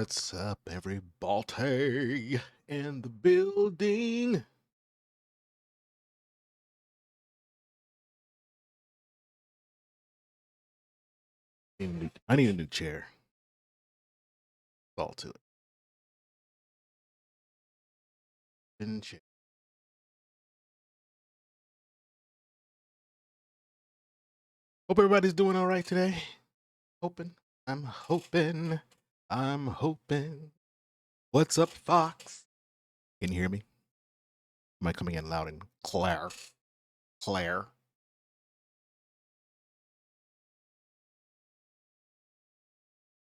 What's up, everybody in the building? I need a new chair. That's all to it. Chair. Hope everybody's doing all right today. I'm hoping. What's up, Fox? Can you hear me? Am I coming in loud and clear? Claire.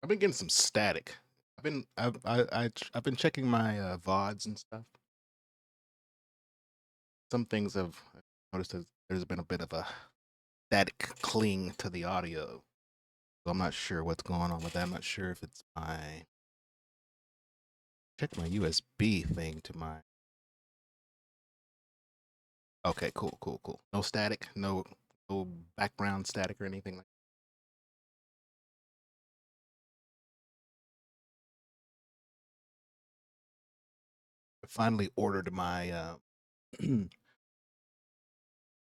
I've been getting some static. I've been checking my VODs and stuff. Some things I've noticed that there's been a bit of a static cling to the audio. So I'm not sure what's going on with that. I'm not sure if it's my check my USB thing to my. Okay, cool. No static, no background static or anything like. I finally ordered my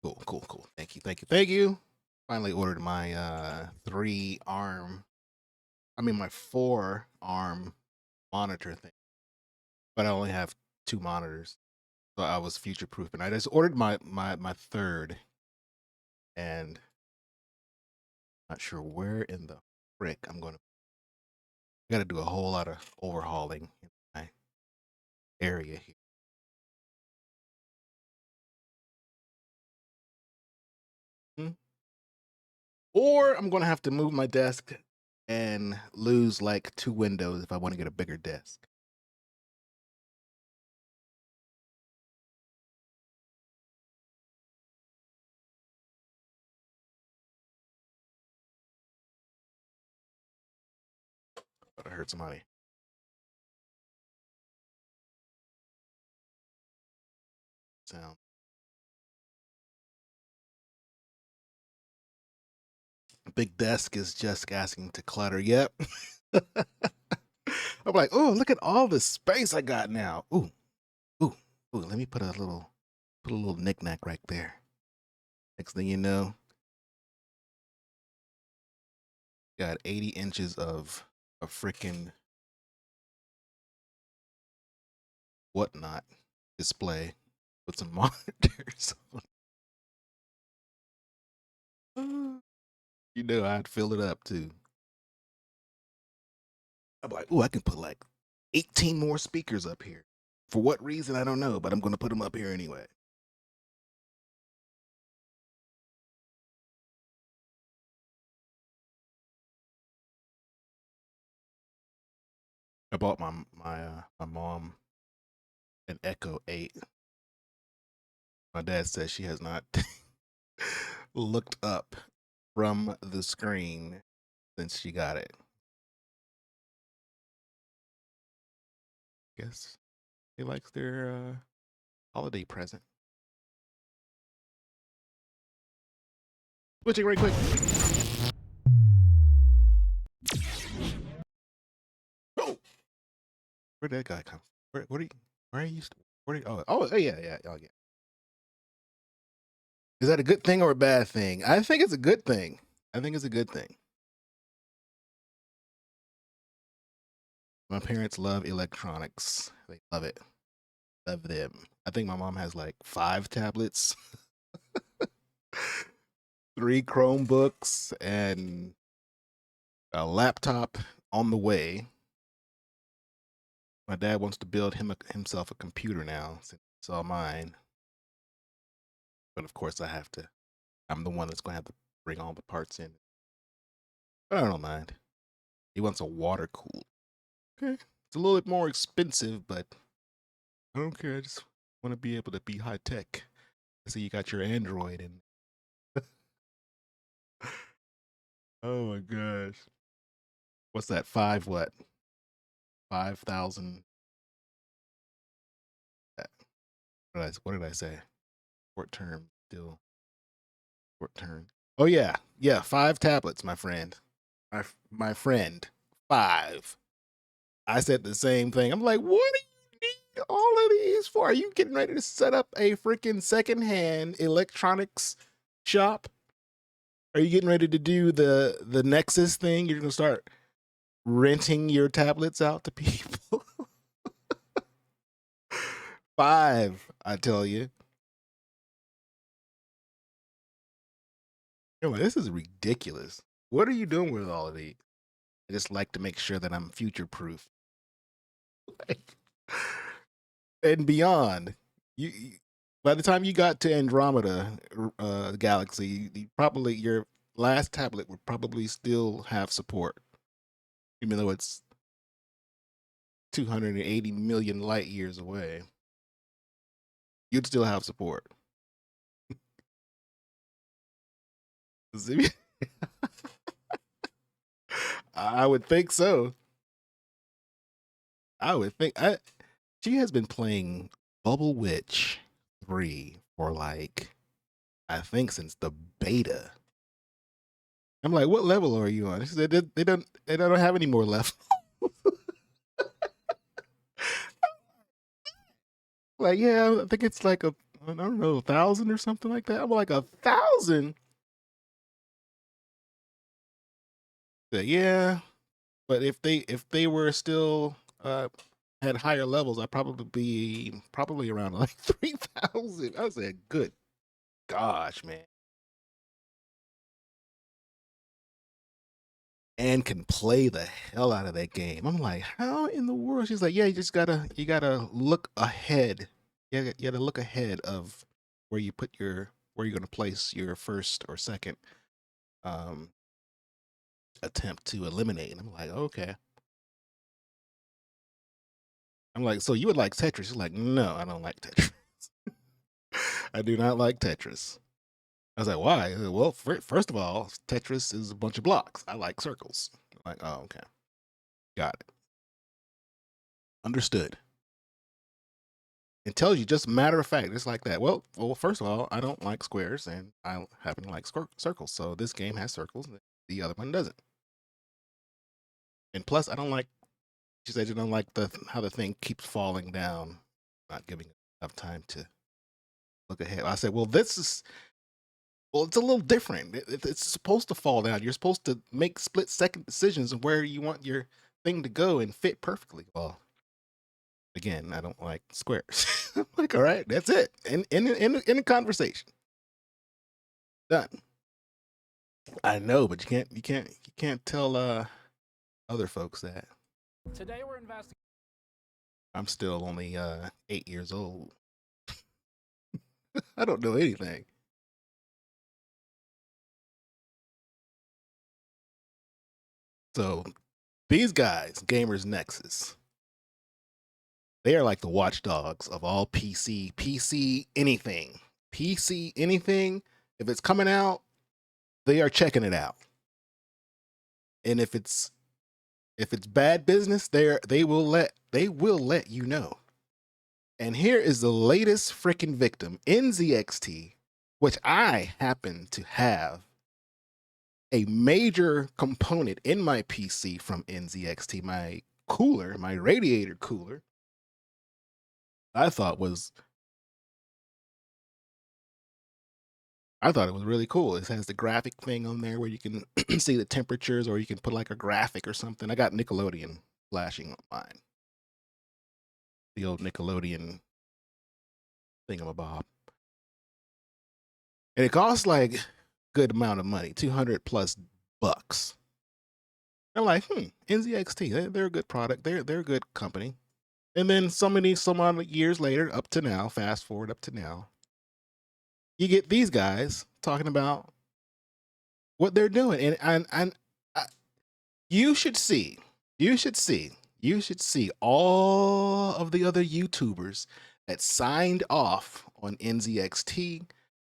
cool. Thank you. Finally ordered my 4-arm monitor thing. But I only have 2 monitors. So I was future proof. And I just ordered my third. And not sure where in the frick I'm gonna. I gotta do a whole lot of overhauling in my area here. Or I'm gonna have to move my desk and lose like 2 windows if I want to get a bigger desk. But I heard somebody. Sound. Big desk is just asking to clutter. Yep. I'm like, oh, look at all the space I got now. Ooh. Let me put a little knickknack right there. Next thing you know, got 80 inches of a freaking whatnot display with some monitors. You know, I'd fill it up too. I'm like, oh, I can put like 18 more speakers up here. For what reason, I don't know, but I'm going to put them up here anyway. I bought my mom an Echo 8. My dad says she has not looked up from the screen since she got it. Guess he likes their holiday present. Switching right quick. Oh, where'd that guy come from? Where are you? Yeah. Is that a good thing or a bad thing? I think it's a good thing. My parents love electronics. They love it. Love them. I think my mom has like 5 tablets, 3 Chromebooks, and a laptop on the way. My dad wants to build himself a computer now since he saw mine. But of course, I'm the one that's going to have to bring all the parts in. But I don't mind. He wants a water cooled. Okay. It's a little bit more expensive, but I don't care. I just want to be able to be high tech. So you got your Android and oh my gosh. What's that? 5,000. What did I say? Short term, still short term. Oh yeah. 5 tablets, my friend. My friend. 5. I said the same thing. I'm like, what do you need all of these for? Are you getting ready to set up a freaking secondhand electronics shop? Are you getting ready to do the Nexus thing? You're gonna start renting your tablets out to people? 5, I tell you. You're like, this is ridiculous. What are you doing with all of these? I just like to make sure that I'm future proof. And beyond. By the time you got to Andromeda Galaxy, probably your last tablet would probably still have support, even though it's 280 million light years away. You'd still have support. I would think so. I would think. She has been playing Bubble Witch 3 for like, I think since the beta. I'm like, what level are you on? She said they don't have any more left. Like, yeah, I think it's like I don't know, 1,000 or something like that. I'm like, 1,000. Yeah, but if they were still had higher levels, I'd probably be around like 3,000. I said, good gosh, man. And can play the hell out of that game. I'm like, how in the world? She's like, yeah, you gotta look ahead. You gotta look ahead of where you're gonna place your first or second attempt to eliminate. And I'm like, okay. I'm like, so you would like Tetris? She's like, no, I don't like Tetris. I do not like Tetris. I was like, why? Well, first of all, Tetris is a bunch of blocks. I like circles. I'm like, oh, okay. Got it. Understood. It tells you just matter of fact. It's like that. Well, first of all, I don't like squares, and I happen to like circles. So this game has circles. The other one doesn't. And plus, I don't like. She said you don't like how the thing keeps falling down, not giving enough time to look ahead. I said, well, it's a little different. It's supposed to fall down. You're supposed to make split-second decisions of where you want your thing to go and fit perfectly. Well, again, I don't like squares. I'm like, all right, that's it. In a conversation. Done. I know, but you can't tell other folks that. Today we're investigating. I'm still only 8 years old. I don't know anything. So these guys, Gamers Nexus, they are like the watchdogs of all PC anything. PC anything. If it's coming out, they are checking it out. And if it's bad business, they will let you know. And here is the latest freaking victim, NZXT, which I happen to have a major component in my PC from NZXT, my cooler, my radiator cooler. I thought it was really cool. It has the graphic thing on there where you can see the temperatures, or you can put like a graphic or something. I got Nickelodeon flashing on mine. The old Nickelodeon thingamabob. And it costs like good amount of money, $200+ bucks. I'm like, NZXT, they're a good product. They're a good company. And then some odd years later, up to now, fast forward up to now, you get these guys talking about what they're doing, and you should see all of the other YouTubers that signed off on NZXT.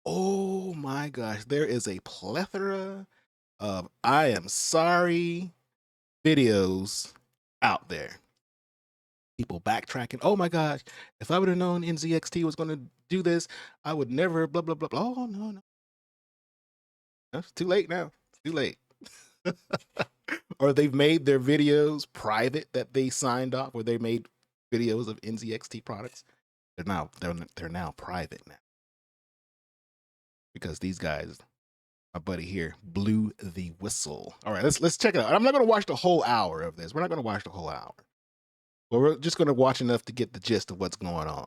Oh my gosh, there is a plethora of I am sorry videos out there. People backtracking. Oh my gosh, if I would have known NZXT was going to do this, I would never blah, blah, blah, blah. Oh, no. It's too late now. It's too late. or they've made their videos private that they signed off, where they made videos of NZXT products. They're now private now because these guys, my buddy here, blew the whistle. All right, let's check it out. I'm not going to watch the whole hour of this. We're not going to watch the whole hour, but we're just going to watch enough to get the gist of what's going on.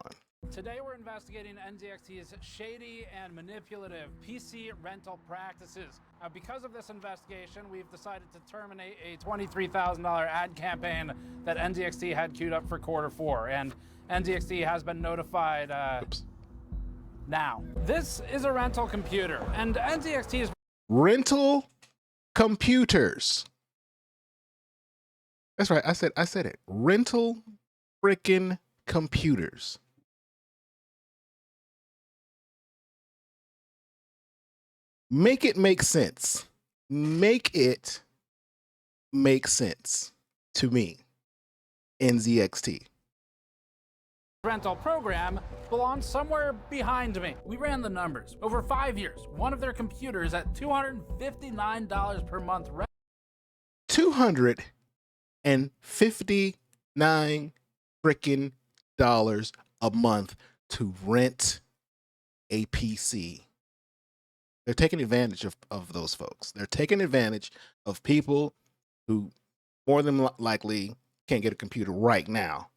Today we're investigating NZXT's shady and manipulative PC rental practices. Because of this investigation, we've decided to terminate a $23,000 ad campaign that NZXT had queued up for Q4, and NZXT has been notified now. This is a rental computer, and NZXT is rental computers. That's right. I said it. Rental freaking computers. Make it make sense. Make it make sense to me. NZXT. rental program belongs somewhere behind me. We ran the numbers. Over 5 years, one of their computers at $259 per month. $259 freaking dollars a month to rent a PC. They're taking advantage of those folks. They're taking advantage of people who more than likely can't get a computer right now.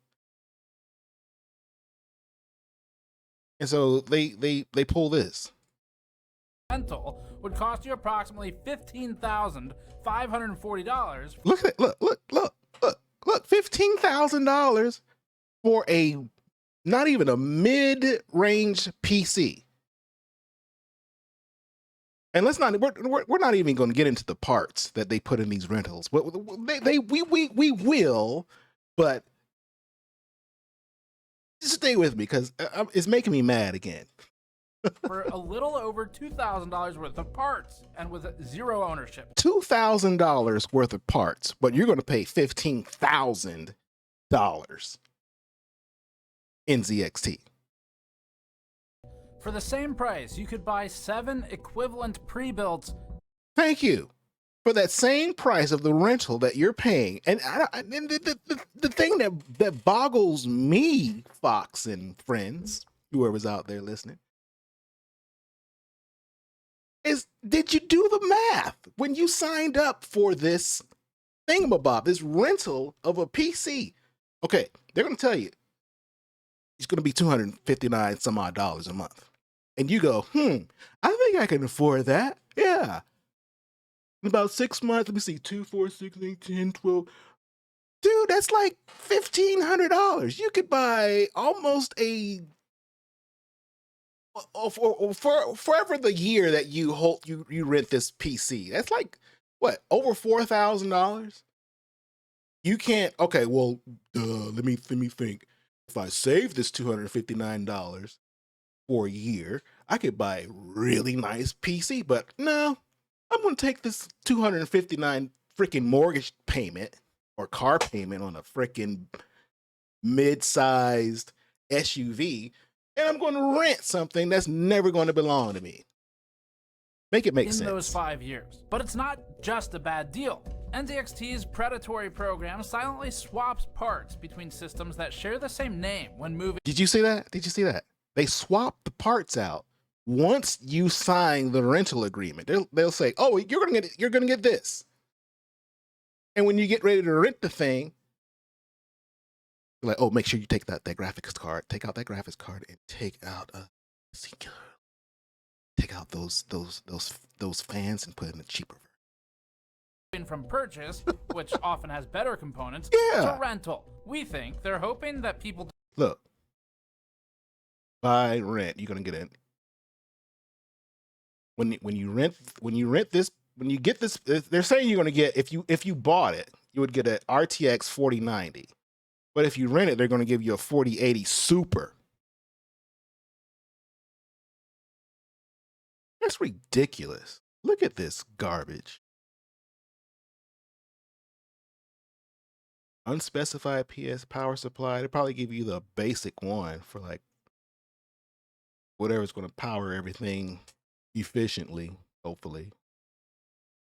And so they pull this. Rental would cost you approximately $15,540. Look at it. Look. $15,000 for a not even a mid-range PC. And we're not even going to get into the parts that they put in these rentals. We will, but just stay with me because it's making me mad again. For a little over $2,000 worth of parts and with zero ownership. $2,000 worth of parts, but you're going to pay $15,000 in ZXT. For the same price, you could buy 7 equivalent pre-built. Thank you. For that same price of the rental that you're paying. And the thing that boggles me, Fox and friends, whoever's out there listening, is did you do the math when you signed up for this thingamabob, this rental of a PC? Okay, they're going to tell you it's going to be $259 some odd dollars a month. And you go, I think I can afford that. Yeah. In about 6 months, let me see, 2, 4, 6, 8, 10, 12. Dude, that's like $1,500. You could buy almost forever the year that you rent this PC. That's like, what, over $4,000? You can't, okay, well, let me think. If I save this $259 for a year, I could buy a really nice PC, but no, I'm going to take this $259 freaking mortgage payment or car payment on a freaking mid-sized SUV, and I'm going to rent something that's never going to belong to me. Make it make sense. In those 5 years. But it's not just a bad deal. NZXT's predatory program silently swaps parts between systems that share the same name when moving. Did you see that? They swap the parts out once you sign the rental agreement. They'll say, "Oh, you're gonna get this," and when you get ready to rent the thing, you're like, "Oh, make sure you take out that graphics card. Take out that graphics card and take out take out those fans and put in a cheaper version." From purchase, which often has better components, Yeah. to rental. We think they're hoping that people look. Buy rent, you're gonna get it. When you get this, they're saying you're gonna get, if you bought it, you would get an RTX 4090. But if you rent it, they're gonna give you a 4080 Super. That's ridiculous. Look at this garbage. Unspecified PS power supply. They probably give you the basic one for like whatever's going to power everything efficiently, hopefully.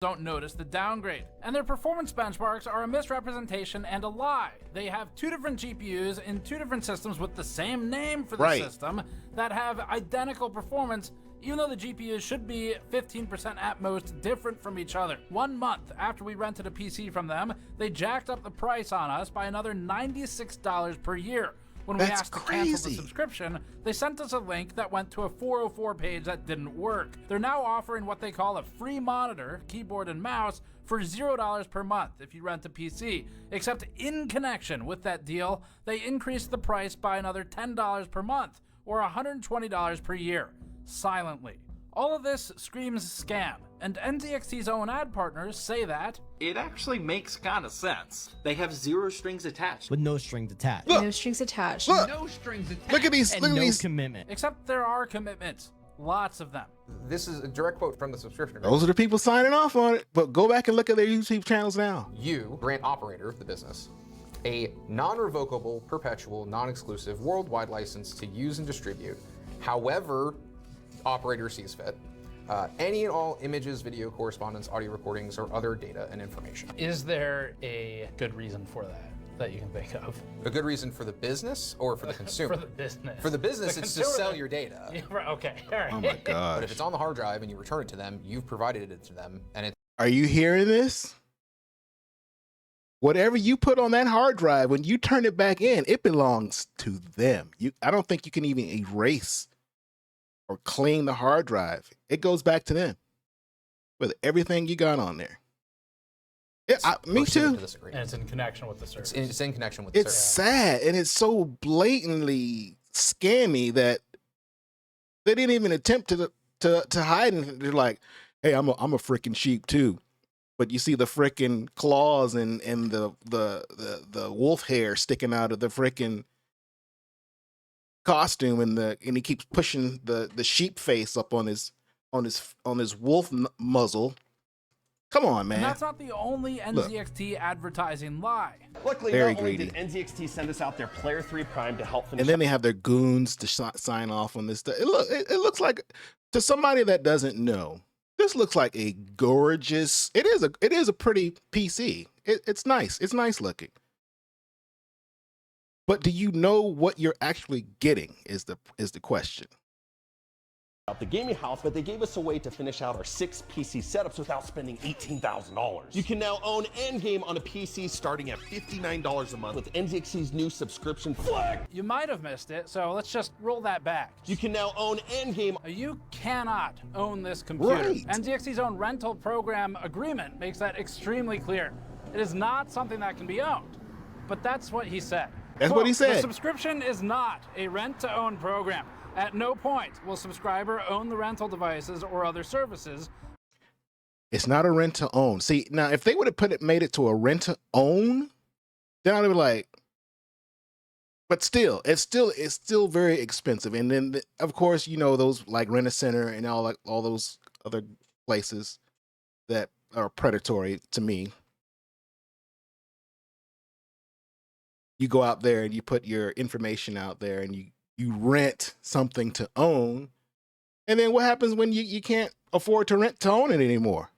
don't notice the downgrade. And their performance benchmarks are a misrepresentation and a lie. They have 2 different GPUs in 2 different systems with the same name for the system that have identical performance, even though the GPUs should be 15% at most different from each other. 1 month after we rented a PC from them, they jacked up the price on us by another $96 per year. When we asked to cancel the subscription, they sent us a link that went to a 404 page that didn't work. They're now offering what they call a free monitor, keyboard, and mouse for $0 per month if you rent a PC. Except in connection with that deal, they increased the price by another $10 per month, or $120 per year, silently. All of this screams scam, and NZXT's own ad partners say that it actually makes kind of sense. They have 0 strings attached. With no strings attached. Look, no strings attached. Look, no strings attached. Look at these. And look at no these. commitment. Except there are commitments. Lots of them. This is a direct quote from the subscription agreement. Those are the people signing off on it. But go back and look at their YouTube channels now. You grant operator, the business, a non-revocable, perpetual, non-exclusive, worldwide license to use and distribute, however operator sees fit, any and all images, video, correspondence, audio recordings, or other data and information. Is there a good reason for that you can think of? A good reason for the business or for the consumer? For the business. For the business, it's to sell your data. Yeah, right, okay, all right. Oh my gosh. But if it's on the hard drive and you return it to them, you've provided it to them, and it's... Are you hearing this? Whatever you put on that hard drive, when you turn it back in, it belongs to them. I don't think you can even erase or clean the hard drive. It goes back to them with everything you got on there. Me too. And it's in connection with the service. It's in connection with the It's service. sad, and it's so blatantly scammy that they didn't even attempt to hide it. They're like, "Hey, I'm a freaking sheep too," but you see the freaking claws and the wolf hair sticking out of the freaking costume, and he keeps pushing the sheep face up on his wolf muzzle. Come on, man. And that's not the only NZXT advertising lie. Luckily, Very not only greedy. did NZXT send us out their Player 3 Prime to help finish. And then they have their goons to sign off on this stuff. It looks like, to somebody that doesn't know, this looks like a gorgeous. It is a pretty PC. It's nice. It's nice looking. But do you know what you're actually getting? Is the question. the gaming house, but they gave us a way to finish out our 6 PC setups without spending $18,000. You can now own Endgame on a PC starting at $59 a month with NZXT's new subscription flag. You might have missed it, so let's just roll that back. You can now own Endgame. You cannot own this computer. Right. NZXT's own rental program agreement makes that extremely clear. It is not something that can be owned. But that's what he said. That's Quote, what he said. The subscription is not a rent-to-own program. At no point will subscriber own the rental devices or other services. It's not a rent to own. See, now if they would have made it to a rent to own, then I'd be like, but still, it's still very expensive. And then of course, you know, those like Rent-A-Center and all those other places that are predatory to me. You go out there and you put your information out there and you rent something to own. And then what happens when you can't afford to rent to own it anymore?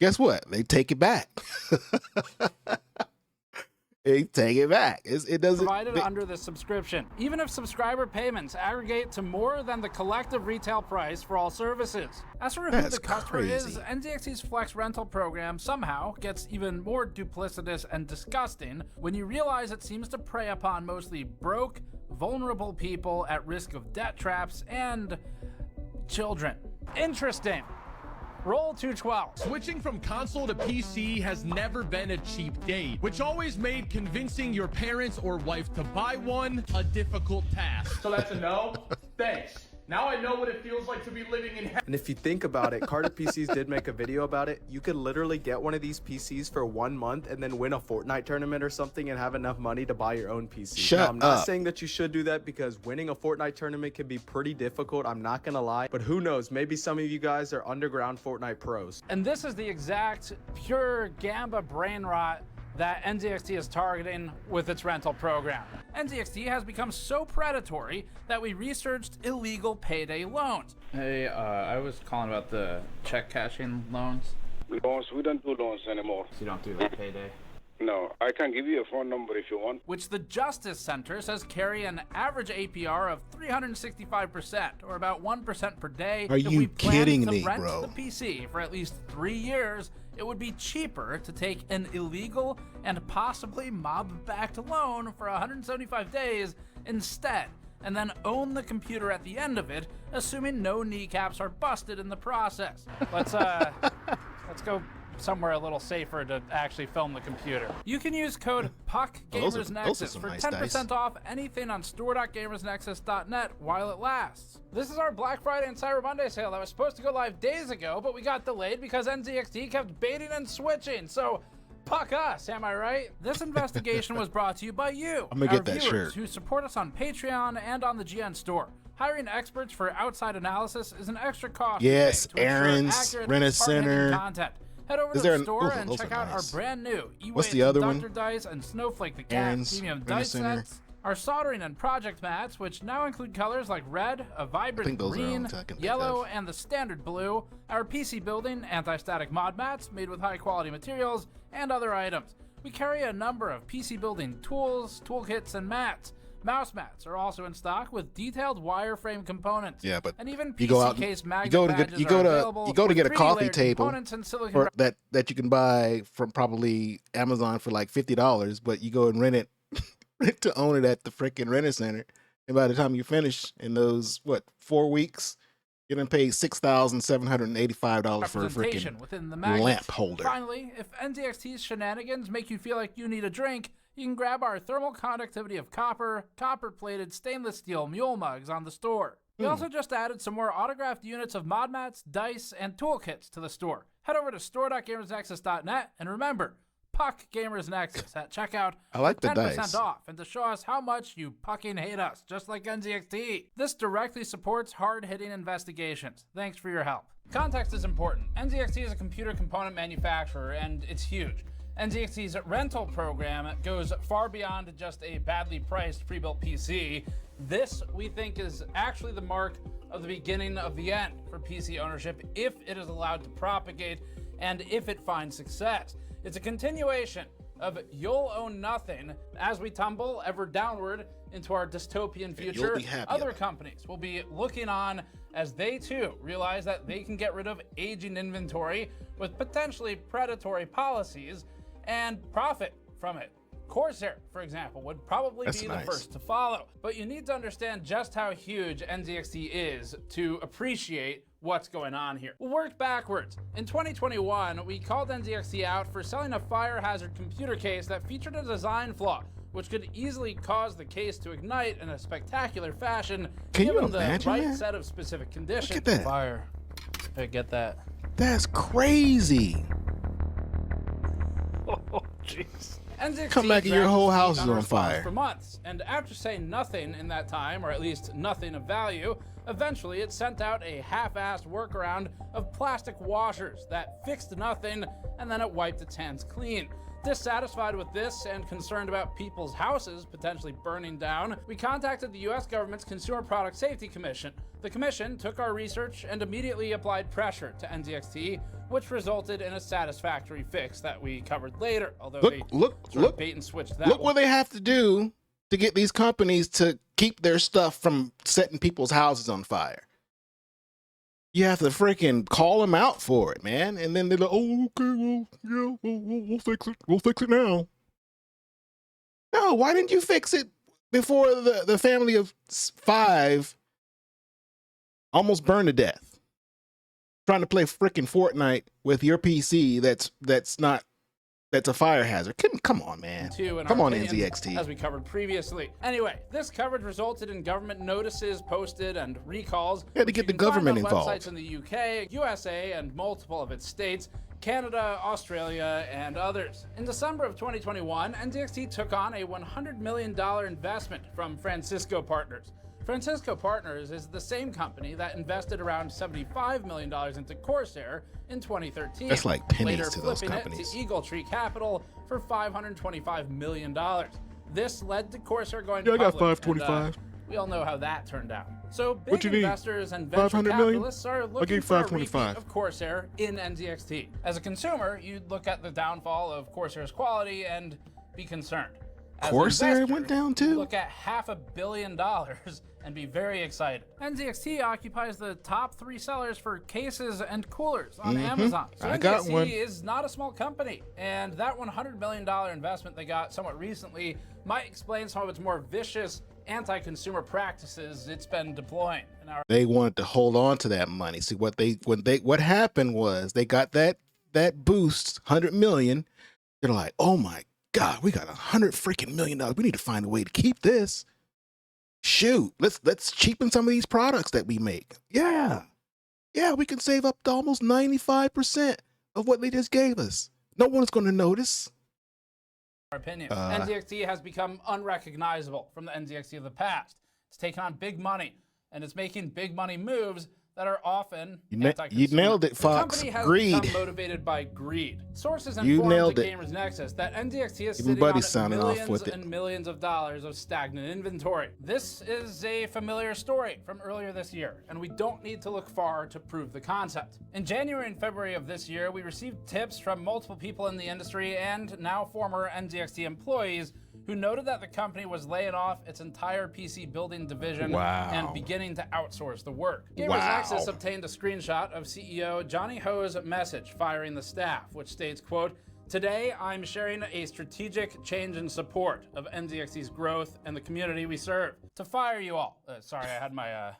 Guess what? They take it back. They take it back. It doesn't Provided under the subscription, even if subscriber payments aggregate to more than the collective retail price for all services. As for who That's the customer crazy. is, NZXT's Flex rental program somehow gets even more duplicitous and disgusting when you realize it seems to prey upon mostly broke, vulnerable people at risk of debt traps and children. Interesting. Roll 212. Switching from console to PC has never been a cheap date, which always made convincing your parents or wife to buy one a difficult task. So that's a no? Thanks. Now I know what it feels like to be living in hell. And if you think about it, Carter PCs did make a video about it. You could literally get one of these PCs for 1 month and then win a Fortnite tournament or something and have enough money to buy your own PC. Shut now, I'm not up. saying that you should do that because winning a Fortnite tournament can be pretty difficult. I'm not gonna lie, but who knows? Maybe some of you guys are underground Fortnite pros. And this is the exact pure Gamba brain rot that NZXT is targeting with its rental program. NZXT has become so predatory that we researched illegal payday loans. Hey, I was calling about the check cashing loans. Loans, we don't do loans anymore. You don't do like payday. No, I can give you a phone number if you want. Which the Justice Center says carry an average APR of 365%, or about 1% per day. Are you kidding me, rent bro? the PC for at least 3 years, it would be cheaper to take an illegal and possibly mob-backed loan for 175 days instead, and then own the computer at the end of it, assuming no kneecaps are busted in the process. Let's go somewhere a little safer to actually film the computer. You can use code PUCKGamersNexus for 10% off anything on store.gamersnexus.net while it lasts. This is our Black Friday and Cyber Monday sale that was supposed to go live days ago, but we got delayed because NZXT kept baiting and switching, so puck us, am I right? This investigation was brought to you by you, I'm gonna our get that viewers, shirt. who support us on Patreon and on the GN store. Hiring experts for outside analysis is an extra cost. Yes, to ensure Aaron's, accurate, Rent-A-Center. hard-hitting content. Head over Is to there the an- store ooh, and those check are out nice. our brand new What's the E-Waste other Dr. one? Dice and Snowflake the Cat Aaron's, premium dice Rent-A-Center. sets. Our soldering and project mats, which now include colors like red, a vibrant those are green, ones I can think yellow, of. and the standard blue. Our PC building anti-static mod mats made with high quality materials and other items. We carry a number of PC building tools, toolkits, and mats. Mouse mats are also in stock with detailed wireframe components. Yeah, but and even you PC go out, case you magnet go to badges get, you go are to available you go to with get a 3D coffee layered table components and silicon for that you can buy from probably Amazon for like $50, but you go and rent it to own it at the freaking Rent-A-Center, and by the time you finish in those 4 weeks, you're gonna pay $6,785 for a representation freaking within the magnet. lamp holder. Finally, if NZXT's shenanigans make you feel like you need a drink, you can grab our thermal conductivity of copper-plated stainless steel mule mugs on the store. We also just added some more autographed units of mod mats, dice, and toolkits to the store. Head over to store.gamersnexus.net and remember, Puck Gamers Nexus at checkout I like for the 10% dice. off, and to show us how much you fucking hate us, just like NZXT. This directly supports hard-hitting investigations. Thanks for your help. Context is important. NZXT is a computer component manufacturer, and it's huge. NZXT's rental program goes far beyond just a badly priced pre-built PC. This, we think, is actually the mark of the beginning of the end for PC ownership if it is allowed to propagate and if it finds success. It's a continuation of you'll own nothing as we tumble ever downward into our dystopian future. be happy Other about it. companies will be looking on as they too realize that they can get rid of aging inventory with potentially predatory policies and profit from it. Corsair, for example, would probably That's be nice. the first to follow. But you need to understand just how huge NZXT is to appreciate what's going on here. We'll work backwards. In 2021, we called NZXT out for selling a fire hazard computer case that featured a design flaw, which could easily cause the case to ignite in a spectacular fashion, Can you given the imagine right that? set of specific conditions. Look at that. Fire. I get that. That's crazy. Oh, jeez. NZXT Come back and your dragged whole its house feet is on response fire. for months, and after saying nothing in that time, or at least nothing of value, eventually it sent out a half-assed workaround of plastic washers that fixed nothing, and then it wiped its hands clean. Dissatisfied with this and concerned about people's houses potentially burning down, we contacted the US government's Consumer Product Safety Commission. The commission took our research and immediately applied pressure to NZXT, which resulted in a satisfactory fix that we covered later, although they sort of bait and switched that Look one. what they have to do to get these companies to keep their stuff from setting people's houses on fire. You have to freaking call them out for it, man. And then they're like, oh, okay, well, yeah, we'll fix it. We'll fix it now. No, why didn't you fix it before the family of 5 almost burned to death? Trying to play freaking Fortnite with your PC that's a fire hazard. Come on, man. Come on, NZXT. As we covered previously. Anyway, this coverage resulted in government notices posted and recalls. You had to which get the you can find government on involved. Websites in the UK, USA, and multiple of its states, Canada, Australia, and others. In December of 2021, NZXT took on a $100 million investment from Francisco Partners. Francisco Partners is the same company that invested around $75 million into Corsair in 2013. That's like pennies later to those flipping companies. it to Eagle Tree Capital for $525 million. This led to Corsair going Yeah, I got public, $525. and, We all know how that turned out. So What big you need? investors and venture 500 million? capitalists are I'll give looking you for a repeat 525. of Corsair in NZXT. As a consumer, you'd look at the downfall of Corsair's quality and be concerned. As an Corsair investor, went down you'd too? look at $500 million and be very excited. NZXT occupies the top 3 sellers for cases and coolers on Amazon. So I NZXT got one. is not a small company, and that $100 million investment they got somewhat recently might explain some of its more vicious anti-consumer practices it's been deploying. They wanted to hold on to that money. See what happened was they got that boost, 100 million. They're like, oh my God, we got $100 million. We need to find a way to keep this. Shoot, let's cheapen some of these products that we make. Yeah, we can save up to almost 95% of what they just gave us. No one's going to notice. Our opinion. NZXT has become unrecognizable from the NZXT of the past. It's taken on big money, and it's making big money moves that are often anti-consumer. You nailed it, Fox. The company has Greed. become motivated by greed. Sources You informed nailed the it. Gamers Nexus that NZXT is Even sitting Buddy's on signing off millions with it. and millions of dollars of stagnant inventory. This is a familiar story from earlier this year, and we don't need to look far to prove the concept. In January and February of this year, we received tips from multiple people in the industry and now former NZXT employees who noted that the company was laying off its entire PC building division and beginning to outsource the work. Gamers Nexus obtained a screenshot of CEO Johnny Ho's message firing the staff, which states, quote, "Today, I'm sharing a strategic change in support of NZXT's growth and the community we serve. To fire you all." Sorry, I had my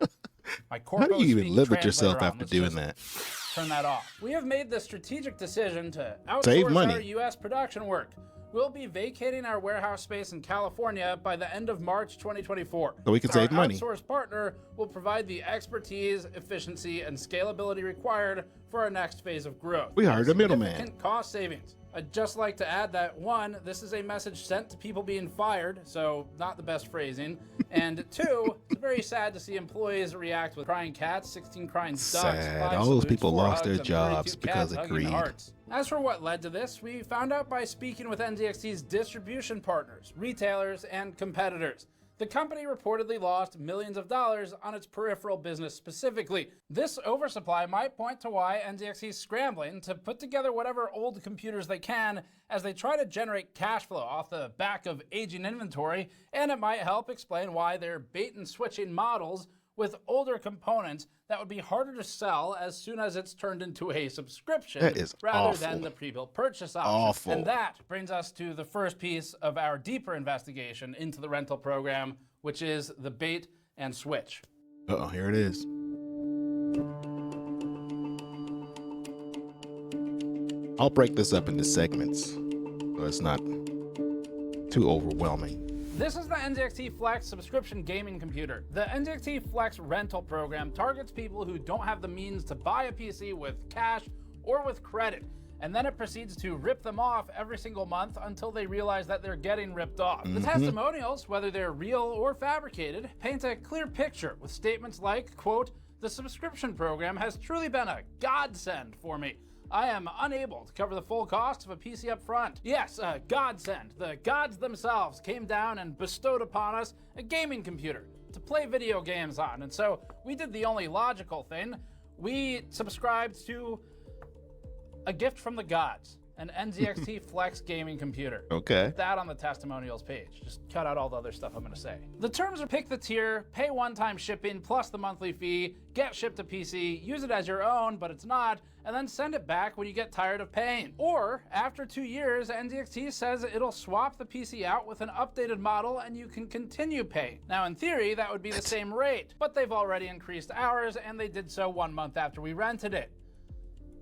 my corpo How do you even speak live with yourself translator on. after Let's doing just that? Turn that off. We have made the strategic decision to Save outsource money. our U.S. production work. We'll be vacating our warehouse space in California by the end of March 2024. So we can save money. Our outsource partner will provide the expertise, efficiency, and scalability required for our next phase of growth. We hired a middleman. Significant cost savings. I'd just like to add that 1, this is a message sent to people being fired, so not the best phrasing. And 2, it's very sad to see employees react with crying cats, 16 crying ducks, Sad. 5 All those salutes, people 4 lost hugs, their and 32 jobs because cats of hugging greed. hearts. As for what led to this, we found out by speaking with NZXT's distribution partners, retailers, and competitors. The company reportedly lost millions of dollars on its peripheral business specifically. This oversupply might point to why NZXT is scrambling to put together whatever old computers they can as they try to generate cash flow off the back of aging inventory, and it might help explain why they're bait and switching models with older components that would be harder to sell as soon as it's turned into a subscription That is rather awful. than the pre-built purchase option. Awful. And that brings us to the first piece of our deeper investigation into the rental program, which is the bait and switch. Uh-oh, here it is. I'll break this up into segments so it's not too overwhelming. This is the NZXT Flex subscription gaming computer. The NZXT Flex rental program targets people who don't have the means to buy a PC with cash or with credit, and then it proceeds to rip them off every single month until they realize that they're getting ripped off. The testimonials, whether they're real or fabricated, paint a clear picture with statements like, quote, "The subscription program has truly been a godsend for me. I am unable to cover the full cost of a PC up front. Yes, a godsend. The gods themselves came down and bestowed upon us a gaming computer to play video games on. And so we did the only logical thing. We subscribed to a gift from the gods, an NZXT Flex gaming computer." Okay. Put that on the testimonials page. Just cut out all the other stuff I'm going to say. The terms are pick the tier, pay one-time shipping plus the monthly fee, get shipped to PC, use it as your own, but it's not, and then send it back when you get tired of paying. Or, after 2 years, NZXT says it'll swap the PC out with an updated model and you can continue paying. Now, in theory, that would be the same rate, but they've already increased ours, and they did so 1 month after we rented it.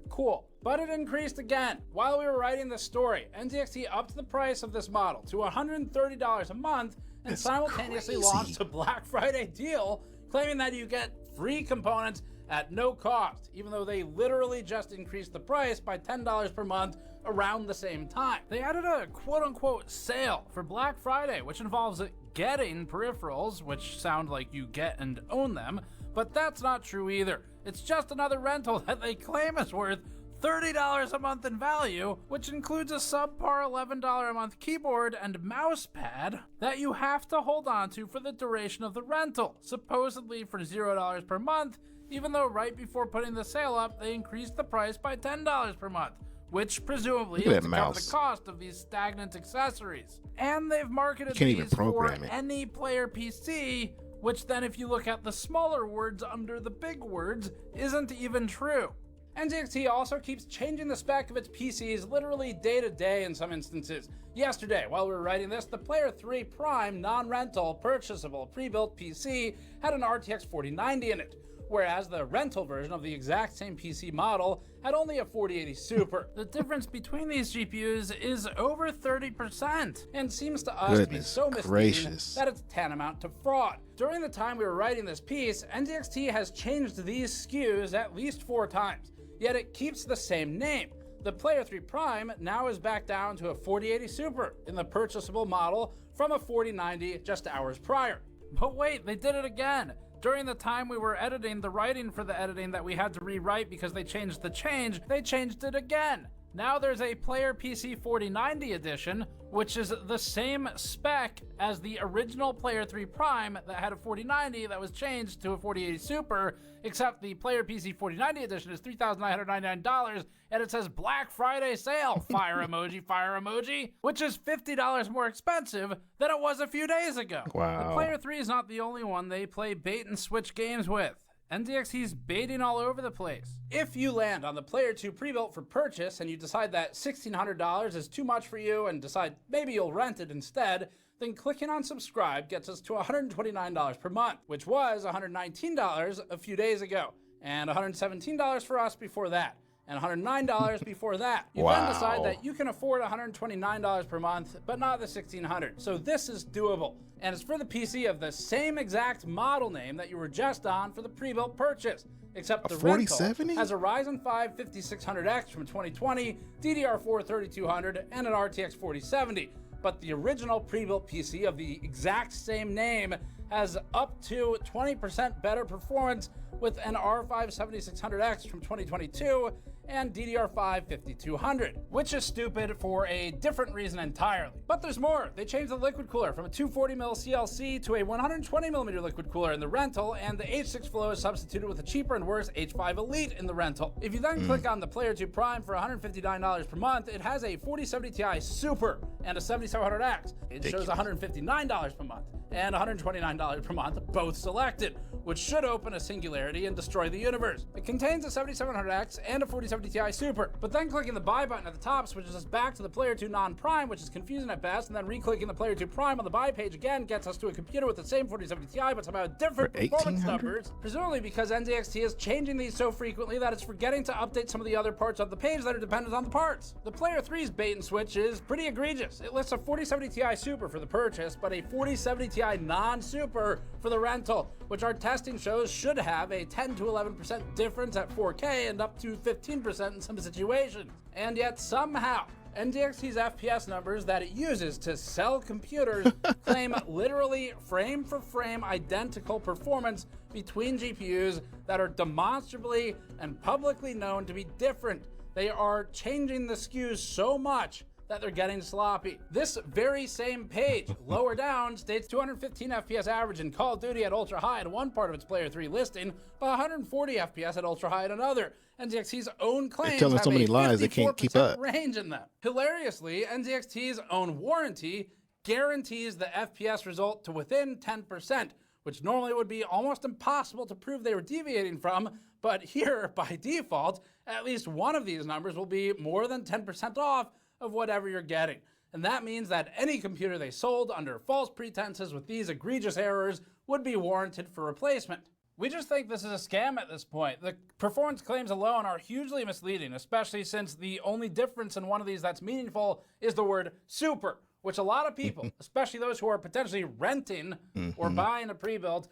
Cool. But it increased again. While we were writing this story, NZXT upped the price of this model to $130 a month and That's simultaneously crazy. launched a Black Friday deal claiming that you get free components at no cost, even though they literally just increased the price by $10 per month around the same time. They added a quote-unquote sale for Black Friday, which involves getting peripherals, which sound like you get and own them, but that's not true either. It's just another rental that they claim is worth $30 a month in value, which includes a subpar $11 a month keyboard and mouse pad that you have to hold on to for the duration of the rental, supposedly for $0 per month, even though right before putting the sale up, they increased the price by $10 per month, which presumably is to cover the cost of these stagnant accessories. And they've marketed these for any player PC, which then if you look at the smaller words under the big words, isn't even true. NZXT also keeps changing the spec of its PCs literally day to day in some instances. Yesterday, while we were writing this, the Player 3 Prime non-rental purchasable pre-built PC had an RTX 4090 in it, whereas the rental version of the exact same PC model had only a 4080 Super. The difference between these GPUs is over 30% and seems to us to be so misleading that it's tantamount to fraud. During the time we were writing this piece, NZXT has changed these SKUs at least 4 times, yet it keeps the same name. The Player 3 Prime now is back down to a 4080 Super in the purchasable model from a 4090 just hours prior. But wait, they did it again. During the time we were editing the writing for the editing that we had to rewrite because they changed the change, they changed it again. Now there's a Player PC 4090 edition, which is the same spec as the original Player 3 Prime that had a 4090 that was changed to a 4080 Super, except the Player PC 4090 edition is $3,999 and it says Black Friday sale, fire emoji, which is $50 more expensive than it was a few days ago. Wow. The Player 3 is not the only one they play bait and switch games with. NZXT's baiting all over the place. If you land on the Player 2 pre-built for purchase and you decide that $1,600 is too much for you and decide maybe you'll rent it instead, then clicking on subscribe gets us to $129 per month, which was $119 a few days ago, and $117 for us before that, and $109 before that. You then decide that you can afford $129 per month, but not the $1,600. So this is doable. And it's for the PC of the same exact model name that you were just on for the pre-built purchase, except the rental has a Ryzen 5 5600X from 2020, DDR4 3200, and an RTX 4070. But the original pre-built PC of the exact same name has up to 20% better performance with an R5 7600X from 2022 and DDR5 5200, which is stupid for a different reason entirely. But there's more. They changed the liquid cooler from a 240mm CLC to a 120mm liquid cooler in the rental, and the H6 Flow is substituted with a cheaper and worse H5 Elite in the rental. If you then click on the Player 2 Prime for $159 per month, it has a 4070 Ti Super and a 7700X. It shows $159 per month and $129 per month, both selected, which should open a singularity and destroy the universe. It contains a 7700X and a 4070 Ti Super, but then clicking the buy button at the top switches us back to the Player 2 non-Prime, which is confusing at best, and then re-clicking the Player 2 Prime on the buy page again gets us to a computer with the same 4070 Ti, but somehow different performance numbers, presumably because NZXT is changing these so frequently that it's forgetting to update some of the other parts of the page that are dependent on the parts. The Player 3's bait and switch is pretty egregious. It lists a 4070 Ti Super for the purchase, but a 4070 Ti non-Super for the rental, which our testing shows should have a 10 to 11% difference at 4K and up to 15% in some situations. And yet somehow, NZXT's FPS numbers that it uses to sell computers claim literally frame for frame identical performance between GPUs that are demonstrably and publicly known to be different. They are changing the SKUs so much that they're getting sloppy. This very same page, lower down, states 215 FPS average in Call of Duty at ultra high in one part of its Player 3 listing, but 140 FPS at ultra high in another. NZXT's own claims have so many lies they can't keep up. Range in them. Hilariously, NZXT's own warranty guarantees the FPS result to within 10%, which normally would be almost impossible to prove they were deviating from, but here, by default, at least one of these numbers will be more than 10% off of whatever you're getting. And that means that any computer they sold under false pretenses with these egregious errors would be warranted for replacement. We just think this is a scam at this point. The performance claims alone are hugely misleading, especially since the only difference in one of these that's meaningful is the word super, which a lot of people, especially those who are potentially renting or buying a pre-built,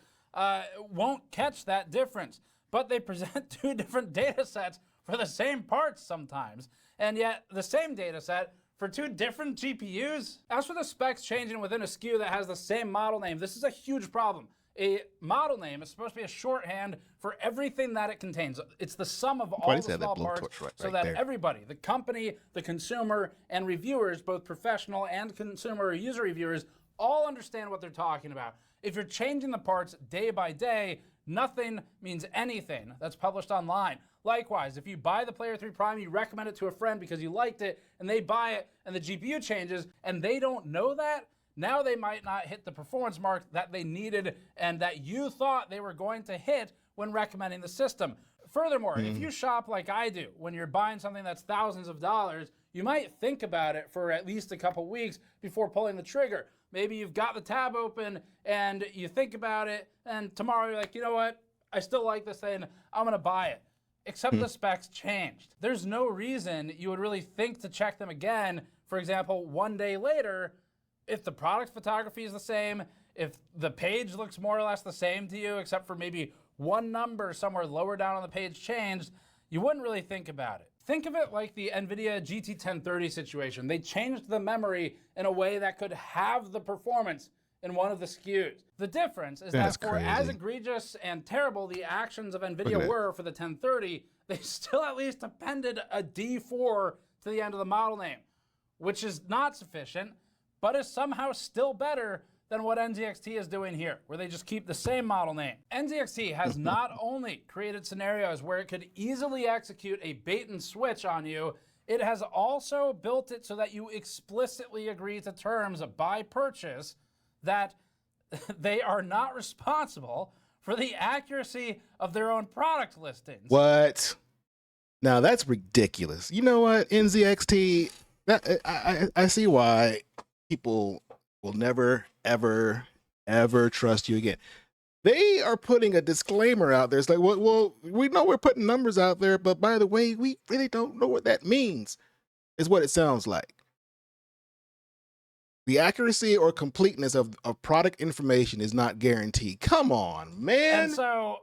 won't catch that difference. But they present two different data sets for the same parts sometimes, and yet the same data set for two different GPUs. As for the specs changing within a SKU that has the same model name, this is a huge problem. A model name is supposed to be a shorthand for everything that it contains. It's the sum of all Why the does it have that small parts blowtorch right so that there? everybody, the company, the consumer, and reviewers, both professional and consumer or user reviewers, all understand what they're talking about. If you're changing the parts day by day, nothing means anything that's published online. Likewise, if you buy the Player 3 Prime, you recommend it to a friend because you liked it, and they buy it, and the GPU changes, and they don't know that, now they might not hit the performance mark that they needed and that you thought they were going to hit when recommending the system. Furthermore, if you shop like I do, when you're buying something that's thousands of dollars, you might think about it for at least a couple weeks before pulling the trigger. Maybe you've got the tab open and you think about it, and tomorrow you're like, you know what? I still like this thing. I'm gonna buy it. Except the specs changed. There's no reason you would really think to check them again, for example, one day later, if the product photography is the same, if the page looks more or less the same to you, except for maybe one number somewhere lower down on the page changed, you wouldn't really think about it. Think of it like the NVIDIA GT 1030 situation. They changed the memory in a way that could have the performance in one of the SKUs. The difference is That's that for as crazy. egregious and terrible the actions of NVIDIA that. were for the 1030, they still at least appended a D4 to the end of the model name, which is not sufficient, but is somehow still better than what NZXT is doing here, where they just keep the same model name. NZXT has not only created scenarios where it could easily execute a bait and switch on you, it has also built it so that you explicitly agree to terms by purchase that they are not responsible for the accuracy of their own product listings. What? Now that's ridiculous. You know what? NZXT, I see why people will never, ever, ever trust you again. They are putting a disclaimer out there. It's like, well, we know we're putting numbers out there, but by the way, we really don't know what that means, is what it sounds like. The accuracy or completeness of product information is not guaranteed. Come on, man. And so,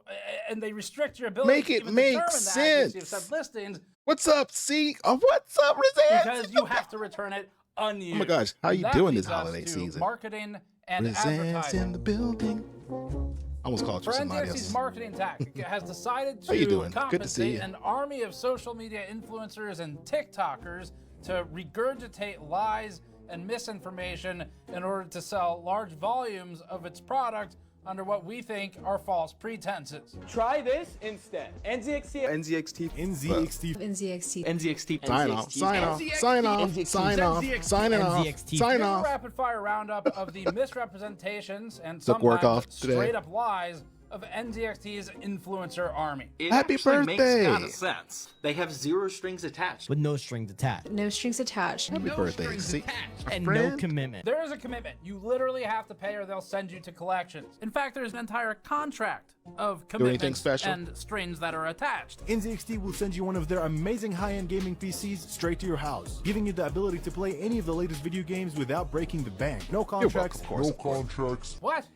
and they restrict your ability Make to it even make determine the accuracy of sense. said listings What's up, C? What's up, Rizan? because you have to return it unused. Oh my gosh, how you That doing this leads us holiday to season? Marketing and Rizan's in advertising. the building. I almost called you For somebody NZXT's else. marketing tactic, it has decided How you to doing? Good to see compensate you. an army of social media influencers and TikTokers to regurgitate lies and misinformation in order to sell large volumes of its product under what we think are false pretenses. Try this instead. NZXT. NZXT. NZXT. NZXT. NZXT. Sign off, sign off, sign off, sign off, sign off, sign Here's a off. rapid fire roundup of the misrepresentations and Took work sometimes off today. straight up lies of NZXT's influencer army. It Happy actually birthday. makes kind of sense. They have 0 strings attached. With no strings attached. No strings attached. Happy birthday. strings See, attached. a And friend? no commitment. There is a commitment. You literally have to pay or they'll send you to collections. In fact, there's an entire contract of anything commitments special? and strings that are attached. NZXT will send you one of their amazing high-end gaming PCs straight to your house, giving you the ability to play any of the latest video games without breaking the bank. No contracts, welcome, of course. What?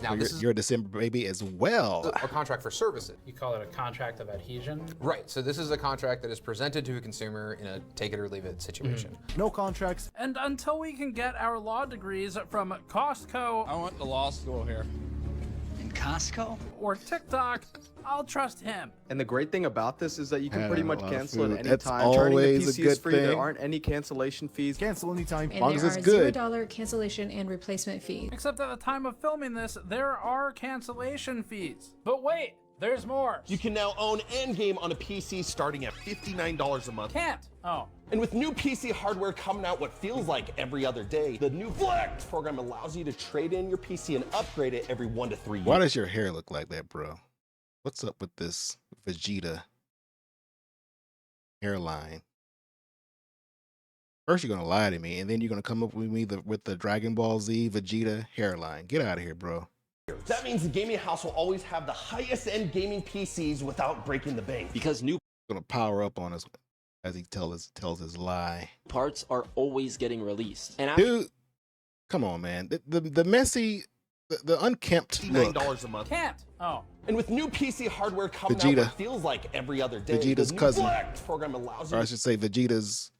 Now, this is You're a December baby as well. a contract for services. You call it a contract of adhesion? Right, so this is a contract that is presented to a consumer in a take it or leave it situation. no contracts. And until we can get our law degrees from Costco I went to law school here. In Costco? or TikTok, I'll trust him. And the great thing about this is that you can Having pretty a much lot of cancel food. at any That's time. Turning the always a PC is good free. There thing. aren't any cancellation fees. Cancel anytime. And long there as are it's good. $0 cancellation and replacement fees. Except at the time of filming this, there are cancellation fees. But wait, there's more. You can now own Endgame on a PC starting at $59 a month. Can't. Oh. And with new PC hardware coming out what feels like every other day, the new Flex program allows you to trade in your PC and upgrade it every 1 to 3 years. Why does your hair look like that, bro? What's up with this Vegeta hairline? First, you're gonna lie to me, and then you're gonna come up with me with the Dragon Ball Z Vegeta hairline. Get out of here, bro. That means the gaming house will always have the highest end gaming PCs without breaking the bank. Because new Gonna power up on us as he tells his lie. parts are always getting released. And Dude, come on, man. The messy, the unkempt look. $59 a month. Can't. Oh. And with new PC hardware coming out Vegeta. what feels like every other day, Vegeta's the new cousin. Flex program allows Or you I should say Vegeta's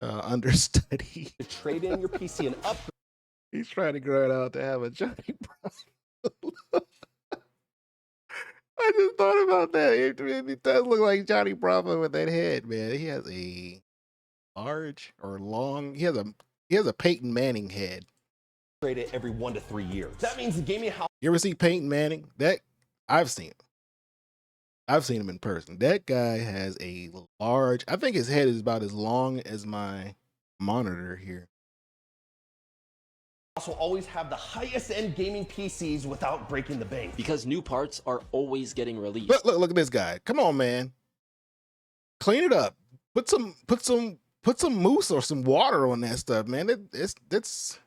understudy. to trade in your PC and upgrade He's trying to grow it out to have a Johnny Bravo. I just thought about that. It does look like Johnny Bravo with that head, man. He has a large or long. He has a Peyton Manning head. It every 1 to 3 years. That means the gaming house. You ever see Peyton Manning? That I've seen him. I've seen him in person. That guy has a large. I think his head is about as long as my monitor here. Also always have the highest end gaming PCs without breaking the bank. Because new parts are always getting released. Look at this guy. Come on, man. Clean it up. Put some mousse or some water on that stuff, man. It's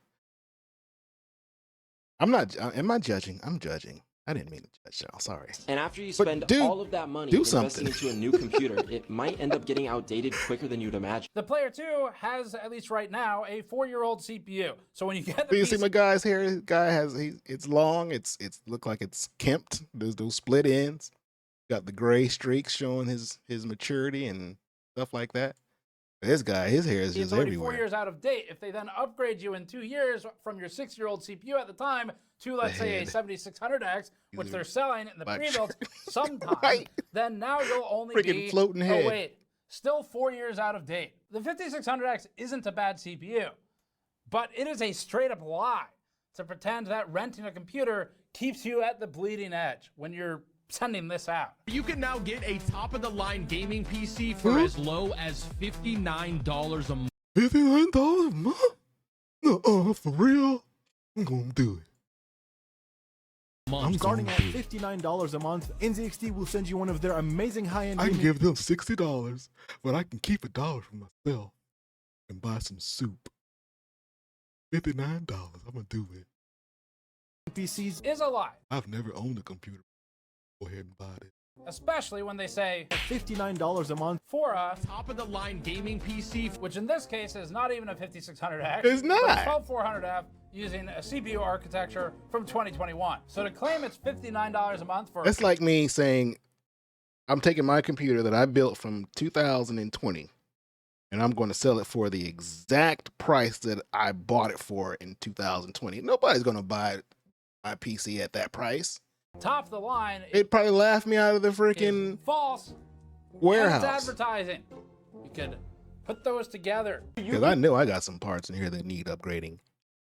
I'm not. Am I judging? I'm judging. I didn't mean to judge y'all. Sorry. And after you spend all of that money investing into a new computer, it might end up getting outdated quicker than you'd imagine. The Player 2 has, at least right now, a 4-year-old CPU. So when you get the you see my guy's hair? His guy has it's long. It's look like it's kempt. There's those split ends. Got the gray streaks showing his maturity and stuff like that. This guy, his hair is just everywhere. 4 years out of date. If they then upgrade you in 2 years from your 6-year-old CPU at the time to, let's say, a 7600X, which they're selling in the pre-built sometime, then now you'll only be floating head. Oh wait, still 4 years out of date. The 5600X isn't a bad CPU, but it is a straight up lie to pretend that renting a computer keeps you at the bleeding edge when you're sending this out. You can now get a top-of-the-line gaming PC for as low as $59 a month. $59 a month? No, for real? I'm gonna do it. Starting at $59 a month, NZXT will send you one of their amazing high-end I can give them $60, but I can keep $1 for myself and buy some soup. $59, I'm gonna do it. PCs is a lie. I've never owned a computer. Go ahead and buy it. Especially when they say $59 a month for a top-of-the-line gaming PC, which in this case is not even a 5600X. It's not. But a 12400F using a CPU architecture from 2021. So to claim it's $59 a month for that's like me saying I'm taking my computer that I built from 2020 and I'm going to sell it for the exact price that I bought it for in 2020. Nobody's going to buy my PC at that price. Top of the line. They'd probably laugh me out of the freaking false warehouse. It's advertising. You could put those together. Because I know I got some parts in here that need upgrading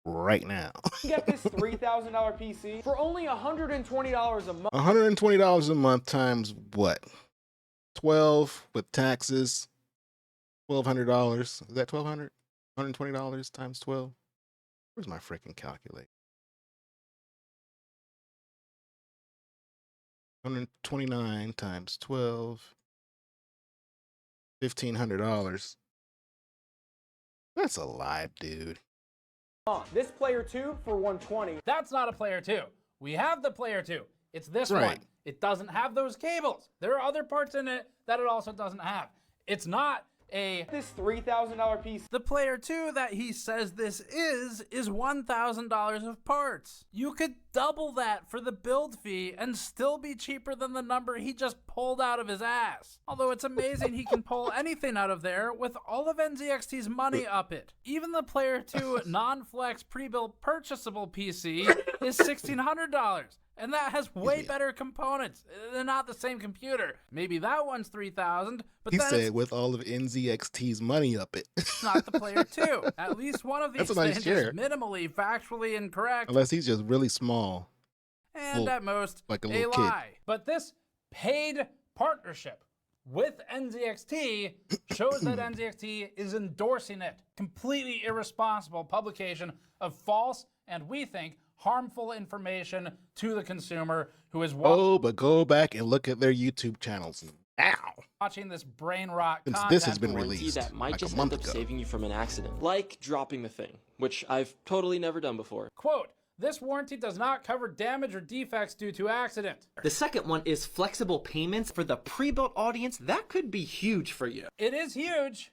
right now. You get this $3,000 PC for only $120 a month. $120 a month times what? 12 with taxes. $1,200. Is that $1,200? $120 times 12. Where's my freaking calculator? 129 times 12, $1,500. That's a lie, dude. This Player 2 for $120. That's not a Player 2. We have the Player 2. It's this Right. one. It doesn't have those cables. There are other parts in it that it also doesn't have. It's not this $3,000 PC. The Player 2 that he says this is $1,000 of parts. You could double that for the build fee and still be cheaper than the number he just pulled out of his ass. Although it's amazing he can pull anything out of there with all of NZXT's money up it. Even the Player 2 non-flex pre-built purchasable PC is $1,600. And that has way better components. They're not the same computer. Maybe that one's $3,000, but He then said with all of NZXT's money up it. it's not the Player 2. At least one of these That's a nice things chair. is minimally factually incorrect. Unless he's just really small. And at most, like a a little kid. lie. But this paid partnership with NZXT shows that NZXT is endorsing it. Completely irresponsible publication of false and, we think, harmful information to the consumer who is but go back and look at their YouTube channels now. Watching this brain rot Since content. this has been Warranty released that might like just a month end up ago. saving you from an accident, like dropping the thing, which I've totally never done before. Quote, this warranty does not cover damage or defects due to accident. The second one is flexible payments for the pre-built audience. That could be huge for you. It is huge.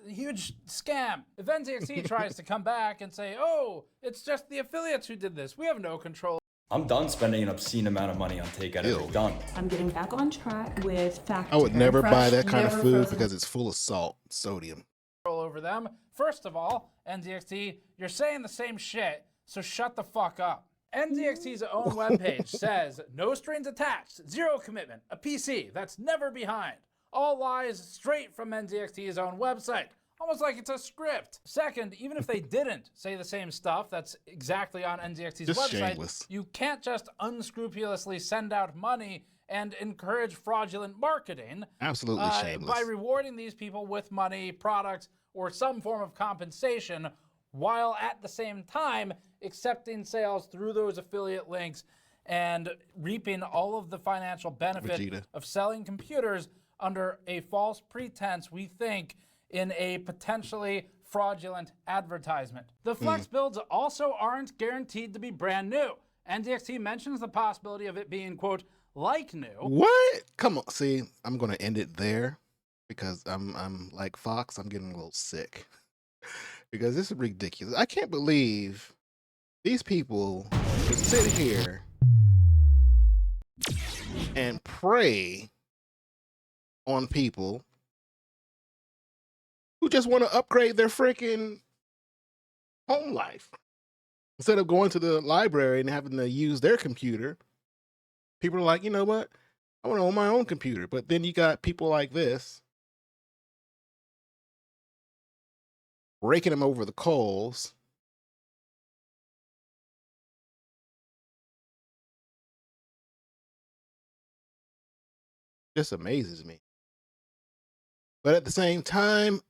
Huge scam. If NZXT tries to come back and say, oh, it's just the affiliates who did this, we have no control. I'm done spending an obscene amount of money on takeout. It's done. I'm getting back on track with factory. I would never buy that kind of never food frozen. because it's full of salt, sodium. Over them. First of all, NZXT, you're saying the same shit, so shut the fuck up. NZXT's own webpage says, no strings attached, zero commitment, a PC that's never behind. All lies straight from NZXT's own website. Almost like it's a script. Second, even if they didn't say the same stuff that's exactly on NZXT's Just website, shameless. you can't just unscrupulously send out money and encourage fraudulent marketing. Absolutely shameless. By rewarding these people with money, products, or some form of compensation, while at the same time accepting sales through those affiliate links and reaping all of the financial benefit of selling computers under a false pretense, we think, in a potentially fraudulent advertisement. The Flex builds also aren't guaranteed to be brand new. NZXT mentions the possibility of it being, quote, like new. What? Come on. See, I'm going to end it there because I'm like Fox, I'm getting a little sick. Because this is ridiculous. I can't believe these people just sit here and prey on people who just want to upgrade their freaking home life. Instead of going to the library and having to use their computer, people are like, you know what? I want to own my own computer. But then you got people like this raking them over the coals. Just amazes me. But at the same time,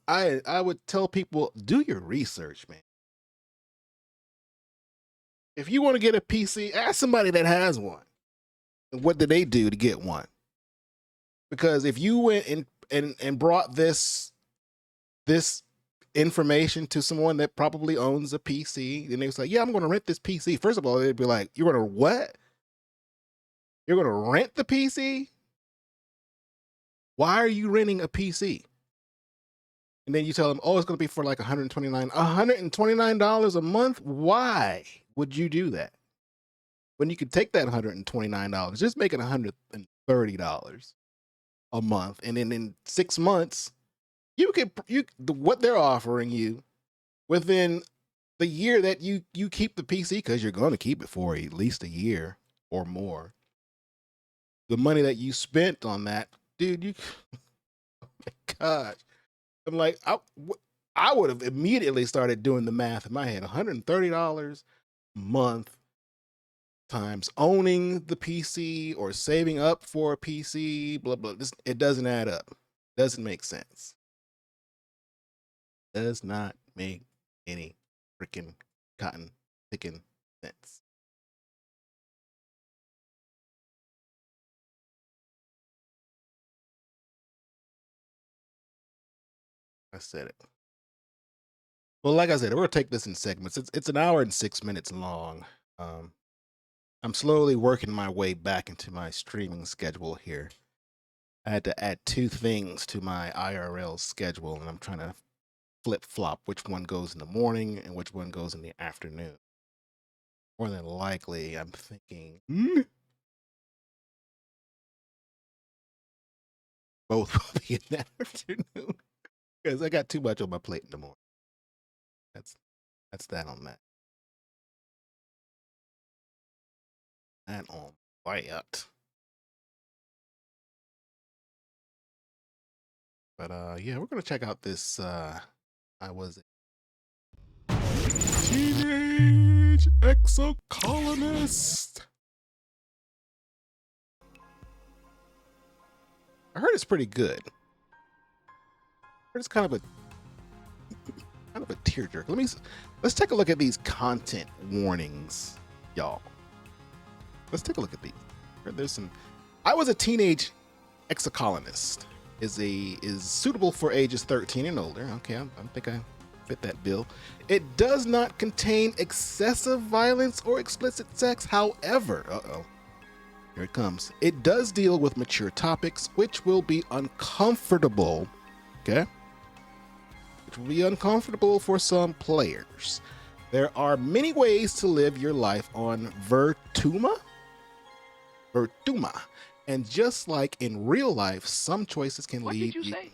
I would tell people, do your research, man. If you want to get a PC, ask somebody that has one. What did they do to get one? Because if you went and brought this information to someone that probably owns a PC, and they was like, yeah, I'm going to rent this PC. First of all, they'd be like, you're going to what? You're going to rent the PC? Why are you renting a PC? And then you tell them, oh, it's going to be for like $129 a month. Why would you do that? When you could take that $129, just make it $130 a month. And then in 6 months, what they're offering you within the year that you keep the PC, because you're going to keep it for at least a year or more. The money that you spent on that, dude, oh my gosh. I'm like, I would have immediately started doing the math in my head. $130 a month times owning the PC or saving up for a PC, blah, blah. It doesn't add up. Doesn't make sense. Does not make any freaking cotton picking sense. I said it. Well, like I said, we're gonna take this in segments. It's an hour and 6 minutes long. I'm slowly working my way back into my streaming schedule here. I had to add 2 things to my IRL schedule, and I'm trying to flip-flop which one goes in the morning and which one goes in the afternoon. More than likely, I'm thinking both will be in the afternoon because I got too much on my plate in the morning. That's that on that. That on that. But yeah, we're gonna check out this I was a teenage exocolonist. I heard it's pretty good. I heard it's kind of a tearjerker. Let's take a look at these content warnings, y'all. Let's take a look at these. There's some. I was a teenage exocolonist. Is suitable for ages 13 and older. Okay, I think I fit that bill. It does not contain excessive violence or explicit sex. However, here it comes. It does deal with mature topics, which will be uncomfortable. Okay. Which will be uncomfortable for some players. There are many ways to live your life on Vertuma. And just like in real life, some choices can lead you. What did you say?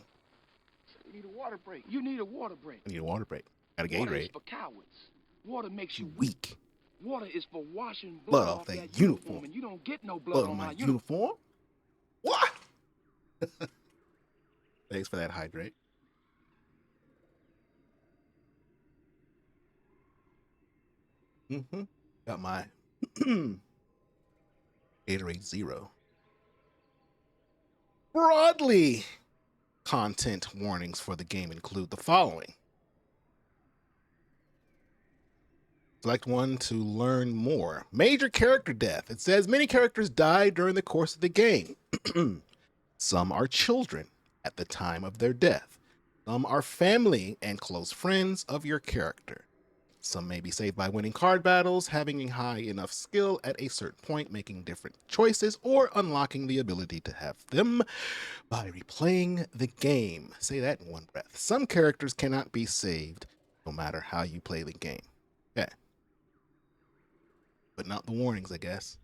You need a water break. You need a water break. I need a water break. Got a Water Gatorade. is for cowards. Water makes you weak. Water is for washing blood off that uniform. and you don't get no Blood on my uniform? What? Thanks for that hydrate. Got my Gatorade Zero. Broadly, content warnings for the game include the following. Select one to learn more. Major character death. It says many characters die during the course of the game. Some are children at the time of their death. Some are family and close friends of your character. Some may be saved by winning card battles, having a high enough skill at a certain point, making different choices, or unlocking the ability to have them by replaying the game. Say that in one breath. Some characters cannot be saved no matter how you play the game. Okay. But not the warnings, I guess.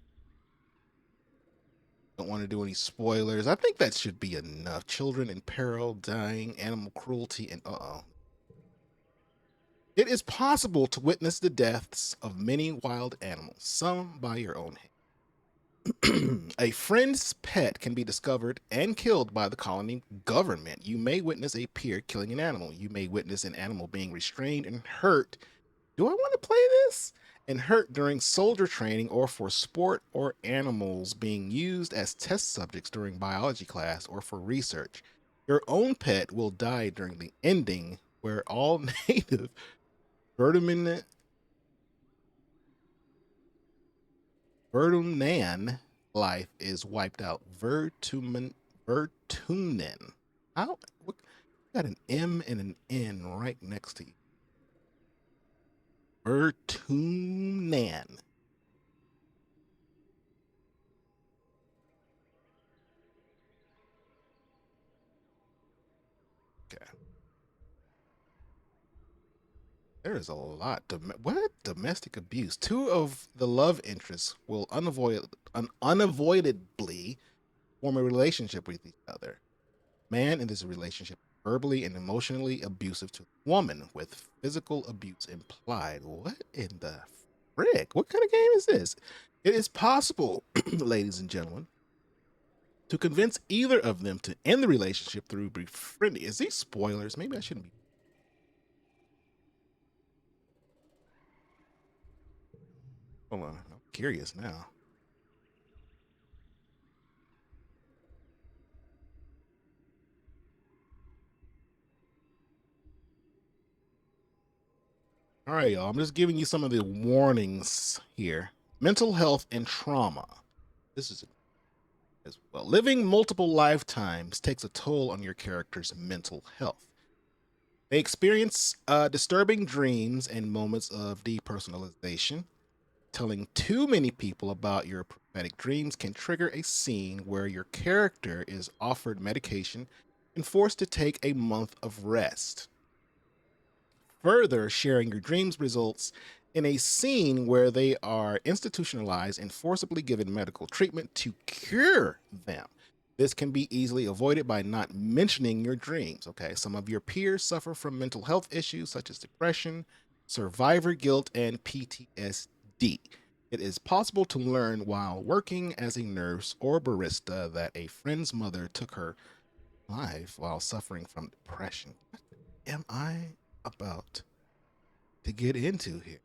Don't want to do any spoilers. I think that should be enough. Children in peril, dying, animal cruelty, and It is possible to witness the deaths of many wild animals, some by your own hand. A friend's pet can be discovered and killed by the colony government. You may witness a peer killing an animal. You may witness an animal being restrained and hurt. Do I want to play this? And hurt during soldier training or for sport, or animals being used as test subjects during biology class or for research. Your own pet will die during the ending, where all native Verduman life is wiped out. Vertunen. How? What, got an M and an N right next to you. Vertunen. Okay. There is a lot. What? Domestic abuse. Two of the love interests will unavoidably form a relationship with each other. Man in this relationship verbally and emotionally abusive to the woman, with physical abuse implied. What in the frick? What kind of game is this? It is possible, ladies and gentlemen, to convince either of them to end the relationship through befriending. Is these spoilers? Maybe I shouldn't be. Hold on, I'm curious now. All right, y'all. I'm just giving you some of the warnings here. Mental health and trauma. This is as well. Living multiple lifetimes takes a toll on your character's mental health. They experience disturbing dreams and moments of depersonalization. Telling too many people about your prophetic dreams can trigger a scene where your character is offered medication and forced to take a month of rest. Further, sharing your dreams results in a scene where they are institutionalized and forcibly given medical treatment to cure them. This can be easily avoided by not mentioning your dreams. Okay, some of your peers suffer from mental health issues such as depression, survivor guilt, and PTSD. It is possible to learn while working as a nurse or barista that a friend's mother took her life while suffering from depression. What am I about to get into here?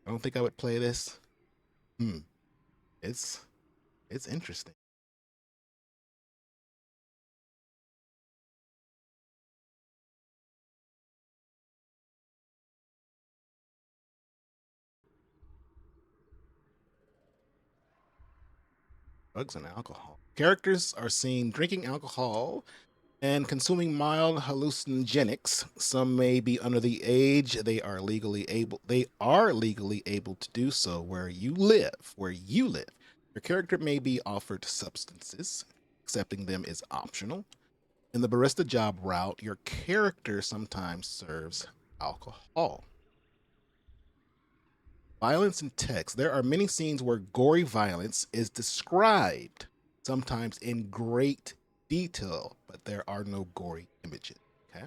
I don't think I would play this. It's interesting. Drugs and alcohol. Characters are seen drinking alcohol and consuming mild hallucinogenics. Some may be under the age. They are legally able to do so where you live. Your character may be offered substances. Accepting them is optional. In the barista job route, your character sometimes serves alcohol. Violence in text. There are many scenes where gory violence is described, sometimes in great detail, but there are no gory images. Okay.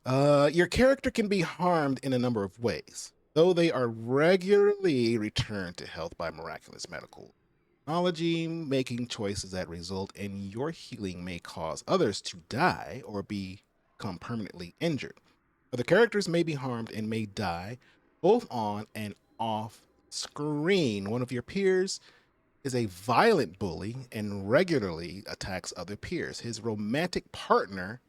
Your character can be harmed in a number of ways, though they are regularly returned to health by miraculous medical technology. Making choices that result in your healing may cause others to die or become permanently injured. Other characters may be harmed and may die both on and off screen. One of your peers is a violent bully and regularly attacks other peers, his romantic partner,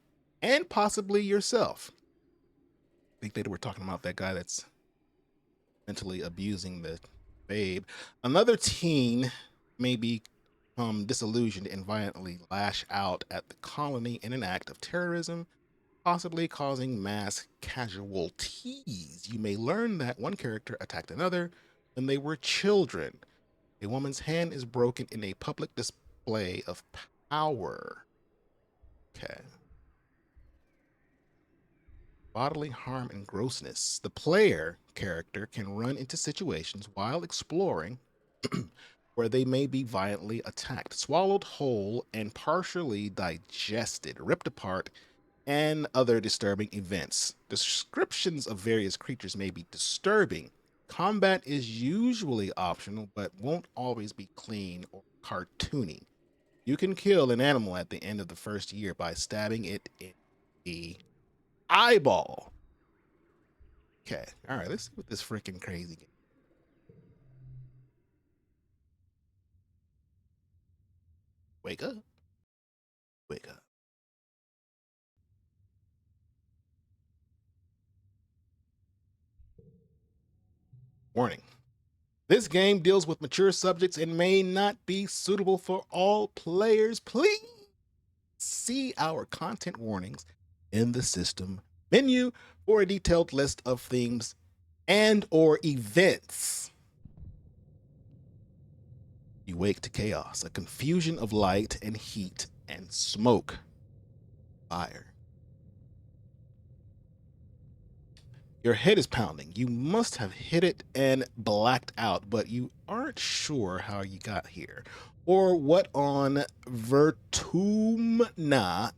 and possibly yourself. I think they were talking about that guy that's mentally abusing the babe. Another teen may become disillusioned and violently lash out at the colony in an act of terrorism, possibly causing mass casualties. You may learn that one character attacked another when they were children. A woman's hand is broken in a public display of power. Okay. Bodily harm and grossness. The player character can run into situations while exploring where they may be violently attacked, swallowed whole, and partially digested, ripped apart, and other disturbing events. Descriptions of various creatures may be disturbing. Combat is usually optional, but won't always be clean or cartoony. You can kill an animal at the end of the first year by stabbing it in the eyeball. Okay, all right, let's see what this freaking crazy game. Wake up. Wake up. Warning. This game deals with mature subjects and may not be suitable for all players. Please see our content warnings in the system menu for a detailed list of themes and or events. You wake to chaos, a confusion of light and heat and smoke. Fire. Your head is pounding. You must have hit it and blacked out, but you aren't sure how you got here or what on Vertumna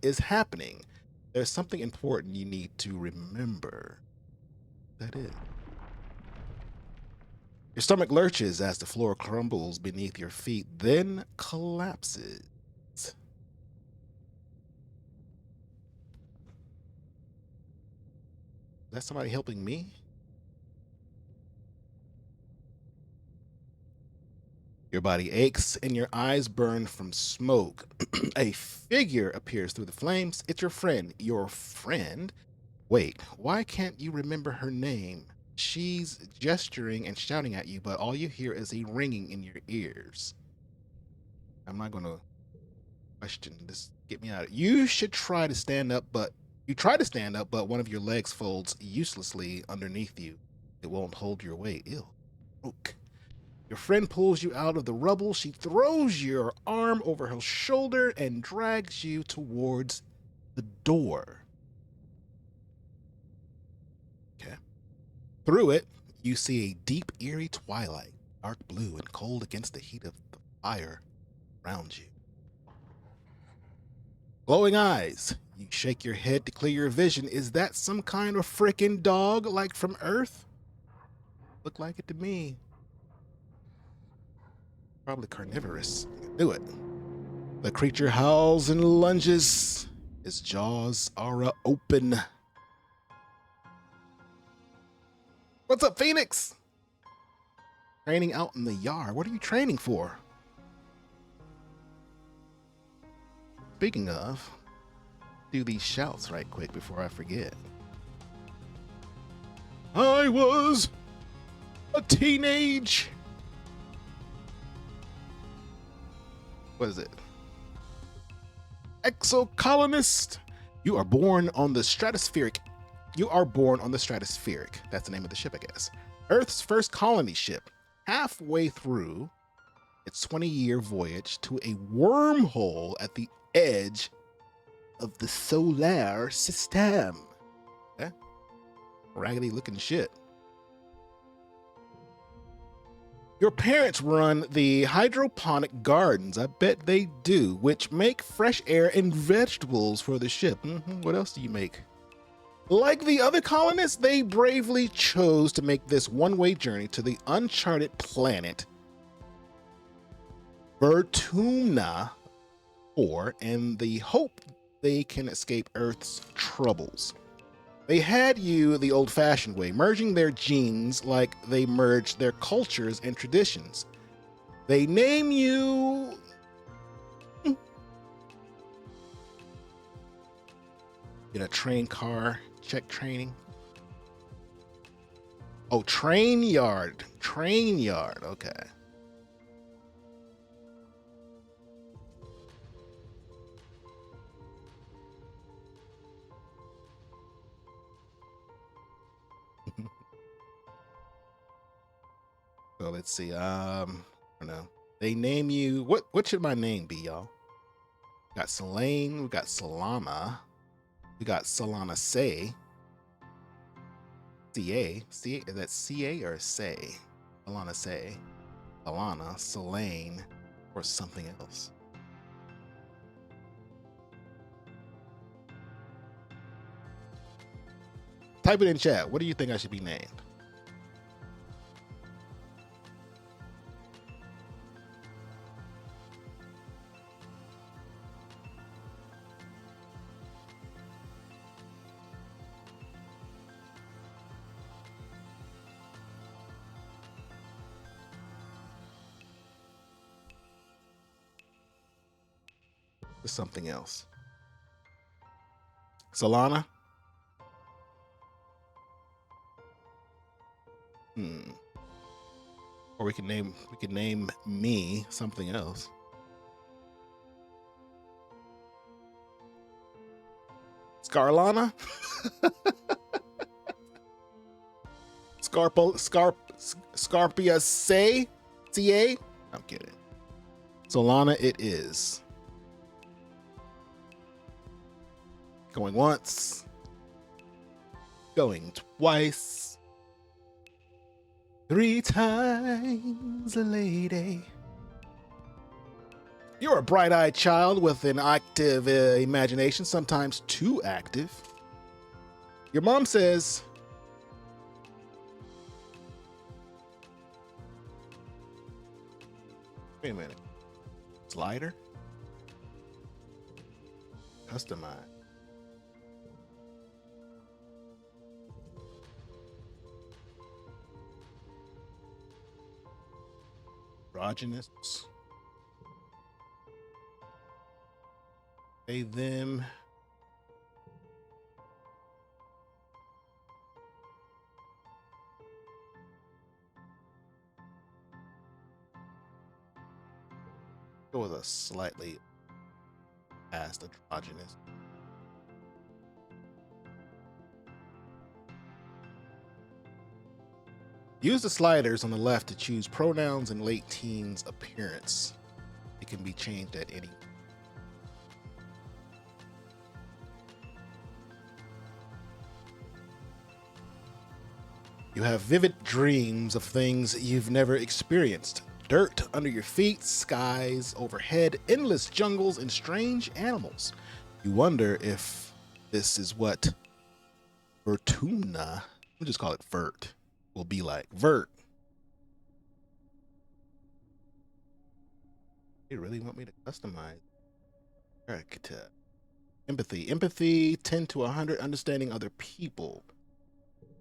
is happening. There's something important you need to remember. That is. Your stomach lurches as the floor crumbles beneath your feet, then collapses. Is that somebody helping me? Your body aches and your eyes burn from smoke. A figure appears through the flames. It's your friend. Your friend? Wait, why can't you remember her name? She's gesturing and shouting at you, but all you hear is a ringing in your ears. I'm not going to question this. Get me out. You should try to stand up, but one of your legs folds uselessly underneath you. It won't hold your weight. Ew. Oak. Your friend pulls you out of the rubble. She throws your arm over her shoulder and drags you towards the door. Okay. Through it, you see a deep, eerie twilight, dark blue and cold against the heat of the fire around you. Glowing eyes. You shake your head to clear your vision. Is that some kind of frickin' dog, like from Earth? Looked like it to me. Probably carnivorous. Do it. The creature howls and lunges. Its jaws are open. What's up, Phoenix? Training out in the yard. What are you training for? Speaking of, do these shouts right quick before I forget. I was a teenage. What is it? Exocolonist. You are born on the stratospheric. That's the name of the ship, I guess. Earth's first colony ship. Halfway through its 20-year voyage to a wormhole at the edge of the solar system. Eh? Raggedy looking shit. Your parents run the hydroponic gardens, I bet they do, which make fresh air and vegetables for the ship. What else do you make? Like the other colonists, they bravely chose to make this one-way journey to the uncharted planet Vertumna 4 in the hope they can escape Earth's troubles. They had you the old-fashioned way, merging their genes like they merged their cultures and traditions. They name you... Get a train car, check training. Oh, train yard, okay. So let's see. I don't know. They name you what should my name be, y'all? We got Selene, we got Solana, we got Solana Say. CA. Is that CA or Say? Solana Say. Solana, Selene, or something else. Type it in chat. What do you think I should be named? Something else. Solana? Or we could name me something else. Scarlana? Scarpia Say? CA? I'm kidding. Solana it is. Going once. Going twice. 3 times a lady. You're a bright-eyed child with an active imagination, sometimes too active. Your mom says, wait a minute. Slider? Customize. Androgynous. They, them. Go with a slightly past androgynous. Use the sliders on the left to choose pronouns and late teens appearance. It can be changed at any. You have vivid dreams of things you've never experienced. Dirt under your feet, skies overhead, endless jungles, and strange animals. You wonder if this is what Vertumna, we'll just call it Vert, will be like. Vert. They really want me to customize. Character. Empathy 10 to 100, understanding other people.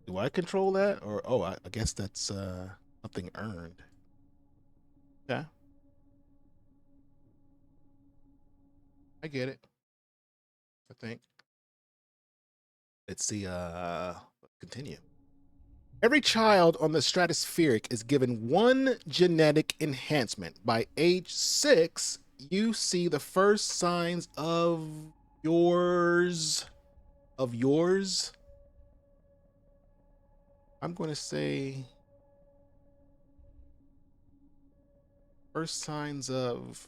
Do I control that? Or, oh, I guess that's something earned. Yeah. I get it. I think. Let's see, continue. Every child on the stratospheric is given one genetic enhancement. By age 6, you see the first signs of yours. I'm going to say first signs of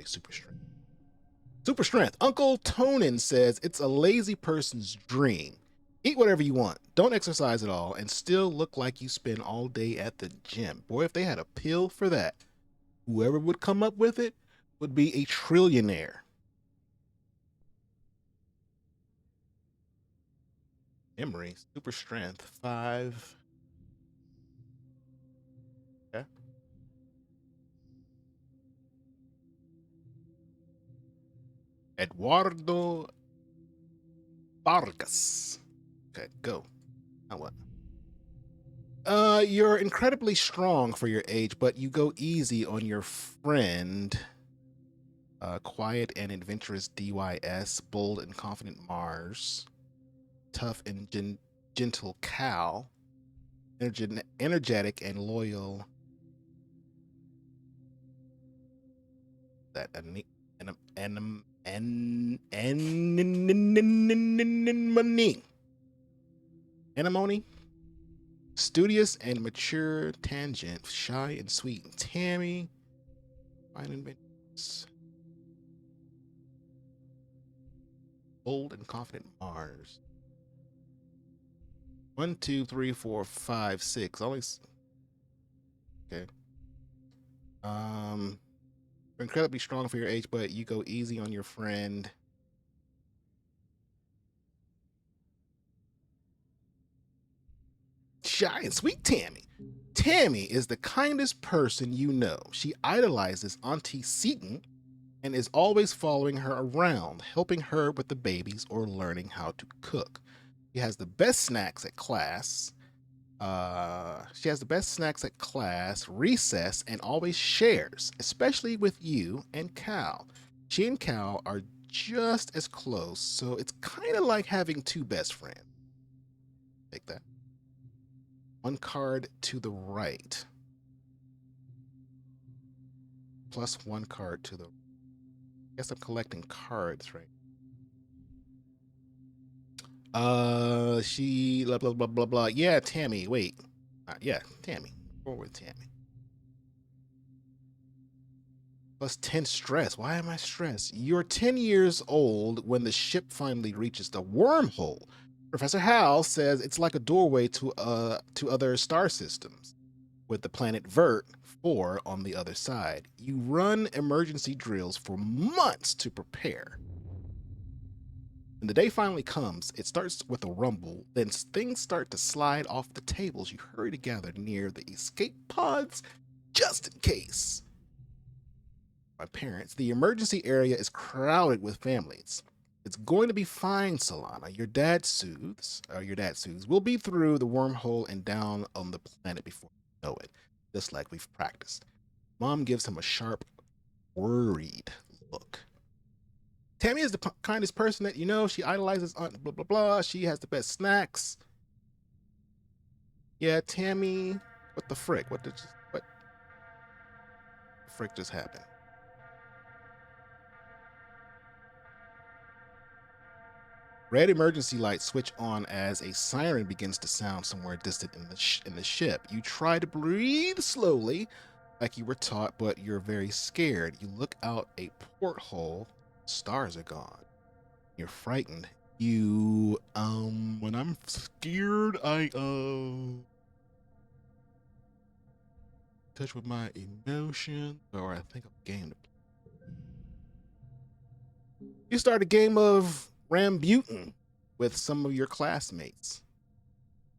super strength. Super strength. Uncle Tonin says it's a lazy person's dream. Eat whatever you want. Don't exercise at all and still look like you spend all day at the gym. Boy, if they had a pill for that, whoever would come up with it would be a trillionaire. Memory, super strength, 5. Okay. Eduardo Vargas. Okay, go. Now what? You're incredibly strong for your age, but you go easy on your friend. Quiet and adventurous DYS, bold and confident Mars, tough and gentle Cal, energetic and loyal. That anemone. Studious and mature Tangent, shy and sweet Tammy, fine and adventurous. Bold and confident Mars. 1, 2, 3, 4, 5, 6. Always okay. You're incredibly strong for your age, but you go easy on your friend. Shy and sweet Tammy. Tammy is the kindest person you know. She idolizes Auntie Seaton and is always following her around, helping her with the babies or learning how to cook. She has the best snacks at class. Recess, and always shares, especially with you and Cal. She and Cal are just as close, so it's kind of like having two best friends. Take that. 1 card to the right. Plus 1 card to the right. I guess I'm collecting cards, right? She blah blah blah blah blah. Yeah, Tammy. Wait. Yeah, Tammy. Forward Tammy. Plus 10 stress. Why am I stressed? You're 10 years old when the ship finally reaches the wormhole. Professor Hal says it's like a doorway to other star systems, with the planet Vert 4 on the other side. You run emergency drills for months to prepare. When the day finally comes, it starts with a rumble, then things start to slide off the tables. You hurry to gather near the escape pods just in case. My parents, the emergency area is crowded with families. It's going to be fine, Solana. Your dad soothes. We'll be through the wormhole and down on the planet before you know it, just like we've practiced. Mom gives him a sharp, worried look. Tammy is the kindest person that you know. She idolizes Aunt blah, blah, blah. She has the best snacks. Yeah, Tammy. What the frick? What the frick just happened? Red emergency lights switch on as a siren begins to sound somewhere distant in the ship. You try to breathe slowly, like you were taught, but you're very scared. You look out a porthole. Stars are gone. You're frightened. When I'm scared, I touch with my emotion, or I think of a game to play. You start a game of Rambutan with some of your classmates.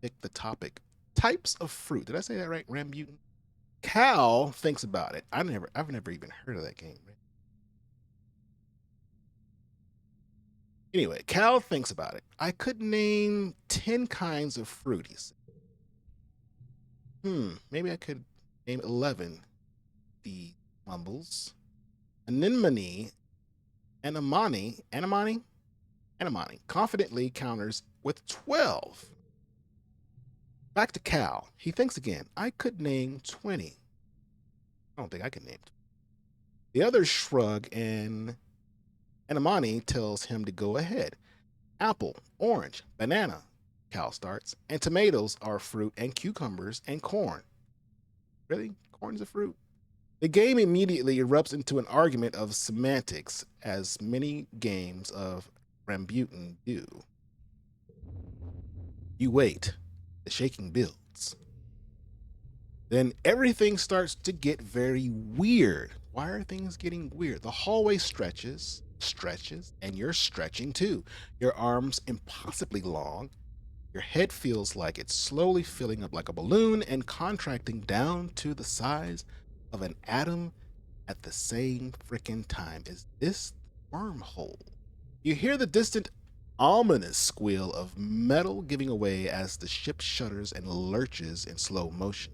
Pick the topic. Types of fruit. Did I say that right? Rambutan. Cal thinks about it. I've never even heard of that game. Anyway, Cal thinks about it. I could name 10 kinds of fruit, he said. Maybe I could name 11. The mumbles. Anemone. Confidently counters with 12. Back to Cal. He thinks again. I could name 20. I don't think I can name 20. The others shrug, and Anemone tells him to go ahead. Apple, orange, banana, Cal starts, and tomatoes are fruit, and cucumbers and corn. Really? Corn is a fruit? The game immediately erupts into an argument of semantics, as many games of Rambutan do. You wait. The shaking builds. Then everything starts to get very weird. Why are things getting weird? The hallway stretches, and you're stretching too. Your arms impossibly long. Your head feels like it's slowly filling up like a balloon and contracting down to the size of an atom at the same freaking time. Is this wormhole? You hear the distant, ominous squeal of metal giving away as the ship shudders and lurches in slow motion.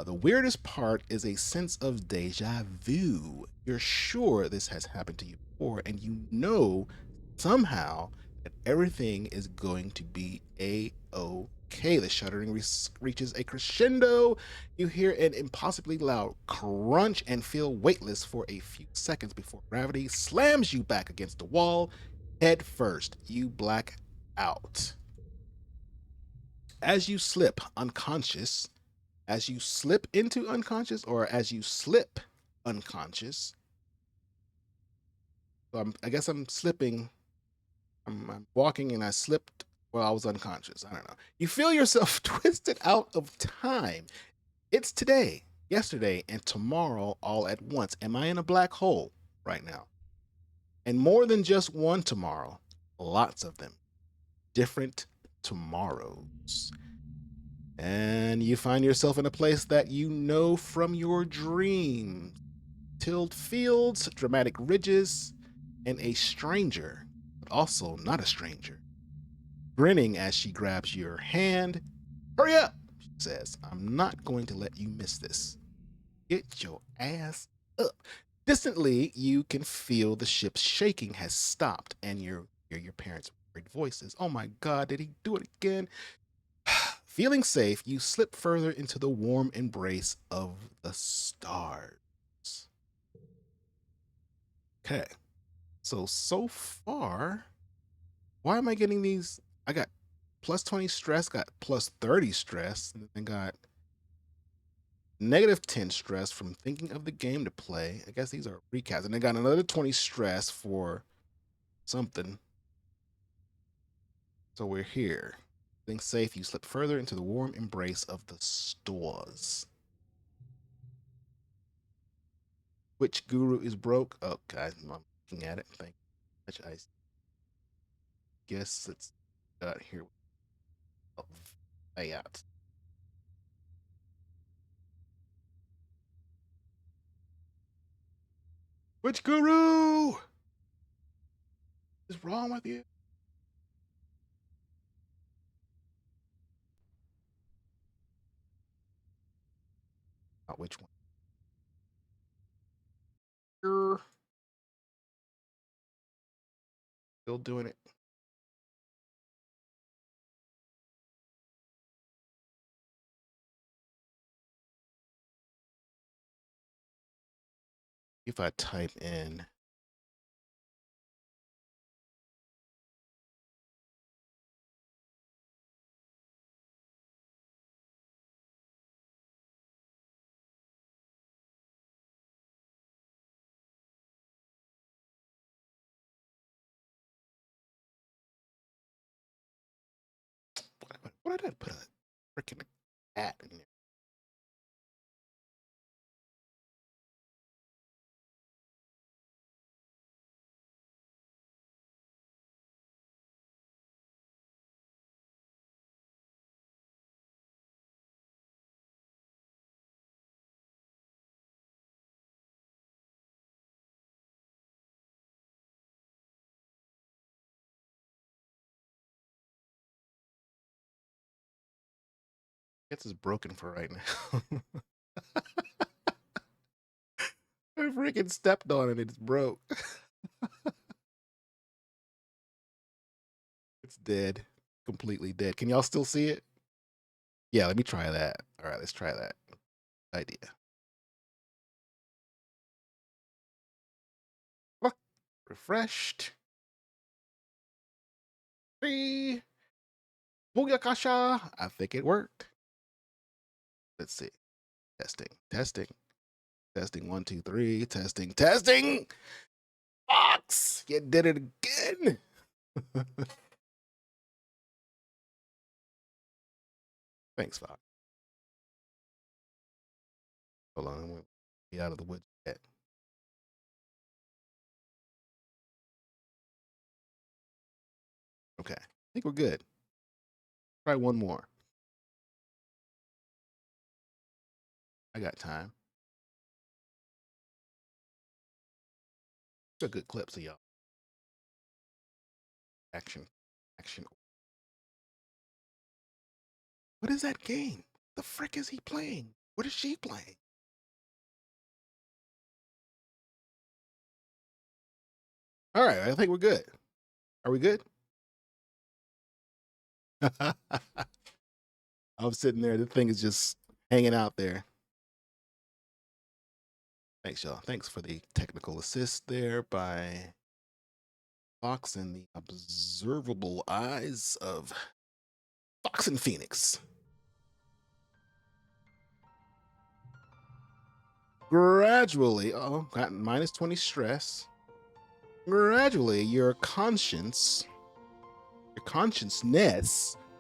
The weirdest part is a sense of deja vu. You're sure this has happened to you before, and you know somehow that everything is going to be a-okay. The shuddering reaches a crescendo. You hear an impossibly loud crunch and feel weightless for a few seconds before gravity slams you back against the wall. Head first, you black out. As you slip unconscious, as you slip into unconscious, or as you slip unconscious. So I guess I'm slipping. I'm walking and I slipped while I was unconscious. I don't know. You feel yourself twisted out of time. It's today, yesterday, and tomorrow all at once. Am I in a black hole right now? And more than just one tomorrow, lots of them. Different tomorrows. And you find yourself in a place that you know from your dreams. Tilled fields, dramatic ridges, and a stranger, but also not a stranger, grinning as she grabs your hand. Hurry up, she says. I'm not going to let you miss this. Get your ass up. Distantly, you can feel the ship's shaking has stopped, and you hear your parents' worried voices. Oh my God, did he do it again? Feeling safe, you slip further into the warm embrace of the stars. Okay. So far, why am I getting these? I got plus 20 stress, got plus 30 stress, and then got negative 10 stress from thinking of the game to play. I guess these are recaps. And I got another 20 stress for something. So we're here. Feeling safe, you slip further into the warm embrace of the stores. Which guru is broke? Oh, guys, I'm looking at it. Thank you. I guess it's got here. Oh, layout. Which guru is wrong with you? Oh, which one? Still doing it. If I type in what did I put a freaking at in there? Guess it's broken for right now. I freaking stepped on it. It's broke. It's dead. Completely dead. Can y'all still see it? Yeah, let me try that. All right, let's try that idea. Look, refreshed. Hey, Booyakasha. I think it worked. Let's see. Testing. 1, 2, 3. Testing. Fox, you did it again. Thanks, Fox. Hold on, we'll be out of the woods yet. Okay, I think we're good. Try one more. I got time. It's a good clip, so y'all. Action. What is that game? The frick is he playing? What is she playing? All right, I think we're good. Are we good? I'm sitting there. The thing is just hanging out there. Thanks, y'all. Thanks for the technical assist there by Fox and the observable eyes of Fox and Phoenix. Gradually, got minus 20 stress. Gradually, your consciousness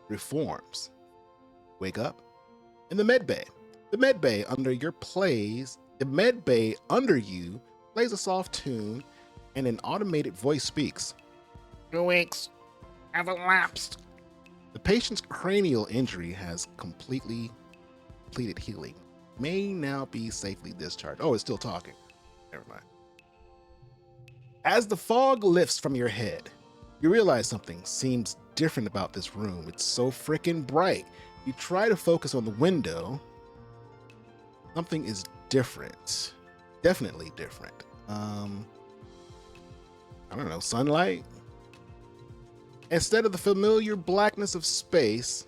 reforms. Wake up in the med bay. The med bay under you plays a soft tune, and an automated voice speaks. 2 weeks have elapsed. The patient's cranial injury has completed healing. May now be safely discharged. Oh, it's still talking. Never mind. As the fog lifts from your head, you realize something seems different about this room. It's so freaking bright. You try to focus on the window. Something is different. Definitely different. I don't know, sunlight? Instead of the familiar blackness of space,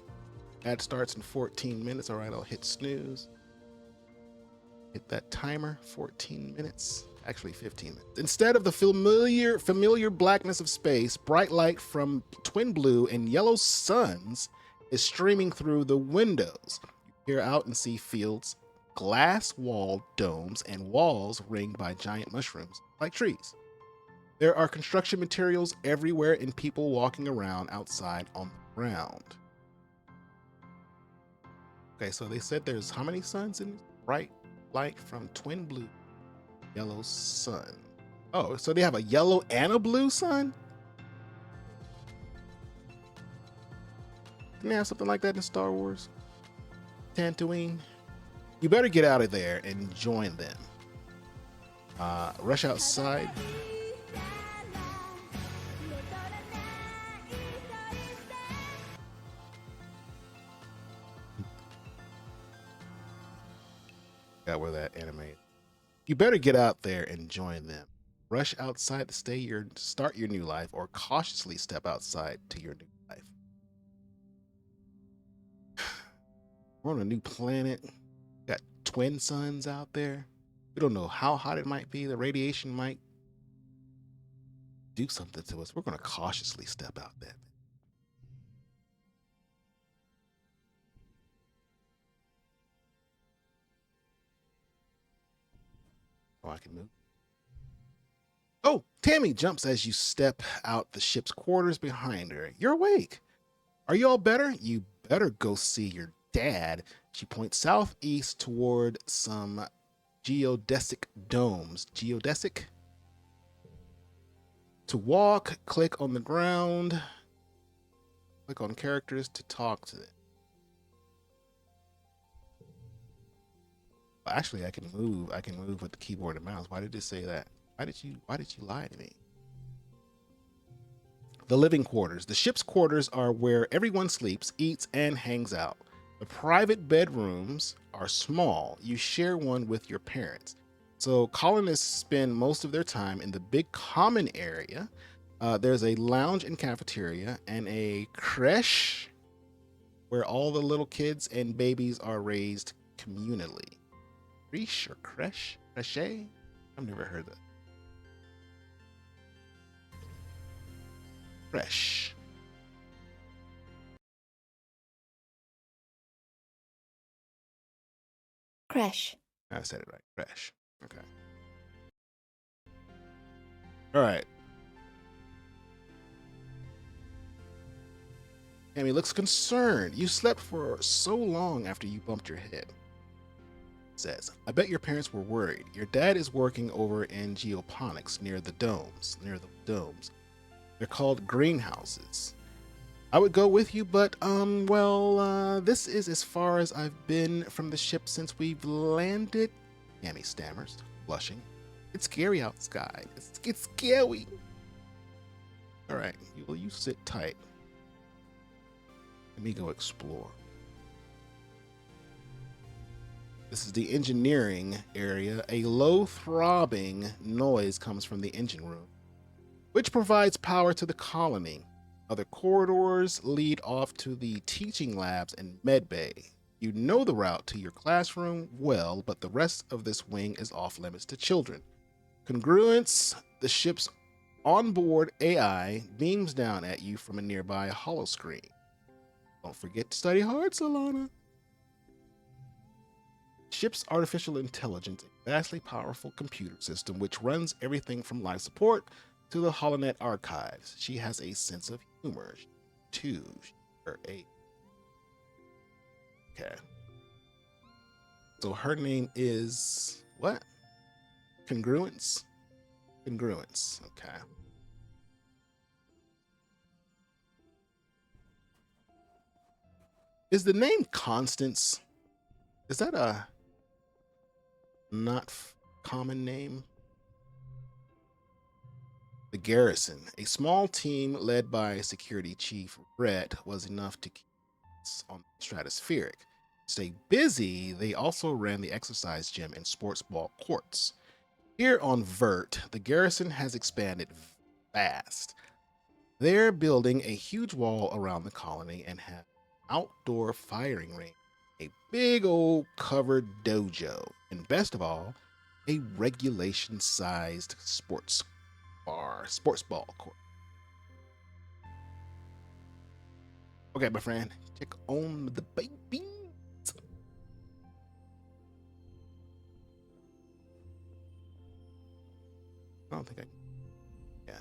that starts in 14 minutes. All right, I'll hit snooze. Hit that timer, 14 minutes. Actually 15 minutes. Instead of the familiar blackness of space, bright light from twin blue and yellow suns is streaming through the windows. You peer out and see fields, glass-walled domes, and walls ringed by giant mushrooms, like trees. There are construction materials everywhere and people walking around outside on the ground. Okay, so they said there's how many suns in bright light from twin blue, yellow sun? Oh, so they have a yellow and a blue sun? Didn't they have something like that in Star Wars? Tatooine? You better get out of there and join them. Rush outside. Got where that anime. You better get out there and join them. Rush outside to start your new life, or cautiously step outside to your new life. We're on a new planet. Got twin suns out there. We don't know how hot it might be. The radiation might do something to us. We're going to cautiously step out there. Oh, I can move. Oh, Tammy jumps as you step out the ship's quarters behind her. You're awake. Are you all better? You better go see your dad. She points southeast toward some geodesic domes. Geodesic? To walk, click on the ground. Click on characters to talk to them. Actually, I can move. I can move with the keyboard and mouse. Why did it say that? Why did you lie to me? The living quarters. The ship's quarters are where everyone sleeps, eats, and hangs out. The private bedrooms are small. You share one with your parents. So colonists spend most of their time in the big common area. There's a lounge and cafeteria and a creche where all the little kids and babies are raised communally. Creche or creche? Creche? I've never heard that. Creche. Creche. I said it right. Creche. Okay. All right. Amy looks concerned. You slept for so long after you bumped your head. Says, I bet your parents were worried. Your dad is working over in geoponics near the domes. They're called greenhouses. I would go with you, but, this is as far as I've been from the ship since we've landed. Amy stammers, blushing. It's scary outside. It's scary. All right, you sit tight. Let me go explore. This is the engineering area. A low throbbing noise comes from the engine room, which provides power to the colony. Other corridors lead off to the teaching labs and med bay. You know the route to your classroom well, but the rest of this wing is off limits to children. Congruence, the ship's onboard AI, beams down at you from a nearby holoscreen. Don't forget to study hard, Solana. Ship's artificial intelligence, a vastly powerful computer system which runs everything from life support to the Holonet archives. She has a sense of humor, too. Okay. So her name is what? Congruence? Congruence. Okay. Is the name Constance? Is that a not common name? The Garrison, a small team led by Security Chief Brett, was enough to keep us on stratospheric. To stay busy, they also ran the exercise gym and sports ball courts. Here on Vert, the Garrison has expanded fast. They're building a huge wall around the colony and have outdoor firing range, a big old covered dojo, and best of all, a regulation-sized sports ball court. Okay, my friend, check on the baby. I don't think I. Yeah.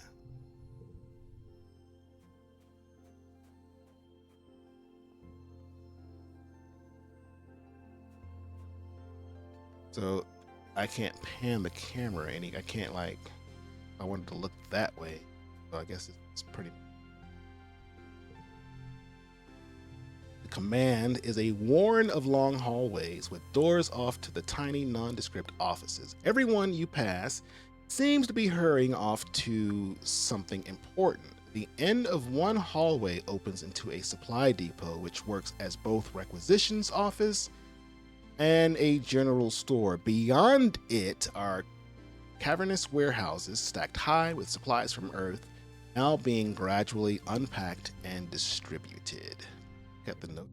So I can't pan the camera any. I can't like. I wanted to look that way, so I guess it's pretty. The command is a warren of long hallways with doors off to the tiny nondescript offices. Everyone you pass seems to be hurrying off to something important. The end of one hallway opens into a supply depot, which works as both requisitions office and a general store. Beyond it are cavernous warehouses stacked high with supplies from Earth, now being gradually unpacked and distributed. Get the note.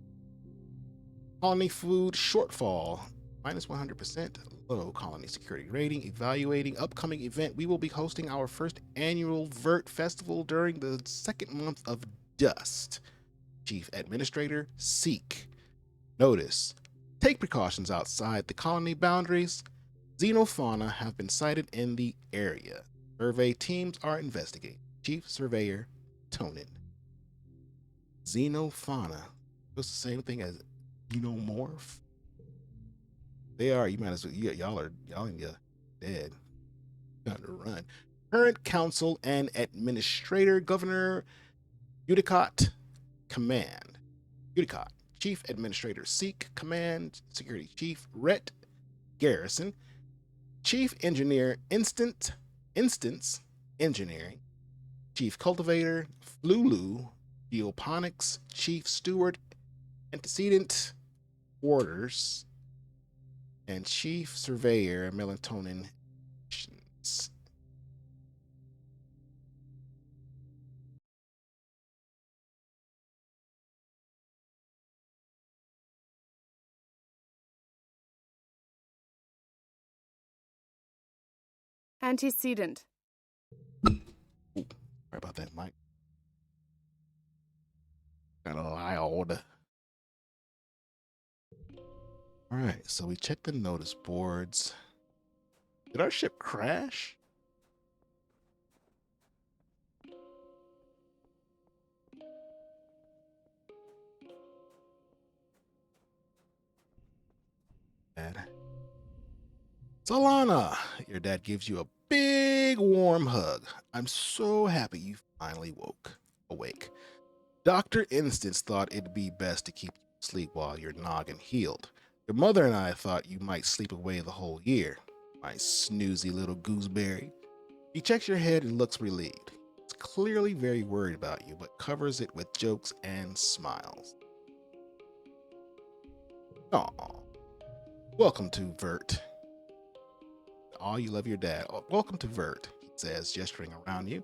Colony food shortfall, minus 100%. Low colony security rating. Evaluating upcoming event. We will be hosting our first annual Vert Festival during the second month of Dust. Chief Administrator, Seek. Notice. Take precautions outside the colony boundaries. Xenofauna have been sighted in the area. Survey teams are investigating. Chief Surveyor, Tonin. Xenofauna. It's the same thing as xenomorph. They are. You might as well. Y'all in your dead. Time to run. Current council and administrator, Governor Udicott, Command. Udicott, Chief Administrator, Seek, Command, Security Chief, Rhett, Garrison, Chief Engineer, Instance Engineering, Chief Cultivator, Flulu, Geoponics, Chief Steward, Antecedent Orders, and Chief Surveyor, Melatonin. Antecedent. Ooh, sorry about that, Mike. Kind of loud. All right, so we checked the notice boards. Did our ship crash? Solana, your dad gives you a big warm hug. I'm so happy you finally awake. Dr. Instance thought it'd be best to keep you asleep while your noggin healed. Your mother and I thought you might sleep away the whole year. My snoozy little gooseberry. He checks your head and looks relieved. He's clearly very worried about you, but covers it with jokes and smiles. Aw. Welcome to Vert. Aw, you love your dad. Welcome to Vert, he says, gesturing around you.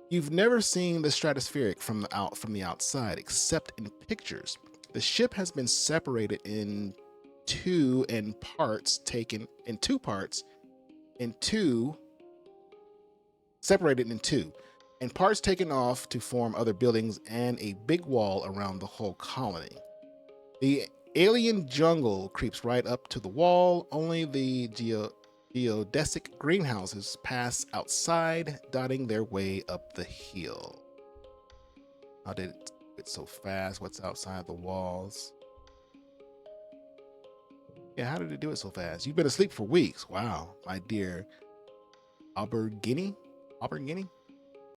You've never seen the stratospheric from the outside, except in pictures. The ship has been separated in two parts taken off to form other buildings and a big wall around the whole colony. The alien jungle creeps right up to the wall. Only the geodesic greenhouses pass outside, dotting their way up the hill. How did it get so fast? What's outside the walls? Yeah, how did it do it so fast? You've been asleep for weeks. Wow, my dear Aubergine?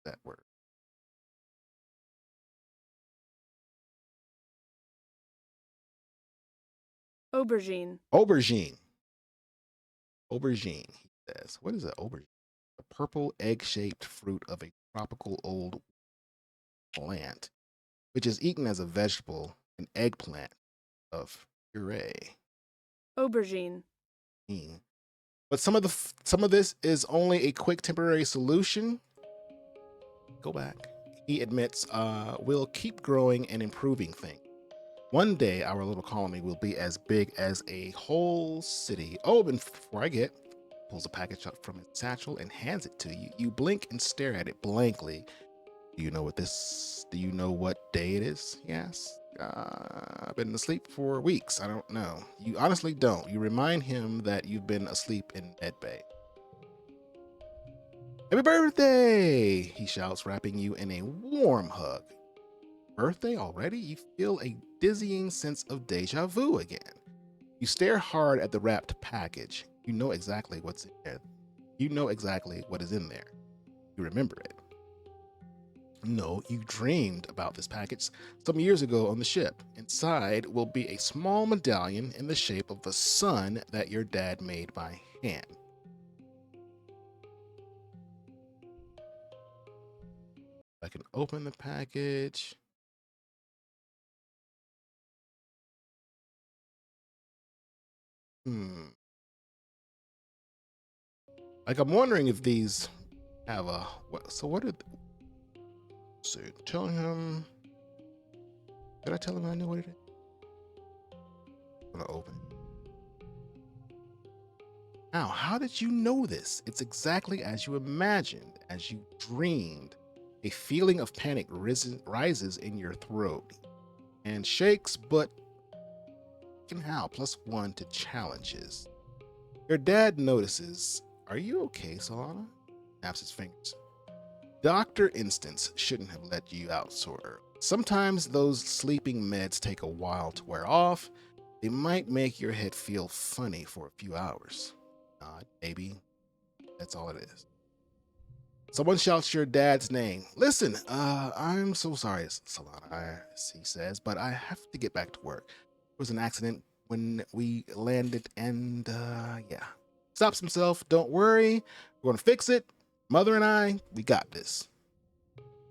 That word. Aubergine. Aubergine, he says. What is an aubergine? A purple egg-shaped fruit of a tropical old plant, which is eaten as a vegetable, an eggplant of puree. Aubergine. But some of this is only a quick temporary solution. Go back. He admits, we'll keep growing and improving things. One day, our little colony will be as big as a whole city. Oh, and before I pulls a package up from his satchel and hands it to you. You blink and stare at it blankly. Do you know what day it is? Yes. I've been asleep for weeks. I don't know. You honestly don't. You remind him that you've been asleep in medbay. Happy birthday! He shouts, wrapping you in a warm hug. Birthday already? You feel a dizzying sense of deja vu again. You stare hard at the wrapped package. You know exactly what's in there. You know exactly what is in there. You remember it. No, you dreamed about this package some years ago on the ship. Inside will be a small medallion in the shape of the sun that your dad made by hand. I can open the package. Like, I'm wondering if these have a what did so tell him, did I tell him I knew what it is? I'm gonna open it. Now, how did you know this? It's exactly as you imagined, as you dreamed. A feeling of panic rises in your throat and shakes, but how? +1 to challenges. Your dad notices. Are you okay, Solana? Snaps his fingers. Dr. Instance shouldn't have let you out so early. Sometimes those sleeping meds take a while to wear off. They might make your head feel funny for a few hours. Maybe that's all it is. Someone shouts your dad's name. Listen, I'm so sorry, Solana, he says, but I have to get back to work. There was an accident when we landed and, yeah. Stops himself. Don't worry. We're going to fix it. Mother and I, we got this.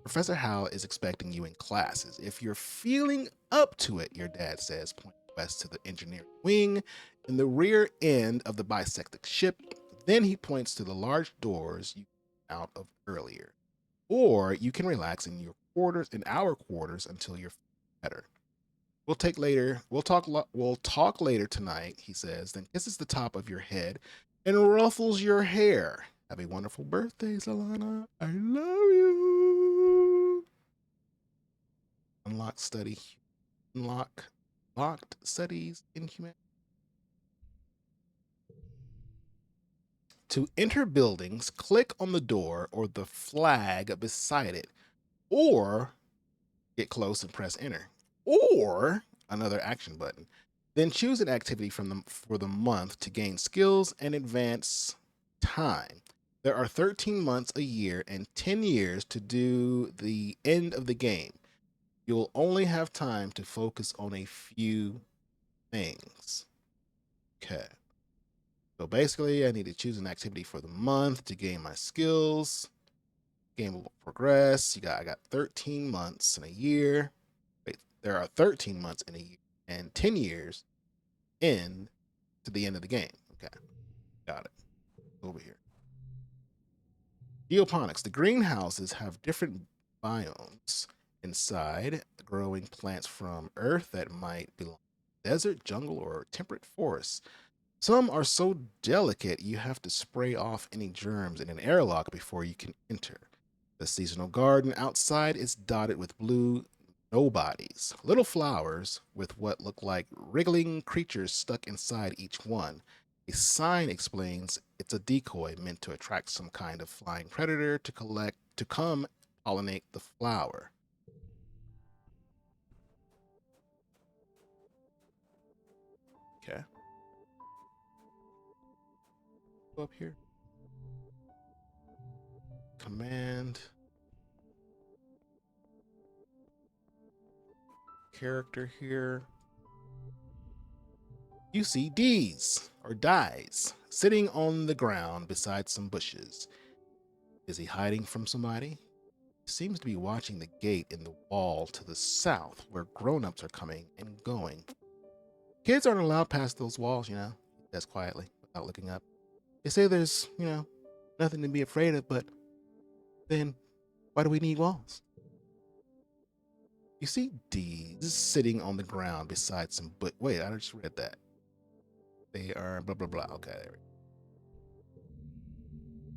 Professor Howe is expecting you in classes. If you're feeling up to it, your dad says, pointing west to the engineering wing in the rear end of the bisected ship. Then he points to the large doors you came out of earlier. Or you can relax in our quarters until you're better. We'll talk later tonight, he says, then kisses the top of your head and ruffles your hair. Have a wonderful birthday, Solana. I love you. Locked studies in humanity. To enter buildings, click on the door or the flag beside it, or get close and press enter, or another action button. Then choose an activity for the month to gain skills and advance time. There are 13 months a year and 10 years to do the end of the game. You'll only have time to focus on a few things. Okay. So basically, I need to choose an activity for the month to gain my skills. Game will progress. I got 13 months in a year. Wait, there are 13 months in a year and 10 years in to the end of the game. Okay. Got it. Over here. Geoponics. The greenhouses have different biomes inside, growing plants from earth that might belong to desert, jungle, or temperate forests. Some are so delicate you have to spray off any germs in an airlock before you can enter. The seasonal garden outside is dotted with blue nobodies, little flowers with what look like wriggling creatures stuck inside each one. A sign explains it's a decoy meant to attract some kind of flying predator to come pollinate the flower. Okay. Go up here. Command. Character here. You see D's or dies sitting on the ground beside some bushes. Is he hiding from somebody? He seems to be watching the gate in the wall to the south where grown-ups are coming and going. Kids aren't allowed past those walls, he says quietly without looking up. They say there's, nothing to be afraid of, but then why do we need walls? You see D's sitting on the ground beside some wait, I just read that. They are blah, blah, blah. Okay, there we go.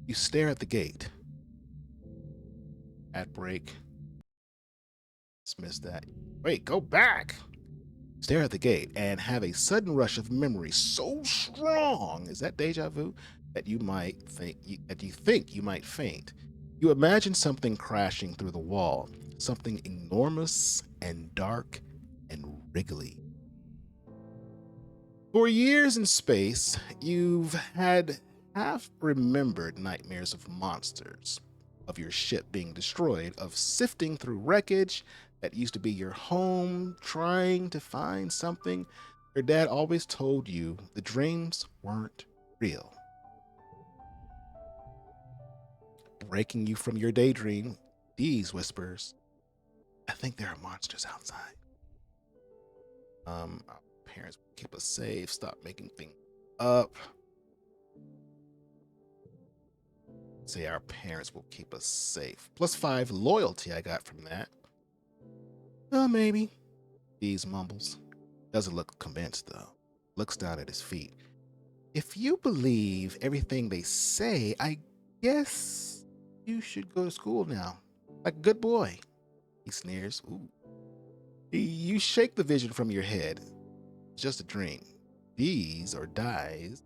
You stare at the gate. At break. Dismiss that. Wait, go back. Stare at the gate and have a sudden rush of memory so strong, is that deja vu, that you think you might faint. You imagine something crashing through the wall, something enormous and dark and wriggly. For years in space, you've had half-remembered nightmares of monsters, of your ship being destroyed, of sifting through wreckage that used to be your home, trying to find something. Your dad always told you the dreams weren't real. Breaking you from your daydream, Dee's whispers, I think there are monsters outside. Our parents keep us safe, stop making things up. Say our parents will keep us safe. +5 loyalty I got from that. Oh, maybe. Dee's mumbles. Doesn't look convinced, though. Looks down at his feet. If you believe everything they say, I guess you should go to school now. Like a good boy. He sneers. Ooh. You shake the vision from your head. It's just a dream. These or dies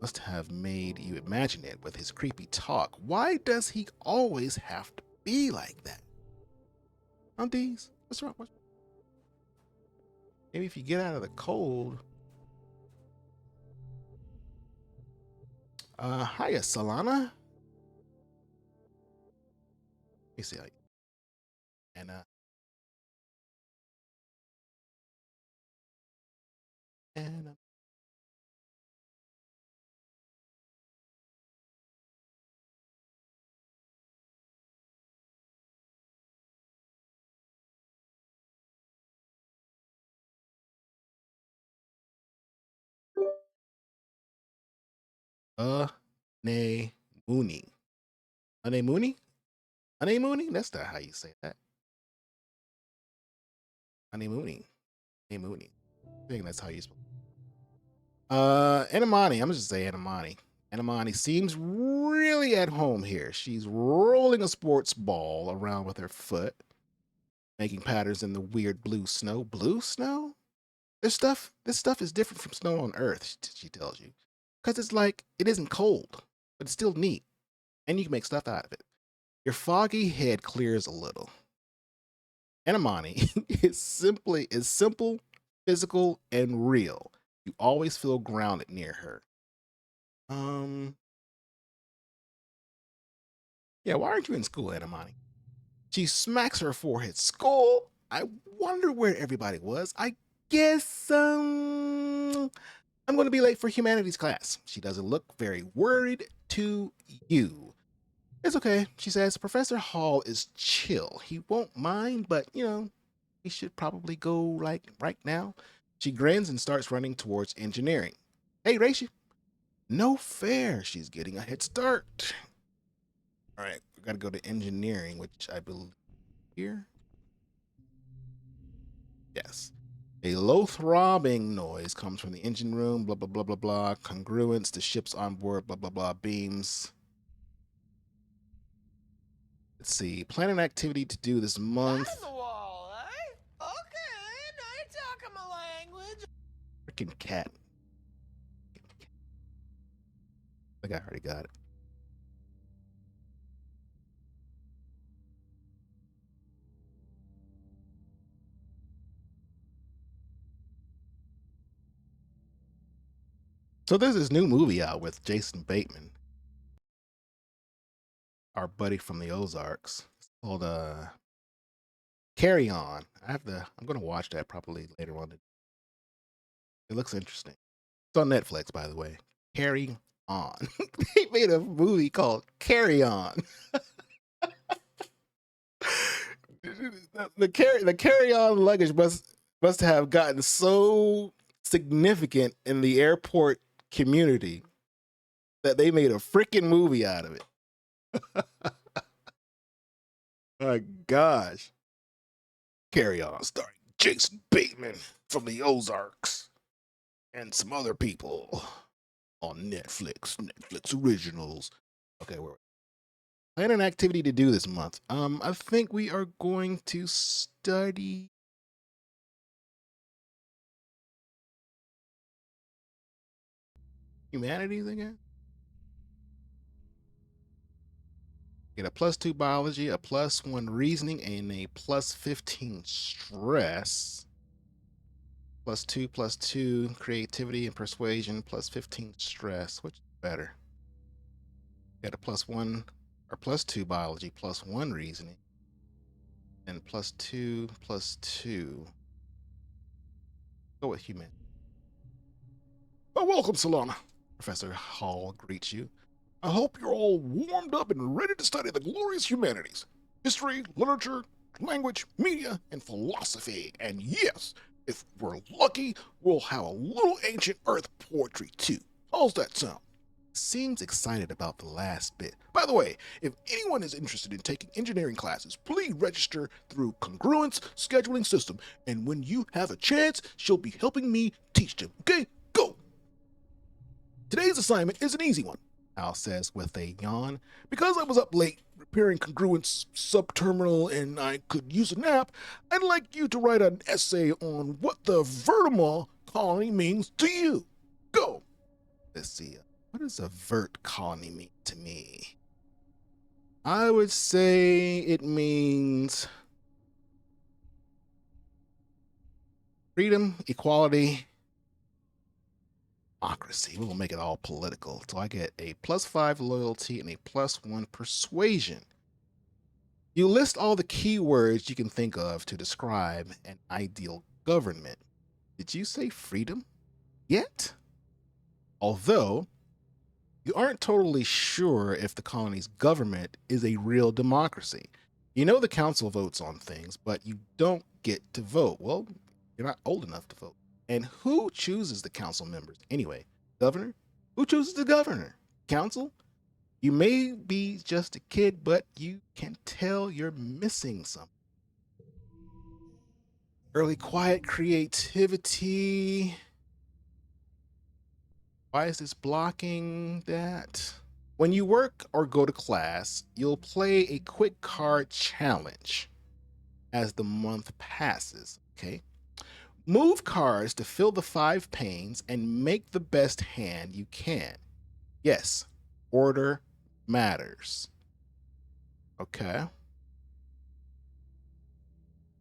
must have made you imagine it with his creepy talk. Why does he always have to be like that? These? What's wrong? Maybe if you get out of the cold. Hiya, Solana. Let me see how you. Anna. Anemone. Anemone? Anemone? That's not how you say that. Anemone. Anemone. I think that's how you spell. Anemone. I'm just say Anemone. Anemone seems really at home here. She's rolling a sports ball around with her foot, making patterns in the weird blue snow. Blue snow? This stuff is different from snow on Earth, she tells you. Because it's like, it isn't cold, but it's still neat. And you can make stuff out of it. Your foggy head clears a little. Anemone is simple, physical and real. You always feel grounded near her. Yeah, why aren't you in school, Anamani? She smacks her forehead. School? I wonder where everybody was. I guess, I'm going to be late for humanities class. She doesn't look very worried to you. It's okay, she says. Professor Hall is chill. He won't mind, but, he should probably go, like, right now. She grins and starts running towards engineering. Hey, Reishi. No fair. She's getting a head start. All right, we got to go to engineering, which I believe here. Yes. A low throbbing noise comes from the engine room, blah, blah, blah, blah, blah. Congruence to ships on board, blah, blah, blah. Beams. Let's see. Plan an activity to do this month. Freaking cat. I think I already got it. So there's this new movie out with Jason Bateman, our buddy from the Ozarks. It's called Carry On. I'm gonna watch that probably later on. It looks interesting. It's on Netflix, by the way. Carry On. They made a movie called Carry On. the carry on luggage must have gotten so significant in the airport community that they made a freaking movie out of it. My gosh. Carry On, starring Jason Bateman from the Ozarks and some other people on Netflix originals. Okay, plan an activity to do this month. I think we are going to study humanities again. Get a +2 biology, a +1 reasoning, and a +15 stress. +2 creativity and persuasion, +15 stress. Which is better? Get a +1 or +2 biology, +1 reasoning, and +2. Go with human. Oh, welcome, Solana. Professor Hall greets you. I hope you're all warmed up and ready to study the glorious humanities. History, literature, language, media, and philosophy. And yes, if we're lucky, we'll have a little ancient earth poetry too. How's that sound? Seems excited about the last bit. By the way, if anyone is interested in taking engineering classes, please register through Congruence scheduling system. And when you have a chance, she'll be helping me teach them. Okay, go! Today's assignment is an easy one, Al says with a yawn. Because I was up late repairing Congruence subterminal and I could use a nap, I'd like you to write an essay on what the Vertima colony means to you. Go! Let's see. What does a vert colony mean to me? I would say it means freedom, equality, democracy. We'll make it all political. So I get a +5 loyalty and a +1 persuasion. You list all the keywords you can think of to describe an ideal government. Did you say freedom yet? Although you aren't totally sure if the colony's government is a real democracy. You know the council votes on things, but you don't get to vote. Well, you're not old enough to vote. And who chooses the council members anyway? Governor? Who chooses the governor? Council? You may be just a kid, but you can tell you're missing something. Early quiet creativity. Why is this blocking that? When you work or go to class, you'll play a quick card challenge as the month passes, okay? Move cards to fill the 5 panes and make the best hand you can. Yes, order matters. Okay.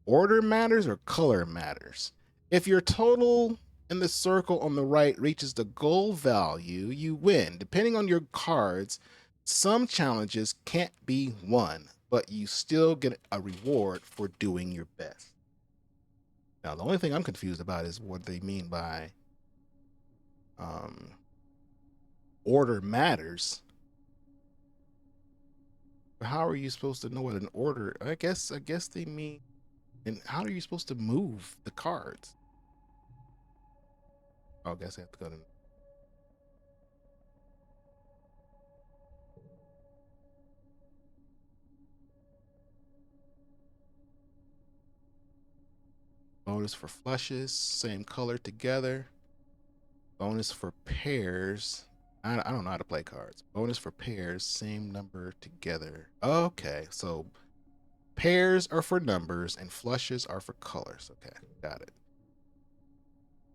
Order matters or color matters? If your total in the circle on the right reaches the goal value, you win. Depending on your cards, some challenges can't be won, but you still get a reward for doing your best. Now, the only thing I'm confused about is what they mean by order matters. How are you supposed to know what an order? I guess they mean, and how are you supposed to move the cards? Oh, I guess I have to go to bonus for flushes, same color together. Bonus for pairs. I don't know how to play cards. Bonus for pairs, same number together. Okay, so pairs are for numbers and flushes are for colors. Okay, got it.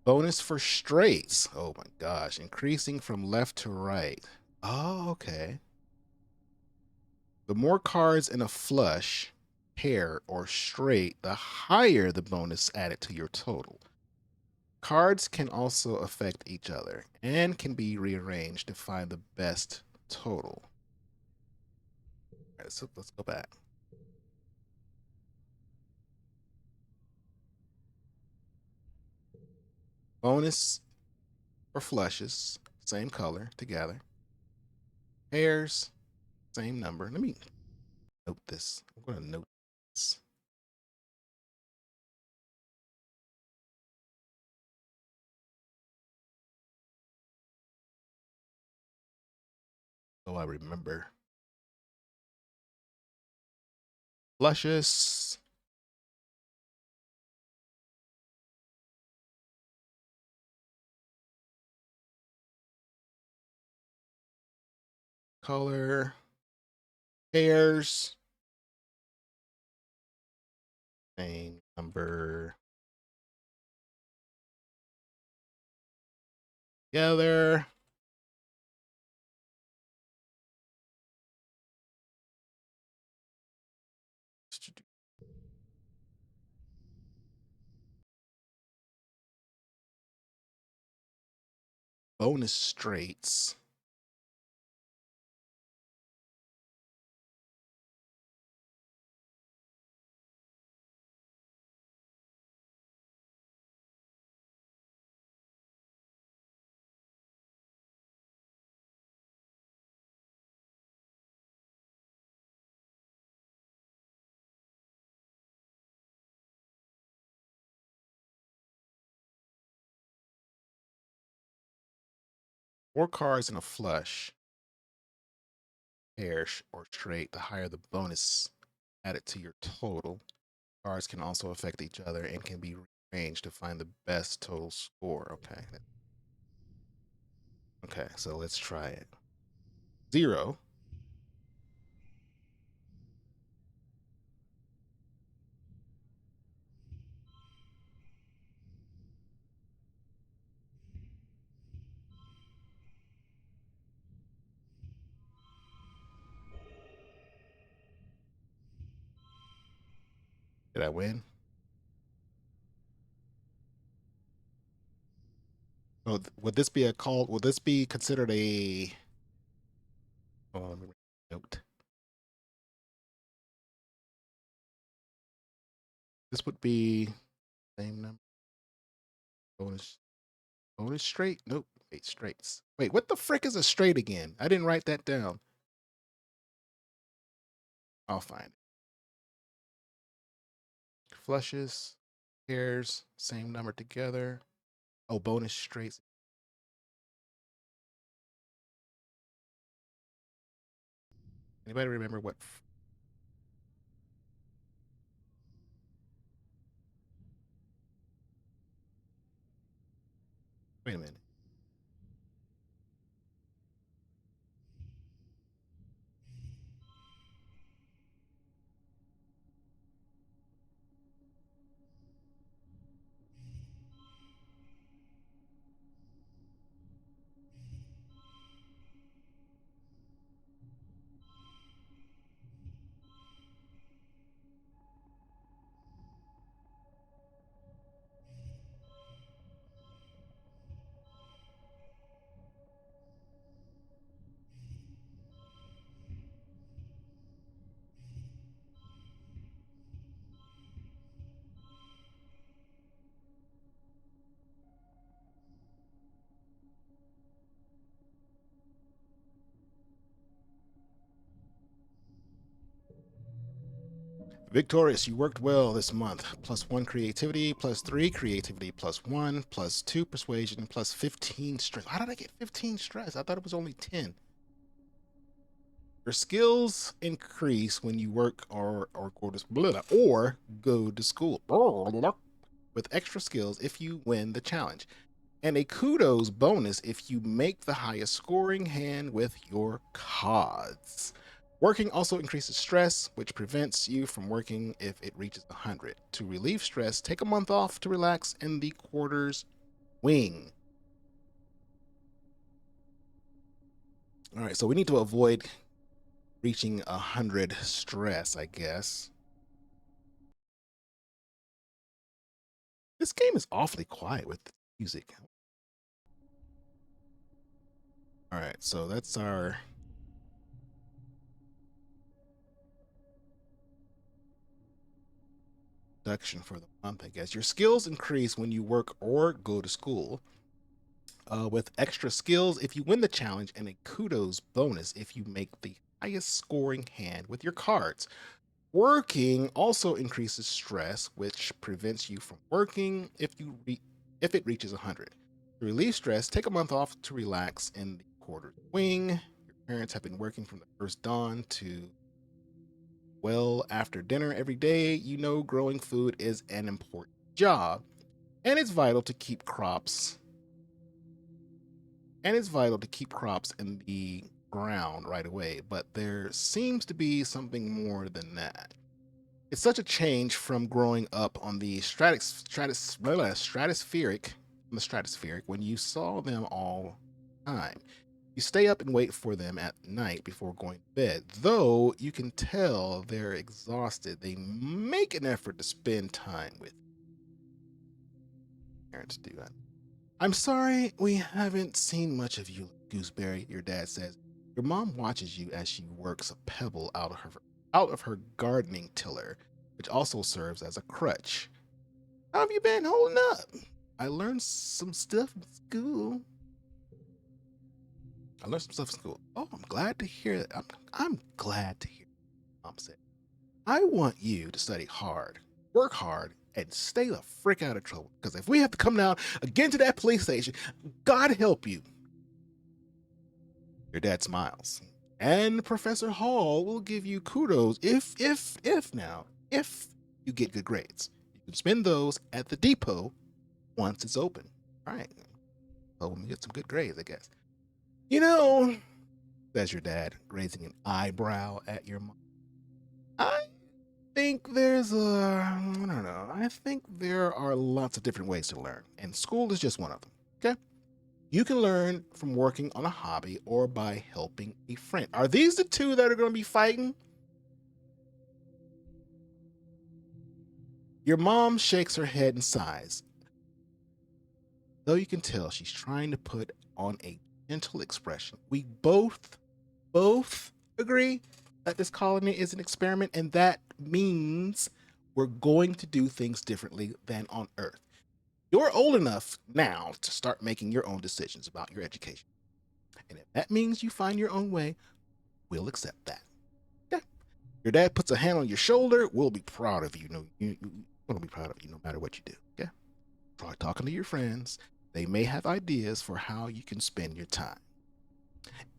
Bonus for straights. Oh my gosh, increasing from left to right. Oh, okay. The more cards in a flush, pair, or straight, the higher the bonus added to your total. Cards can also affect each other and can be rearranged to find the best total. All right, so let's go back. Bonus for flushes, same color together. Pairs, same number. Let me note this. I'm going to note this. So I remember. Flushes. Color. Pairs. Same number. Together. Bonus straights. More cards in a flush, pair, or straight, the higher the bonus added to your total. Cards can also affect each other and can be rearranged to find the best total score. Okay. Okay, so let's try it. 0. Did I win? Oh, would this be a call? Would this be considered a? Oh, let me note. This would be same number. Bonus straight? Nope. Wait, straights. Wait, what the frick is a straight again? I didn't write that down. I'll find it. Flushes, pairs, same number together. Oh, bonus straights. Anybody remember what? Wait a minute. Victorious, you worked well this month. +1 creativity, +3 creativity, +1, +2 persuasion, +15 stress. How did I get 15 stress? I thought it was only 10. Your skills increase when you work or go to school. With extra skills if you win the challenge. And a kudos bonus if you make the highest scoring hand with your cards. Working also increases stress, which prevents you from working if it reaches 100. To relieve stress, take a month off to relax in the quarters wing. All right, so we need to avoid reaching 100 stress, I guess. This game is awfully quiet with the music. All right, so that's our deduction for the month, I guess. Your skills increase when you work or go to school. With extra skills if you win the challenge, and a kudos bonus if you make the highest scoring hand with your cards. Working also increases stress, which prevents you from working if it reaches 100. To relieve stress, take a month off to relax in the quarter wing. Your parents have been working from the first dawn to well after dinner every day. You know growing food is an important job, and it's vital to keep crops in the ground right away, but there seems to be something more than that. It's such a change from growing up on the stratospheric when you saw them all the time. You stay up and wait for them at night before going to bed. Though you can tell they're exhausted, they make an effort to spend time with you. Parents do that. I'm sorry we haven't seen much of you, Gooseberry, your dad says. Your mom watches you as she works a pebble out of her gardening tiller, which also serves as a crutch. How have you been holding up? I learned some stuff in school. Oh, I'm glad to hear that. I'm glad to hear that, Mom said. I want you to study hard, work hard, and stay the frick out of trouble. Because if we have to come down again to that police station, God help you. Your dad smiles. And Professor Hall will give you kudos if you get good grades. You can spend those at the depot once it's open. All right. So when we get some good grades, I guess. You know, says your dad, raising an eyebrow at your mom. I think I think there are lots of different ways to learn, and school is just one of them. Okay? You can learn from working on a hobby or by helping a friend. Are these the two that are going to be fighting? Your mom shakes her head and sighs. Though you can tell she's trying to put on a gentle expression. We both agree that this colony is an experiment, and that means we're going to do things differently than on Earth. You're old enough now to start making your own decisions about your education. And if that means you find your own way, we'll accept that. Okay? Your dad puts a hand on your shoulder. We'll be proud of you. We'll be proud of you no matter what you do. Okay? Try talking to your friends. They may have ideas for how you can spend your time.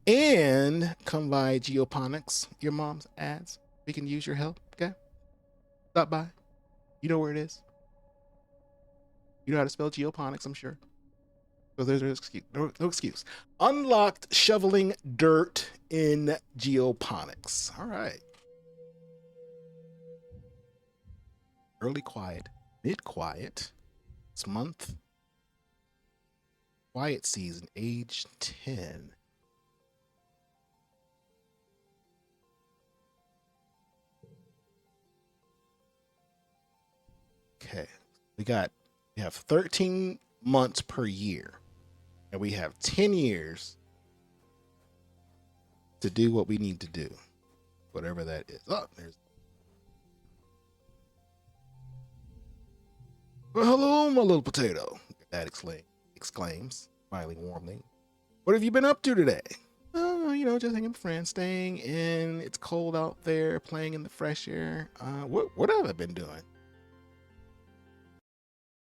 And come by Geoponics, your mom's ads. We can use your help. Okay? Stop by. You know where it is. You know how to spell geoponics, I'm sure. So there's no excuse. Unlocked shoveling dirt in geoponics. All right. Early quiet, mid quiet. This month. Quiet season, age 10. Okay. We have 13 months per year, and we have 10 years to do what we need to do, whatever that is. Oh, there's. Well, hello, my little potato, Dad exclaims, smiling warmly. What have you been up to today? Just hanging with friends, staying in. It's cold out there, playing in the fresh air. What have I been doing?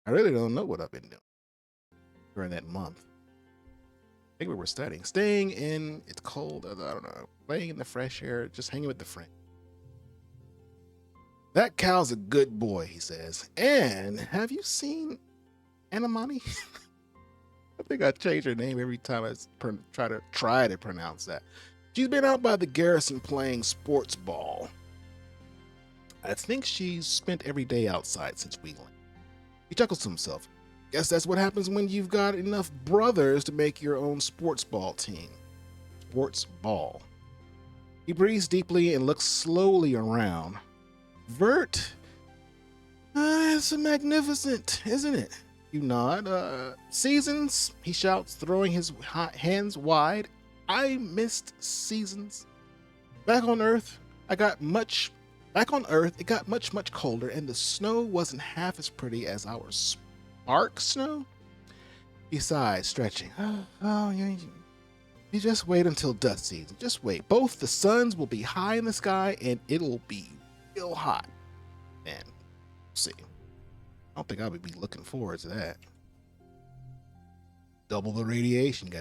I really don't know what I've been doing during that month. I think we were studying, staying in. It's cold. I don't know, playing in the fresh air, just hanging with the friends. That cow's a good boy, he says. And have you seen Anamani? I think I change her name every time I try to pronounce that. She's been out by the garrison playing sports ball. I think she's spent every day outside since we went. He chuckles to himself. Guess that's what happens when you've got enough brothers to make your own sports ball team. Sports ball. He breathes deeply and looks slowly around. Vert, it's magnificent, isn't it? You nod. Seasons, he shouts, throwing his hands wide. I missed seasons. Back on Earth, it got much colder, and the snow wasn't half as pretty as our spark snow. He sighs, stretching. You just wait until dust season. Just wait. Both the suns will be high in the sky, and it'll be real hot. Man, see. I don't think I would be looking forward to that. Double the radiation.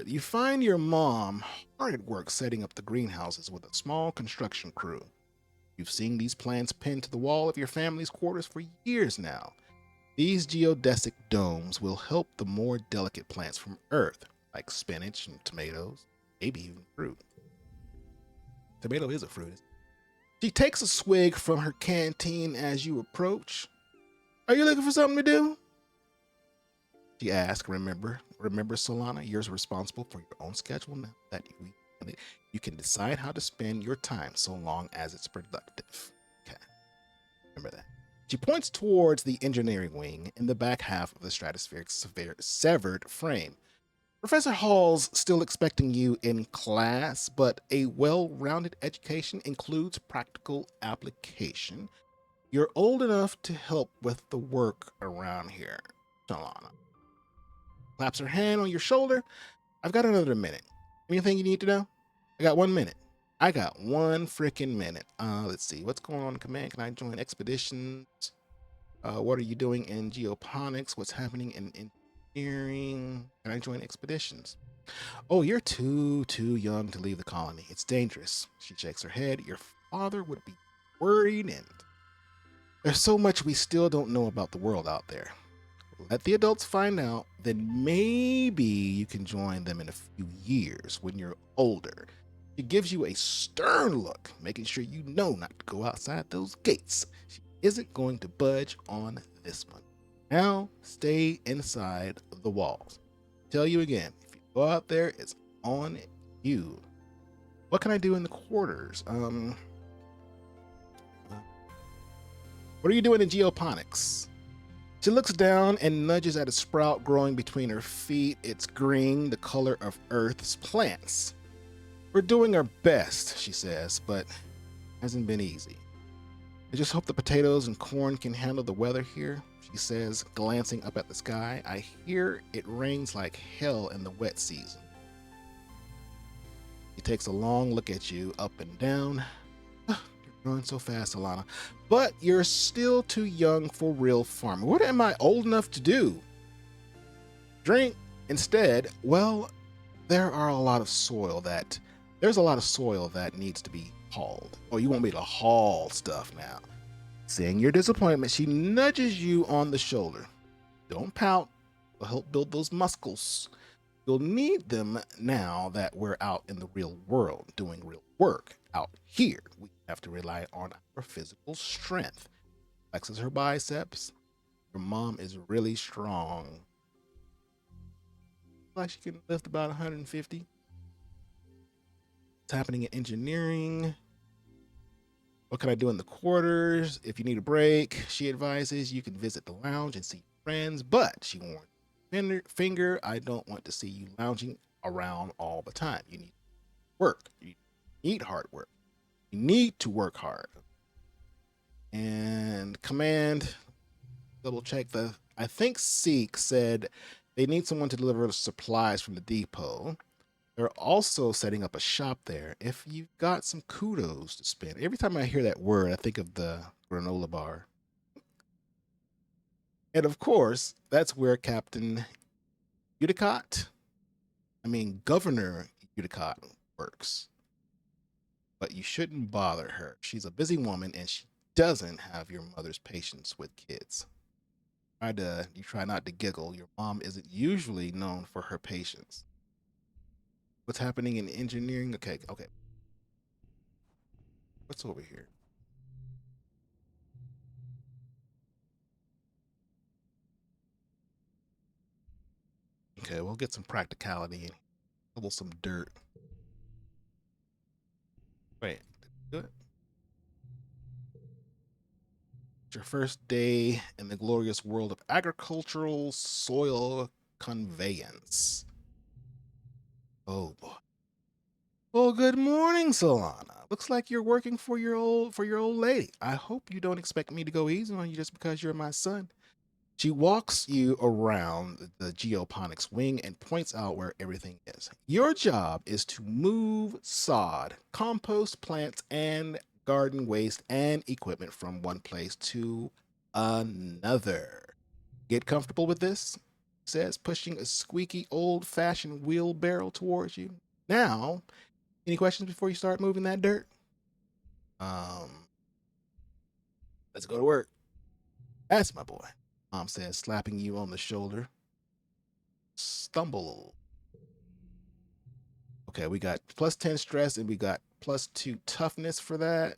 You find your mom hard at work setting up the greenhouses with a small construction crew. You've seen these plants pinned to the wall of your family's quarters for years now. These geodesic domes will help the more delicate plants from Earth, like spinach and tomatoes, maybe even fruit. Tomato is a fruit. She takes a swig from her canteen as you approach. Are you looking for something to do? She asks. Remember, Solana, you're responsible for your own schedule now that you can decide how to spend your time so long as it's productive. Okay. Remember that. She points towards the engineering wing in the back half of the stratospheric severed frame. Professor Hall's still expecting you in class, but a well-rounded education includes practical application. You're old enough to help with the work around here, Solana. Claps her hand on your shoulder. I've got another minute. Anything you need to know? I got 1 minute. I got 1 freaking minute. Let's see. What's going on in command? Can I join expeditions? What are you doing in geoponics? What's happening in engineering? Can I join expeditions? Oh, you're too young to leave the colony. It's dangerous. She shakes her head. Your father would be worried, and there's so much we still don't know about the world out there. Let the adults find out, then maybe you can join them in a few years when you're older. She gives you a stern look, making sure you know not to go outside those gates. She isn't going to budge on this one. Now, stay inside the walls. Tell you again, if you go out there, it's on you. What can I do in the quarters? What are you doing in geoponics? She looks down and nudges at a sprout growing between her feet. It's green, the color of Earth's plants. We're doing our best, she says, but it hasn't been easy. I just hope the potatoes and corn can handle the weather here, she says, glancing up at the sky. I hear it rains like hell in the wet season. He takes a long look at you, up and down. You're growing so fast, Alana. But you're still too young for real farming. What am I old enough to do? Drink instead. Well, there's a lot of soil that needs to be hauled. Oh, you want me to haul stuff now? Seeing your disappointment, she nudges you on the shoulder. Don't pout. It'll help build those muscles. You'll need them now that we're out in the real world doing real work. Out here, we have to rely on our physical strength. Flexes her biceps. Your mom is really strong. Like she can lift about 150. What's happening in engineering? What can I do in the quarters? If you need a break, she advises you can visit the lounge and see friends, but she warns finger, I don't want to see you lounging around all the time. You need work. You need hard work. You need to work hard. And command, double check I think Seek said they need someone to deliver the supplies from the depot. They're also setting up a shop there. If you've got some kudos to spend. Every time I hear that word, I think of the granola bar. And of course, that's where Captain Governor Udicott works. But you shouldn't bother her. She's a busy woman and she doesn't have your mother's patience with kids. You try not to giggle. Your mom isn't usually known for her patience. What's happening in engineering? Okay. What's over here? Okay, we'll get some practicality and level some dirt. Wait, good. It's your first day in the glorious world of agricultural soil conveyance. Oh boy. Well, good morning, Solana. Looks like you're working for your old lady. I hope you don't expect me to go easy on you just because you're my son. She walks you around the geoponics wing and points out where everything is. Your job is to move sod, compost plants, and garden waste and equipment from one place to another. Get comfortable with this? Says, pushing a squeaky old-fashioned wheelbarrow towards you. Now, any questions before you start moving that dirt? Let's go to work. That's my boy. Mom says, slapping you on the shoulder. Stumble. Okay, we got +10 stress and we got +2 toughness for that.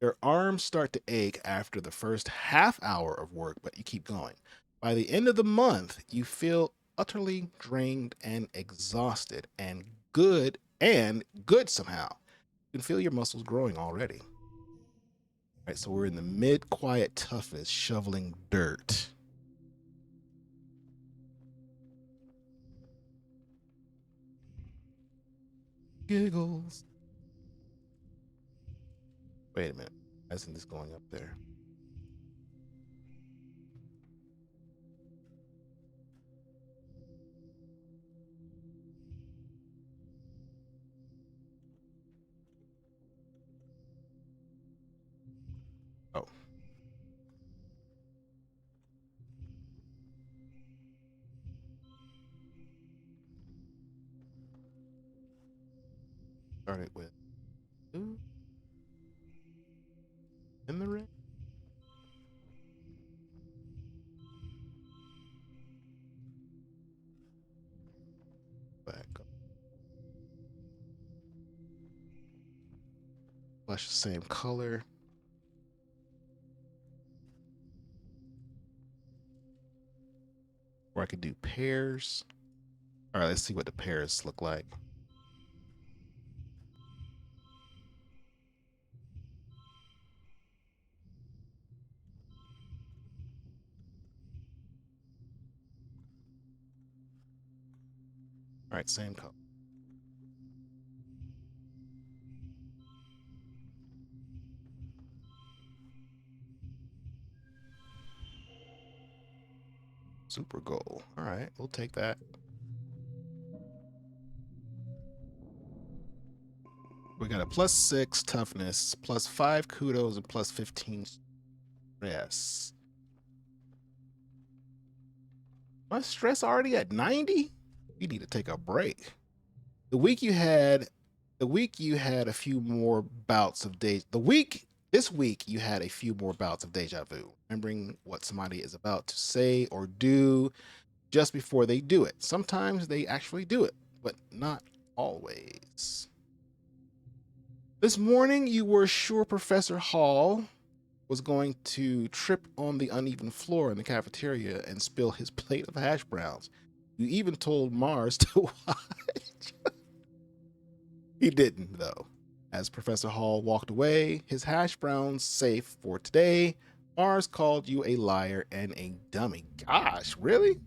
Your arms start to ache after the first half hour of work, but you keep going. By the end of the month, you feel utterly drained and exhausted and good somehow. You can feel your muscles growing already. All right, so we're in the mid-quiet toughness, shoveling dirt. Giggles. Wait a minute. Why isn't this going up there? Oh. Started with 2 in the ring. Back up. Flush the same color. Or I could do pairs. All right, let's see what the pairs look like. All right, same color. Super goal. All right, we'll take that. We got a +6 toughness, +5 kudos, and +15 stress. My stress already at 90? You need to take a break. This week you had a few more bouts of this week you had a few more bouts of deja vu, remembering what somebody is about to say or do just before they do it. Sometimes they actually do it, but not always. This morning you were sure Professor Hall was going to trip on the uneven floor in the cafeteria and spill his plate of hash browns. You even told Mars to watch. He didn't, though. As Professor Hall walked away, his hash browns safe for today, Mars called you a liar and a dummy. Gosh, really?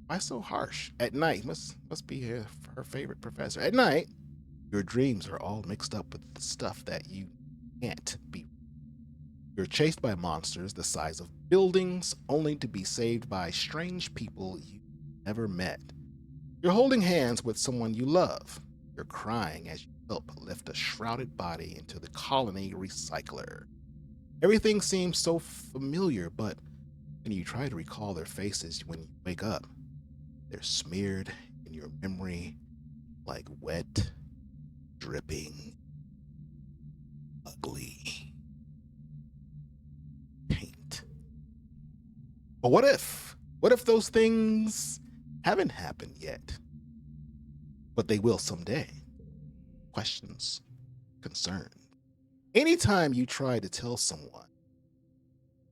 Why so harsh? At night, must be her favorite professor. At night, your dreams are all mixed up with the stuff that you can't be. You're chased by monsters the size of buildings, only to be saved by strange people you never met. You're holding hands with someone you love. You're crying as you help lift a shrouded body into the colony recycler. Everything seems so familiar, but when you try to recall their faces when you wake up, they're smeared in your memory like wet, dripping, ugly paint. But what if? What if those things haven't happened yet? But they will someday. Questions, concerns. Anytime you try to tell someone,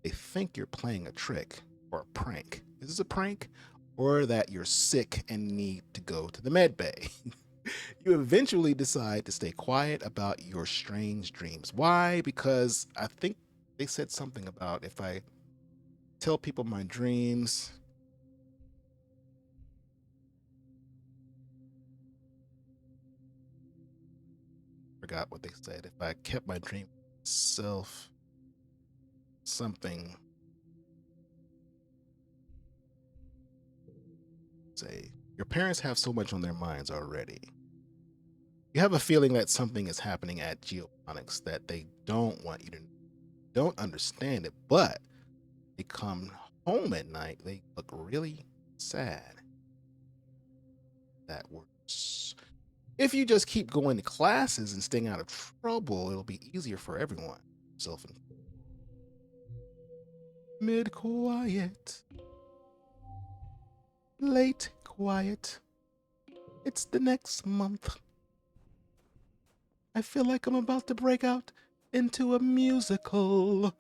they think you're playing a trick or a prank. Is this a prank? Or that you're sick and need to go to the med bay. You eventually decide to stay quiet about your strange dreams. Why? Because I think they said something about if I tell people my dreams, forgot what they said. If I kept my dream self, something, say, your parents have so much on their minds already. You have a feeling that something is happening at Geoponics that they don't want you to don't understand it, but they come home at night, they look really sad. That works. If you just keep going to classes and staying out of trouble, it'll be easier for everyone. Self mid quiet, late quiet. It's the next month. I feel like I'm about to break out into a musical.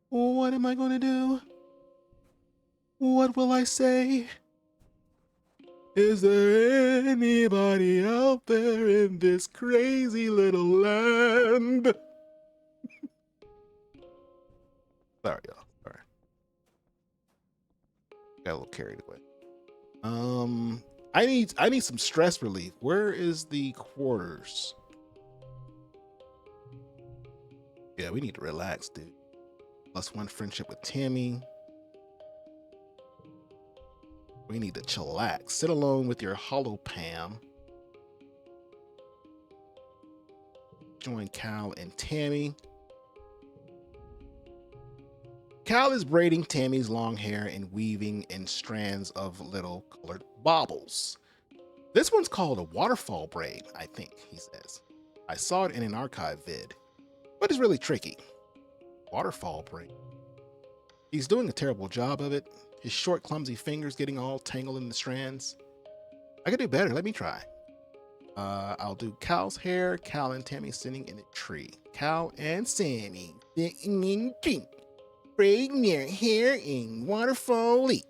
What am I going to do? What will I say? Is there anybody out there in this crazy little land? Sorry, y'all. Sorry. Got a little carried away. I need some stress relief. Where is the quarters? Yeah, we need to relax, dude. +1 friendship with Tammy. We need to chillax. Sit alone with your hollow Pam. Join Cal and Tammy. Cal is braiding Tammy's long hair and weaving in strands of little colored baubles. This one's called a waterfall braid, I think, he says. I saw it in an archive vid, but it's really tricky. Waterfall braid. He's doing a terrible job of it. His short, clumsy fingers getting all tangled in the strands. I could do better. Let me try. I'll do Cal's hair. Cal and Tammy sitting in a tree. Cal and Sammy sitting in a tree, braiding their hair in waterfall leap.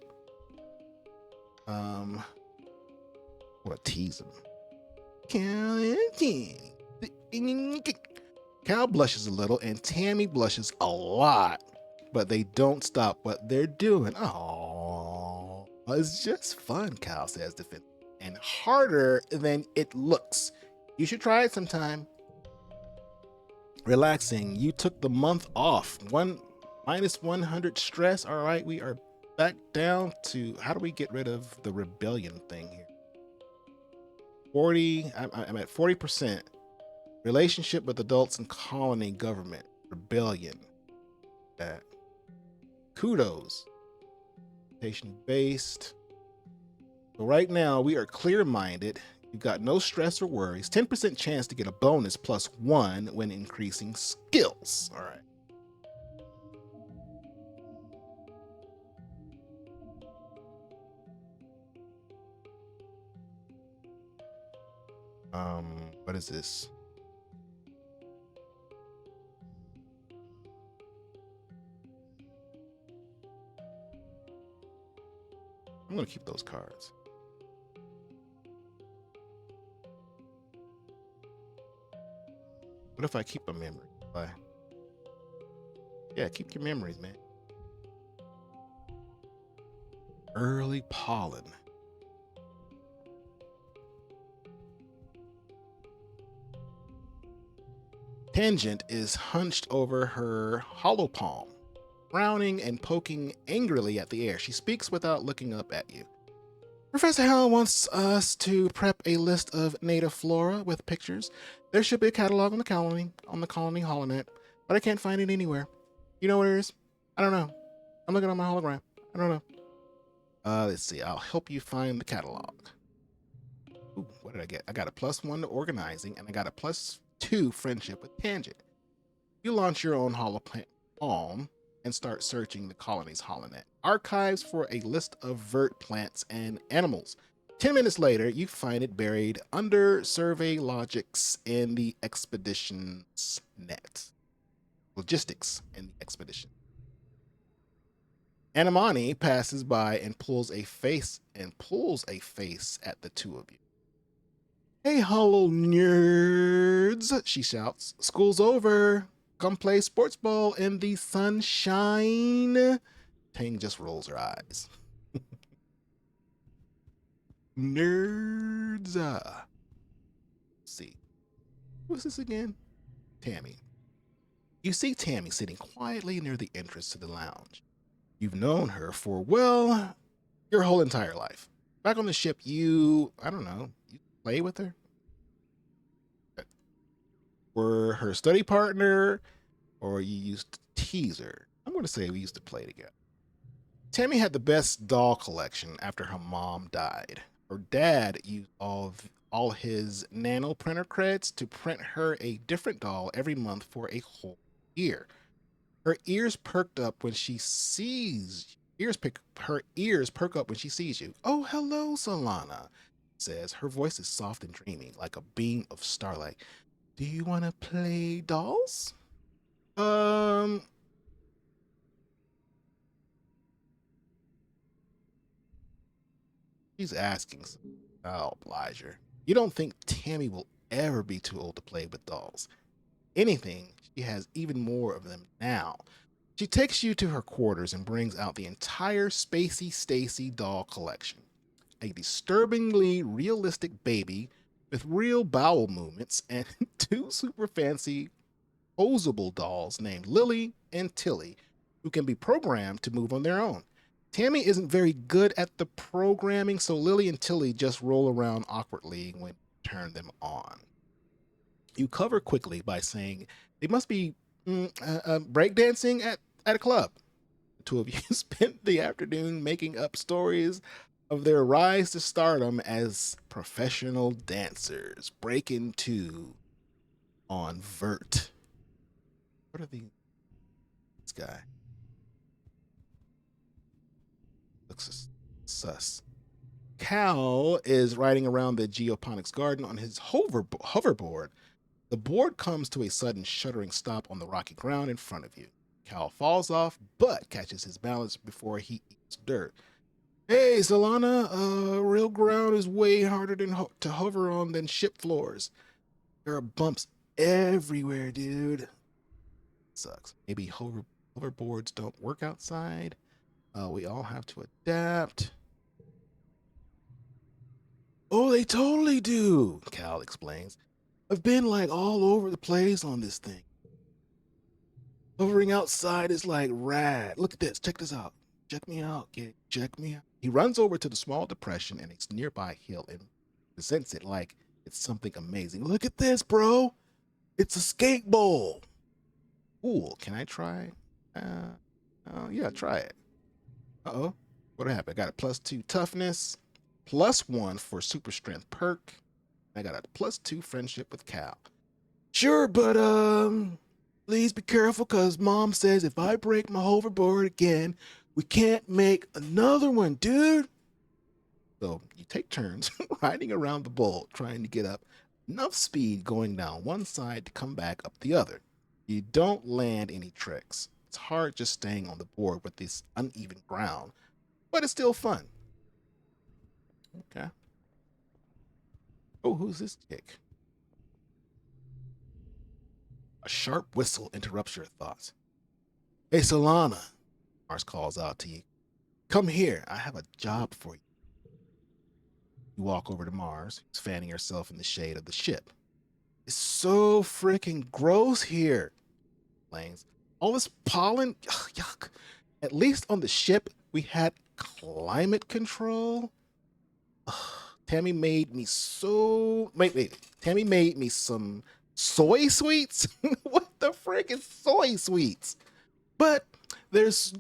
What a tease him. Cal and Tammy sitting in a tree. Cal blushes a little and Tammy blushes a lot, but they don't stop what they're doing. Oh, it's just fun, Cal says defensively, and harder than it looks. You should try it sometime. Relaxing. You took the month off. -100 stress. All right, we are back down to, how do we get rid of the rebellion thing here? 40. I'm at 40%. Relationship with adults and colony government. Rebellion. That. Kudos. Patient-based. So right now, we are clear-minded. You've got no stress or worries. 10% chance to get a bonus +1 when increasing skills. All right. What is this? I'm gonna keep those cards. What if I keep a memory? Yeah, keep your memories, man. Early pollen. Tangent is hunched over her hollow palm. frowning and poking angrily at the air. She speaks without looking up at you. Professor Hell wants us to prep a list of native flora with pictures. There should be a catalog on the colony holonet, but I can't find it anywhere. You know where it is? I don't know. I'm looking on my hologram. I don't know. Let's see. I'll help you find the catalog. Ooh, what did I get? I got a +1 to organizing, and I got a +2 friendship with Tangent. You launch your own holoplan Palm and start searching the colony's holonet archives for a list of vert plants and animals. 10 minutes later, you find it buried under survey logics in the expedition's net. Logistics in the expedition. Anamani passes by and pulls a face at the two of you. Hey, holo nerds, she shouts. School's over. Come play sports ball in the sunshine. Tang just rolls her eyes. Nerds. Let's see. Who's this again? Tammy. You see Tammy sitting quietly near the entrance to the lounge. You've known her for, well, your whole entire life. Back on the ship, you play with her? Were her study partner, or you used to tease her? I'm going to say we used to play together. Tammy had the best doll collection after her mom died. Her dad used all his nano printer creds to print her a different doll every month for a whole year. Her ears perk up when she sees you. Her ears perk up when she sees you. Oh, hello, Solana, says. Her voice is soft and dreamy, like a beam of starlight. Do you want to play dolls? She's asking. I'll oblige her. You don't think Tammy will ever be too old to play with dolls. Anything, she has even more of them now. She takes you to her quarters and brings out the entire Spacey Stacy doll collection. A disturbingly realistic baby with real bowel movements and two super fancy posable dolls named Lily and Tilly, who can be programmed to move on their own. Tammy isn't very good at the programming, so Lily and Tilly just roll around awkwardly when you turn them on. You cover quickly by saying they must be breakdancing at a club. The two of you spent the afternoon making up stories of their rise to stardom as professional dancers. Breaking two on Vert. What are these? This guy looks sus. Cal is riding around the geoponics garden on his hoverboard. The board comes to a sudden shuddering stop on the rocky ground in front of you. Cal falls off, but catches his balance before he eats dirt. Hey, Solana, real ground is way harder to hover on than ship floors. There are bumps everywhere, dude. Sucks. Maybe hoverboards don't work outside. We all have to adapt. Oh, they totally do, Cal explains. I've been like all over the place on this thing. Hovering outside is like rad. Look at this. Check this out. Check me out, kid. Check me out. He runs over to the small depression and its nearby hill and presents it like it's something amazing. Look at this, bro. It's a skate bowl. Cool. Can I try? Yeah, try it. Uh-oh. What happened? I got a +2 toughness, +1 for super strength perk. I got a +2 friendship with Cal. Sure, but please be careful, because Mom says if I break my hoverboard again, we can't make another one, dude. So you take turns riding around the bowl, trying to get up enough speed going down one side to come back up the other. You don't land any tricks. It's hard just staying on the board with this uneven ground, but it's still fun. Okay. Oh, who's this chick? A sharp whistle interrupts your thoughts. Hey, Solana, Mars calls out to you. Come here, I have a job for you. You walk over to Mars, who's fanning herself in the shade of the ship. It's so freaking gross here, Lanes. All this pollen, ugh, yuck. At least on the ship, we had climate control. Ugh, Tammy made me so... Wait. Tammy made me some soy sweets? What the frick is soy sweets? But there's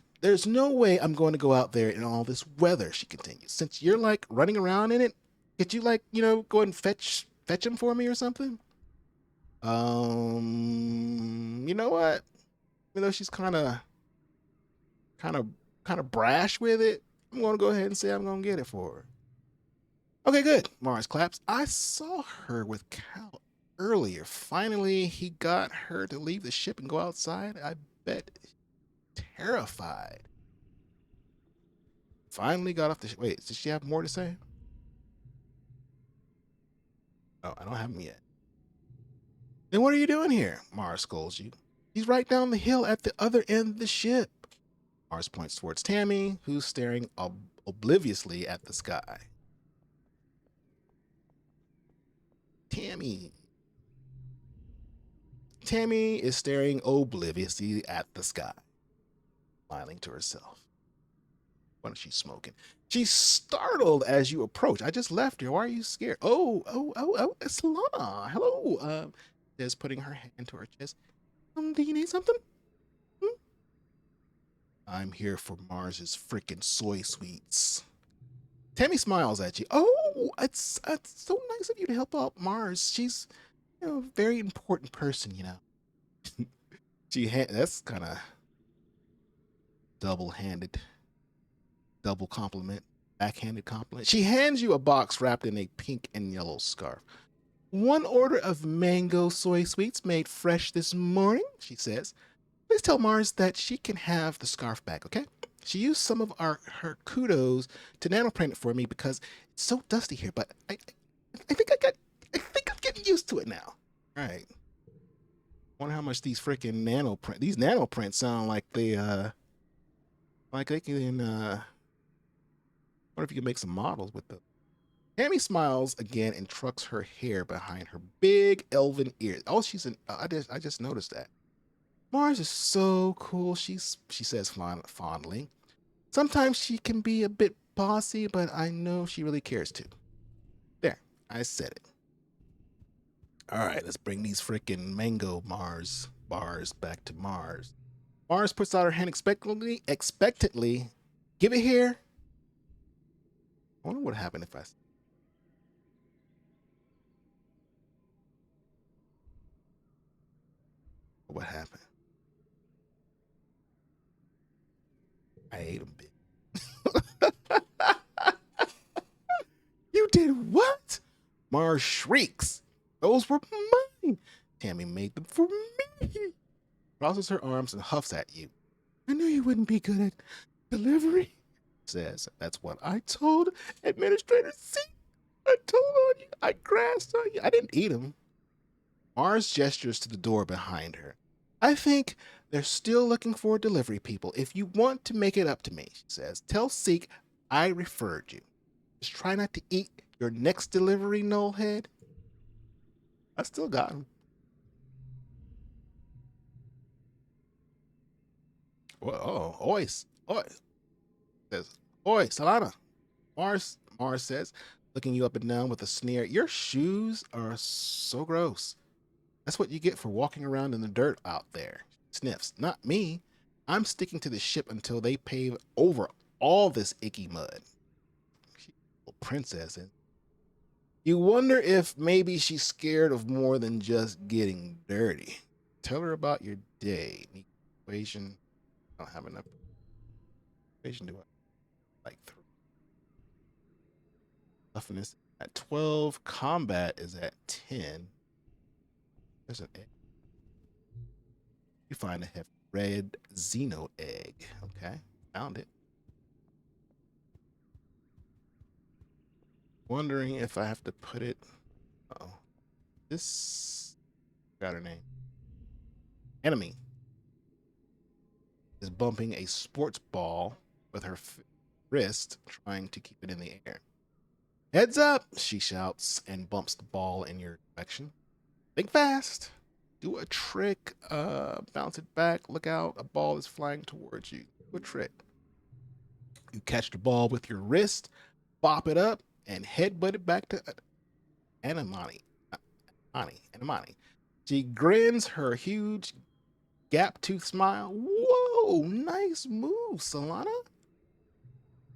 no way I'm going to go out there in all this weather, she continues. Since you're like running around in it, could you like, go and fetch them for me or something? You know what? Even though she's kind of brash with it, I'm going to go ahead and say I'm going to get it for her. Okay, good. Mars claps. I saw her with Cal earlier. Finally, he got her to leave the ship and go outside. I bet terrified. Finally got off the ship. Wait, does she have more to say? Oh, I don't have them yet. Then what are you doing here? Mars scolds you. He's right down the hill at the other end of the ship. Mars points towards Tammy, who's staring obliviously at the sky. Tammy is staring obliviously at the sky, smiling to herself. What is she smoking? She's startled as you approach. I just left her. Why are you scared? Oh, it's Lana. Hello. Says, putting her hand to her chest. Do you need something? I'm here for Mars's freaking soy sweets. Tammy smiles at you. Oh, it's so nice of you to help out Mars. She's a very important person, That's kind of double-handed, double compliment, backhanded compliment. She hands you a box wrapped in a pink and yellow scarf. One order of mango soy sweets made fresh this morning, she says. Please tell Mars that she can have the scarf back, okay? She used some of her kudos to nanoprint it for me because it's so dusty here, but I think I'm getting used to it now. All right. Wonder how much these freaking nanoprints sound like they can wonder if you can make some models with them. Tammy smiles again and trucks her hair behind her big elven ears. Oh, I just noticed that. Mars is so cool, she says fondly. Sometimes she can be a bit bossy, but I know she really cares too. There, I said it. All right, let's bring these freaking mango Mars bars back to Mars. Mars puts out her hand expectantly. Give it here. I wonder what happened if I... What happened? I ate them, bitch. You did what? Mars shrieks. Those were mine. Tammy made them for me. Crosses her arms and huffs at you. I knew you wouldn't be good at delivery. Says, that's what I told Administrator C. I told on you. I grasped on you. I didn't eat them. Mars gestures to the door behind her. I think they're still looking for delivery people. If you want to make it up to me, she says, tell Seek I referred you. Just try not to eat your next delivery, nullhead. I still got him. Well, Ois. Says, Oi, Solana. Mars says, looking you up and down with a sneer. Your shoes are so gross. That's what you get for walking around in the dirt out there. Sniffs. Not me. I'm sticking to the ship until they pave over all this icky mud. Little princess. You wonder if maybe she's scared of more than just getting dirty. Tell her about your day. Equation. I don't have enough. Equation do I? Like 3. Toughness at 12. Combat is at 10. There's an egg. You find a red Xeno egg. Okay, found it. Wondering if I have to put it. Oh, this got her name. Enemy is bumping a sports ball with her wrist, trying to keep it in the air. Heads up, she shouts and bumps the ball in your direction. Think fast. Do a trick. Bounce it back. Look out. A ball is flying towards you. Do a trick. You catch the ball with your wrist, bop it up, and headbutt it back to Anamani. Anamani. She grins her huge gap tooth smile. Whoa, nice move, Solana.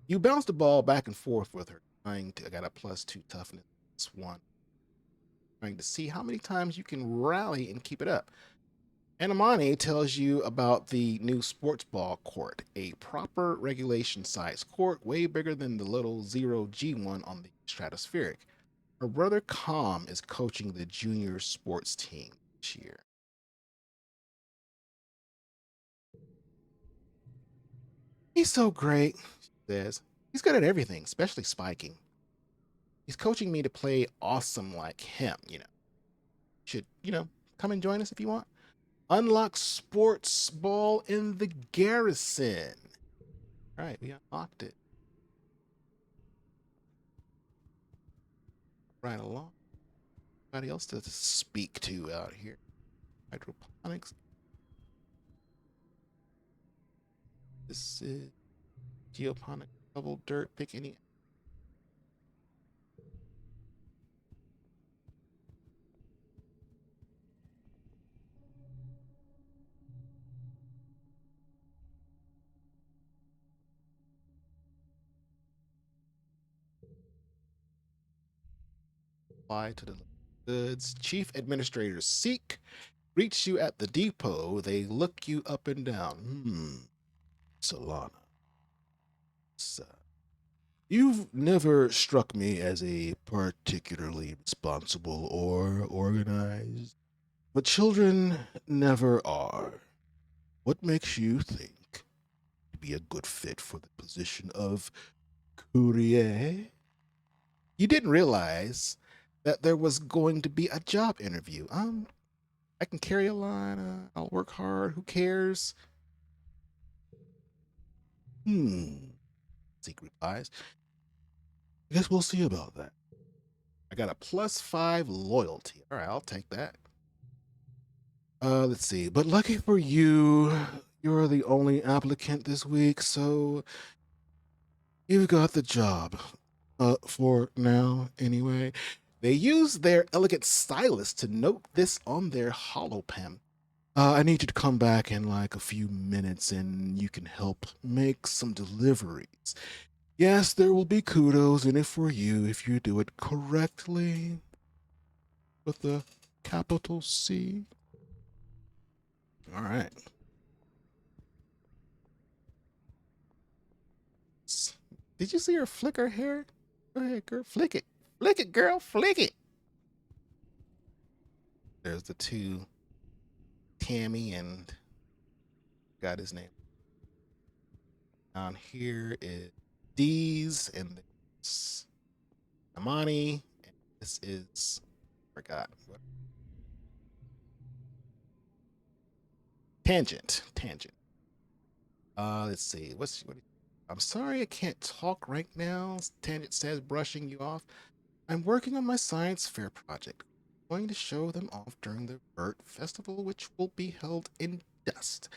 You bounce the ball back and forth with her, I got a +2 toughness. This one. Trying to see how many times you can rally and keep it up. Anamani tells you about the new sports ball court, a proper regulation size court, way bigger than the little 0G1 on the stratospheric. Her brother Calm is coaching the junior sports team this year. He's so great, she says. He's good at everything, especially spiking. He's coaching me to play awesome like him, Should, come and join us if you want. Unlock sports ball in the garrison. All right, we unlocked it. Right along. Anybody else to speak to out here? Hydroponics. This is geoponic, double dirt, pick any. Apply to the goods. Chief Administrator Seek greets you at the depot. They look you up and down. Solana. You've never struck me as a particularly responsible or organized, but children never are. What makes you think to be a good fit for the position of courier? You didn't realize that there was going to be a job interview. I can carry a line. I'll work hard. Who cares? Zeke replies. I guess we'll see about that. I got a +5 loyalty. All right, I'll take that. Let's see. But lucky for you, you're the only applicant this week, so you've got the job. For now, anyway. They use their elegant stylus to note this on their holopen. I need you to come back in like a few minutes and you can help make some deliveries. Yes, there will be kudos in it for you if you do it correctly. With the capital C. All right. Did you see her flick her hair? Go ahead, girl. Flick it. Flick it, girl. Flick it. There's the two. Tammy and got his name. Down here is D's and this Amani. And this is forgot what. Tangent. Let's see. What? I'm sorry I can't talk right now. Tangent says, brushing you off. I'm working on my science fair project. I'm going to show them off during the Vert Festival, which will be held in Dust.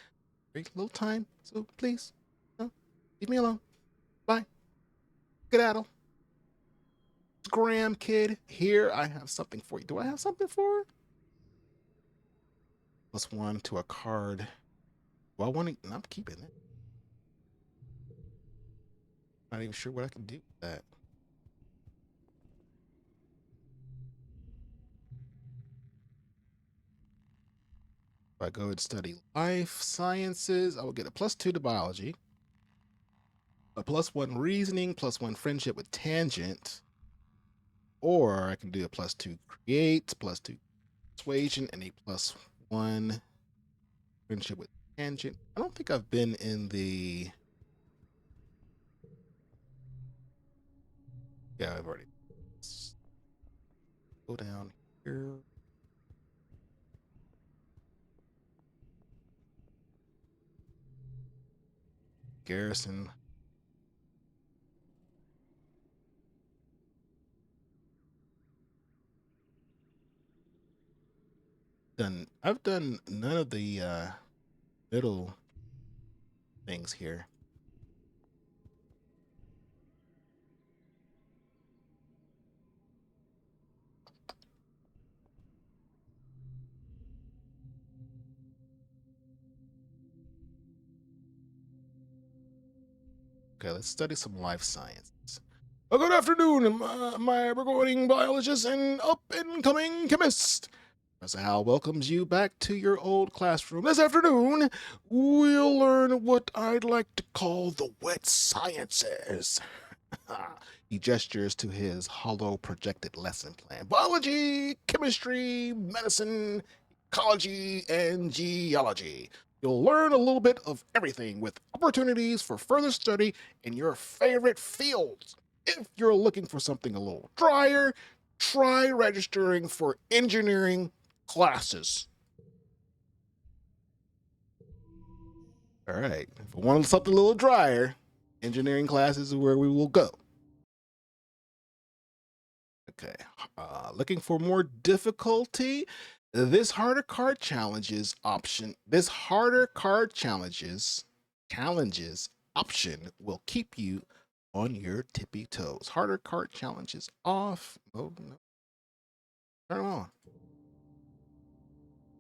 Very little time, so please, leave me alone. Bye. Skedaddle. Graham, kid. Here, I have something for you. Do I have something for her? +1 to a card. Do I want to? I'm keeping it. Not even sure what I can do with that. If I go and study life sciences, I will get a +2 to biology, a +1 reasoning, +1 friendship with tangent, or I can do a +2 create, +2 persuasion, and a +1 friendship with tangent. I don't think I've been in the. Yeah, I've already. Let's go down here. Garrison. I've done none of the middle things here. Okay, let's study some life sciences. Good afternoon, my recording biologist and up-and-coming chemist. Professor Hal welcomes you back to your old classroom. This afternoon, we'll learn what I'd like to call the wet sciences. He gestures to his hollow projected lesson plan. Biology, chemistry, medicine, ecology, and geology. You'll learn a little bit of everything with opportunities for further study in your favorite fields. If you're looking for something a little drier, try registering for engineering classes. All right. If we want something a little drier, engineering classes is where we will go. Okay. Looking for more difficulty? This harder card challenges option. This harder card challenges option will keep you on your tippy toes. Harder card challenges off. Oh no. Turn them on.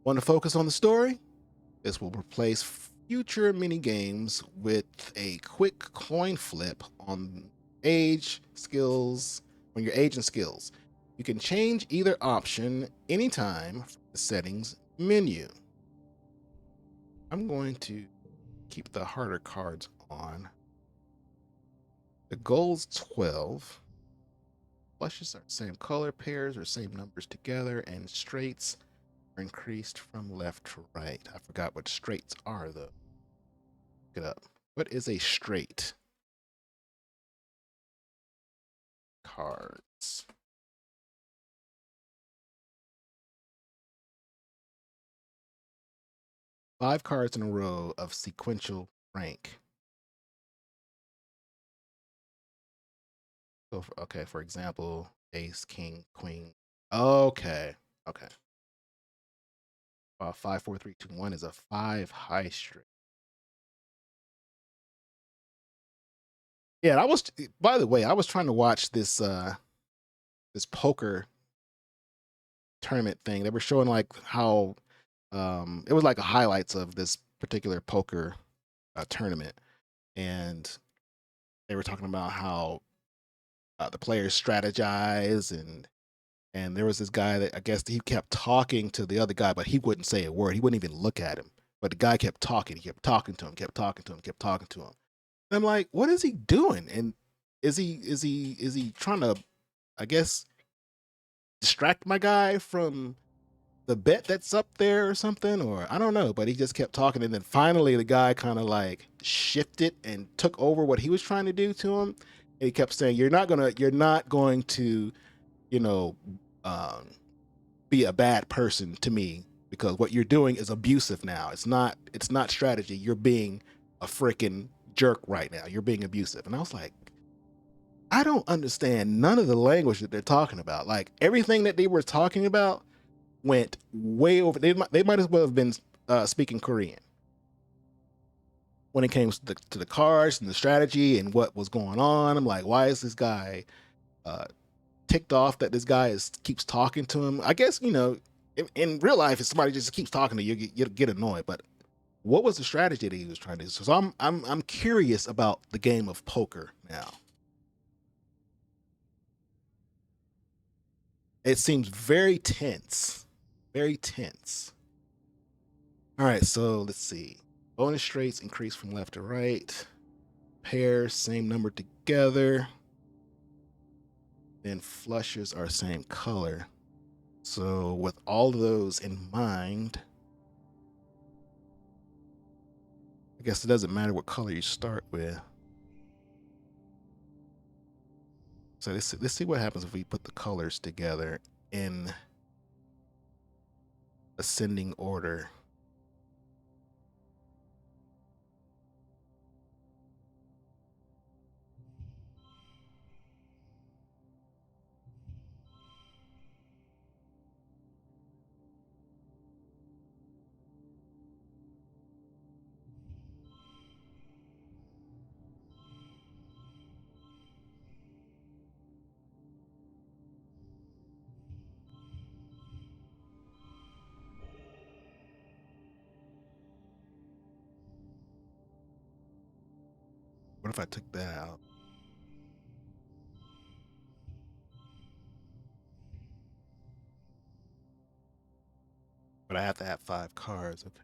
Want to focus on the story? This will replace future mini games with a quick coin flip on age, skills, on your age and skills. You can change either option anytime from the settings menu. I'm going to keep the harder cards on. The goal's 12. Flushes are same color, pairs are same numbers together, and straights are increased from left to right. I forgot what straights are though. Look it up. What is a straight? Cards. Five cards in a row of sequential rank. So, okay, for example, ace, king, queen. Okay, okay. 5, 4, 3, 2, 1 is a 5 high straight. Yeah, I was. By the way, I was trying to watch this this poker tournament thing. They were showing like how it was like a highlights of this particular poker tournament, and they were talking about how the players strategize, and there was this guy that I guess he kept talking to the other guy, but he wouldn't say a word. He wouldn't even look at him. But the guy kept talking. He kept talking to him. Kept talking to him. Kept talking to him. And I'm like, what is he doing? And is he trying to, I guess, distract my guy from the bet that's up there or something? Or I don't know. But he just kept talking, and then finally the guy kind of like shifted and took over what he was trying to do to him. And he kept saying, you're not going to, you know, be a bad person to me because what you're doing is abusive now. It's not strategy. You're being a freaking jerk right now. You're being abusive. And I was like, I don't understand none of the language that they're talking about. Like everything that they were talking about went way over. They might as well have been speaking Korean when it came to the cards and the strategy and what was going on. I'm like, why is this guy ticked off that this guy keeps talking to him? I guess, you know, in real life, if somebody just keeps talking to you, you get annoyed. But what was the strategy that he was trying to do? So I'm curious about the game of poker now. It seems very tense. Very tense. All right, so let's see. Bonus straights increase from left to right. Pairs, same number together. Then flushes are same color. So with all of those in mind, I guess it doesn't matter what color you start with. So let's see what happens if we put the colors together in ascending order. What if I took that out? But I have to have 5 cards. Okay.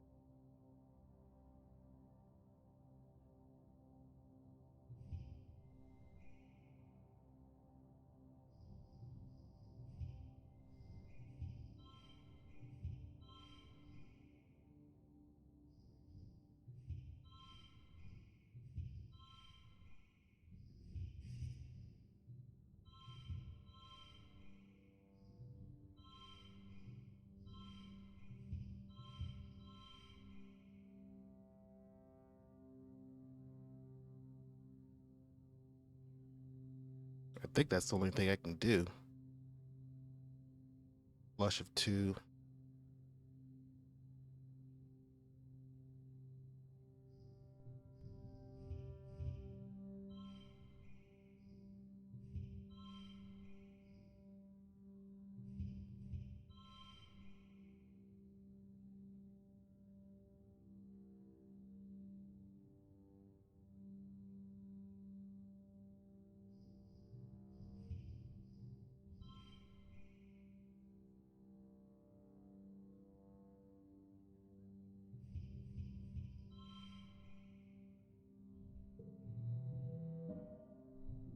I think that's the only thing I can do. Flush of 2.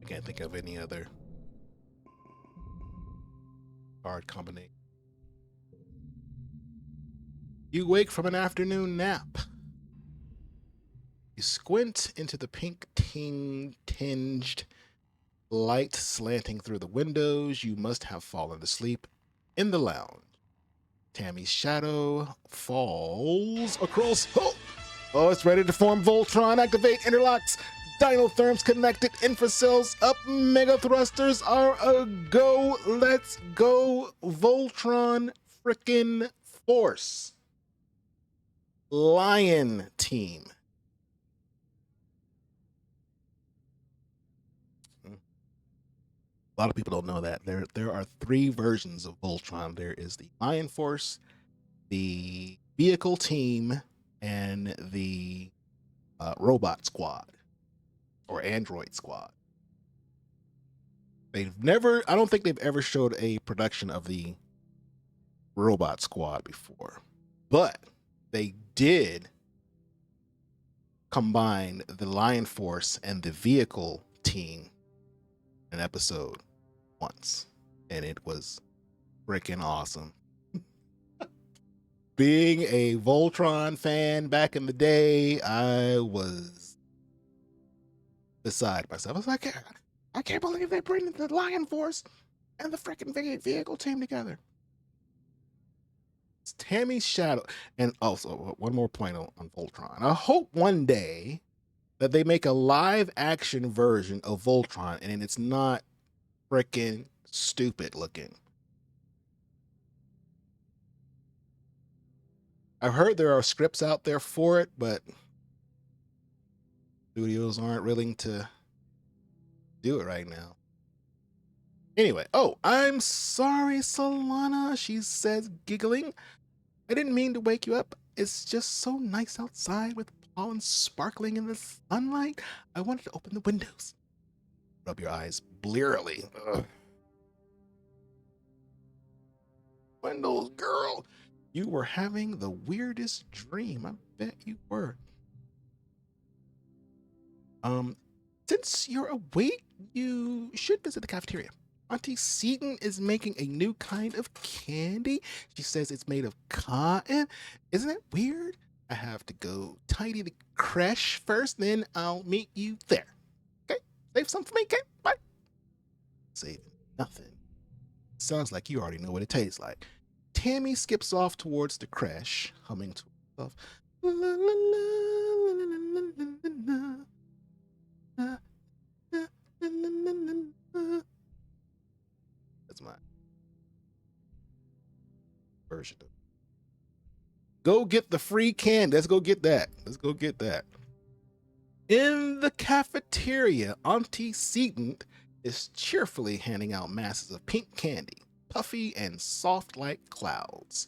I can't think of any other card combination. You wake from an afternoon nap. You squint into the pink tinged light slanting through the windows. You must have fallen asleep in the lounge. Tammy's shadow falls across. Oh, it's ready to form Voltron. Activate interlocks. Dinotherms connected. Infracells up. Mega thrusters are a go. Let's go. Voltron frickin' force. Lion team. A lot of people don't know that. There are 3 versions of Voltron. There is the Lion Force, the Vehicle Team, and the Robot Squad or Android Squad. I don't think they've ever showed a production of the Robot Squad before, but they did combine the Lion Force and the Vehicle Team in an episode once, and it was freaking awesome. Being a Voltron fan back in the day, I was beside myself. I was like, I can't believe they bring the Lion Force and the freaking Vehicle Team together. It's Tammy's shadow. And also, one more point on Voltron. I hope one day that they make a live action version of Voltron and it's not freaking stupid looking. I've heard there are scripts out there for it, but studios aren't willing to do it right now. Anyway, I'm sorry, Solana, she says, giggling. I didn't mean to wake you up. It's just so nice outside with pollen sparkling in the sunlight. I wanted to open the windows. Rub your eyes blearily. Ugh. Windows, girl. You were having the weirdest dream. I bet you were. Since you're awake, you should visit the cafeteria. Auntie Seaton is making a new kind of candy. She says it's made of cotton. Isn't it weird? I have to go tidy the creche first, then I'll meet you there. Okay? Save some for me, okay? Bye. Saving nothing. Sounds like you already know what it tastes like. Tammy skips off towards the creche, humming to herself. La, la, la, la, la, la, la, la, la. That's my version of it. Go get the free candy. Let's go get that. Let's go get that. In the cafeteria, Auntie Seaton is cheerfully handing out masses of pink candy, puffy and soft like clouds.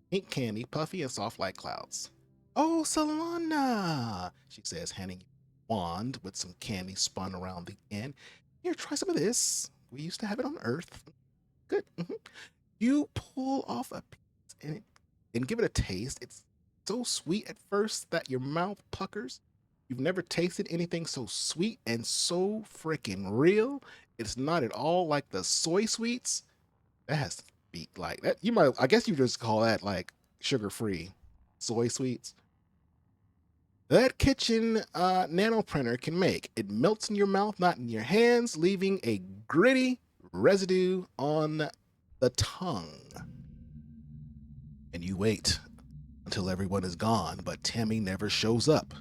Pink candy, puffy and soft like clouds. Oh, Solana, she says, handing you wand with some candy spun around the end. Here, try some of this. We used to have it on Earth. Good. You pull off a piece and give it a taste. It's so sweet at first that your mouth puckers. You've never tasted anything so sweet and so freaking real. It's not at all like the soy sweets. That has to be like that. You might, I guess you just call that like sugar-free soy sweets. That kitchen nano printer can make. It melts in your mouth, not in your hands, leaving a gritty residue on the tongue. And you wait until everyone is gone, but Tammy never shows up.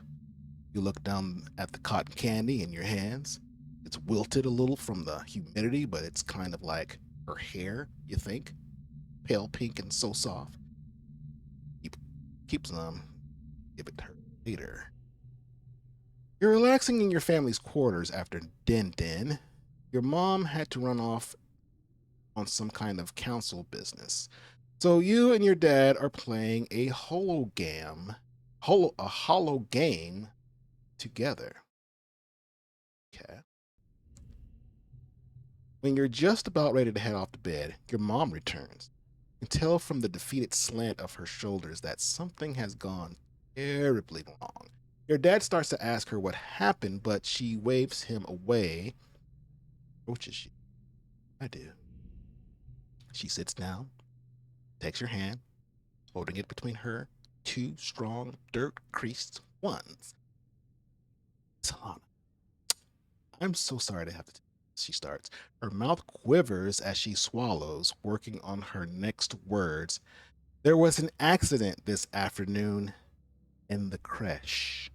You look down at the cotton candy in your hands. It's wilted a little from the humidity, but it's kind of like her hair, you think. Pale pink and so soft. Keep some. Give it to her later. You're relaxing in your family's quarters after Din Din. Your mom had to run off on some kind of council business. So you and your dad are playing a holo game together. Okay. When you're just about ready to head off to bed, your mom returns. You can tell from the defeated slant of her shoulders that something has gone terribly wrong. Your dad starts to ask her what happened, but she waves him away. Approaches you. I do. She sits down, takes your hand, holding it between her two strong, dirt-creased ones. Solana, I'm so sorry to have to. She starts. Her mouth quivers as she swallows, working on her next words. There was an accident this afternoon in the creche.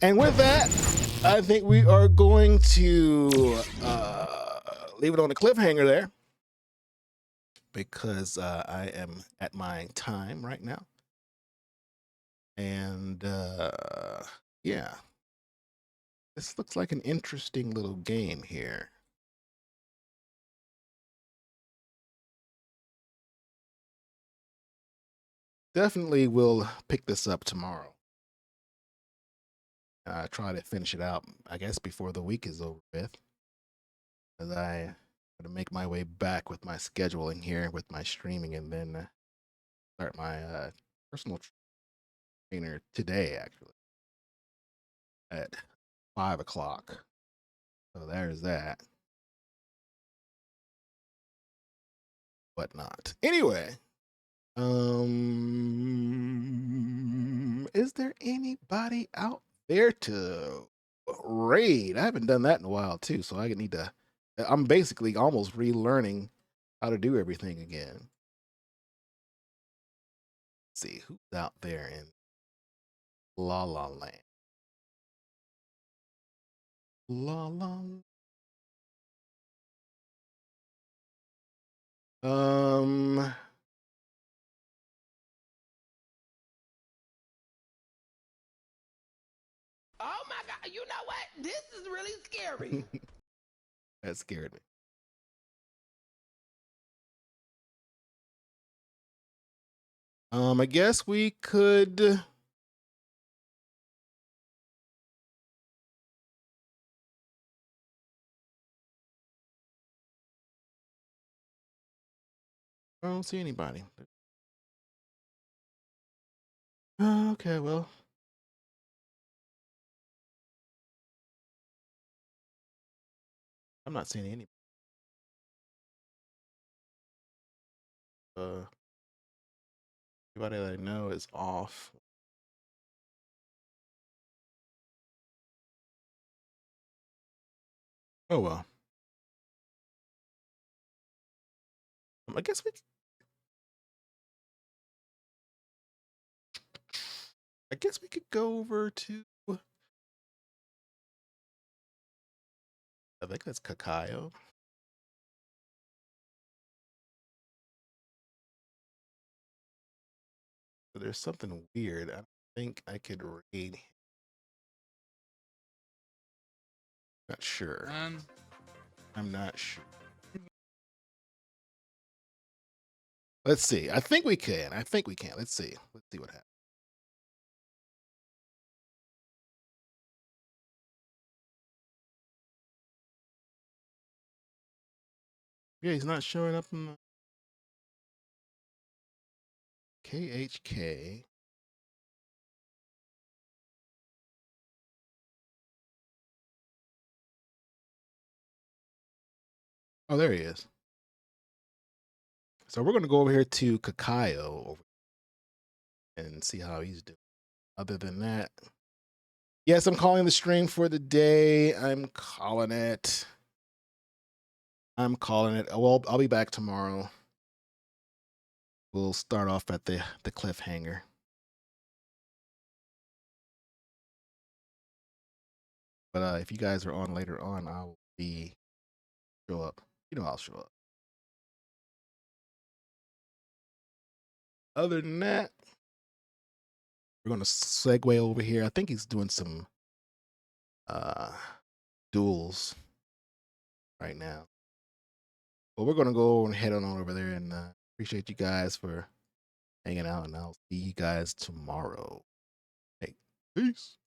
And with that, I think we are going to leave it on a cliffhanger there because I am at my time right now. And yeah, this looks like an interesting little game here. Definitely will pick this up tomorrow. Try to finish it out, I guess, before the week is over with. As I got to make my way back with my scheduling here, with my streaming, and then start my personal trainer today, actually, at 5 o'clock. So there's that. Whatnot. Anyway, is there anybody out there to raid? I haven't done that in a while too, so I need to. I'm basically almost relearning how to do everything again. Let's see who's out there in La La Land. La La. Oh my God! You know what? This is really scary. That scared me. I guess we could. I don't see anybody. Okay, well. I'm not seeing any. Everybody that I know is off. Oh well. I guess we. I guess we could go over to. I think that's Kakayo. But there's something weird. I think I could raid. Not sure. I'm not sure. Let's see. I think we can. I think we can. Let's see. Let's see what happens. Yeah, he's not showing up in the KHK. Oh, there he is. So we're going to go over here to Kakayo and see how he's doing. Other than that, yes, I'm calling the stream for the day. I'm calling it. Well, I'll be back tomorrow. We'll start off at the cliffhanger. But if you guys are on later on, I'll show up. You know I'll show up. Other than that, we're going to segue over here. I think he's doing some duels right now. But we're going to go and head on over there, and appreciate you guys for hanging out, and I'll see you guys tomorrow. Hey, peace.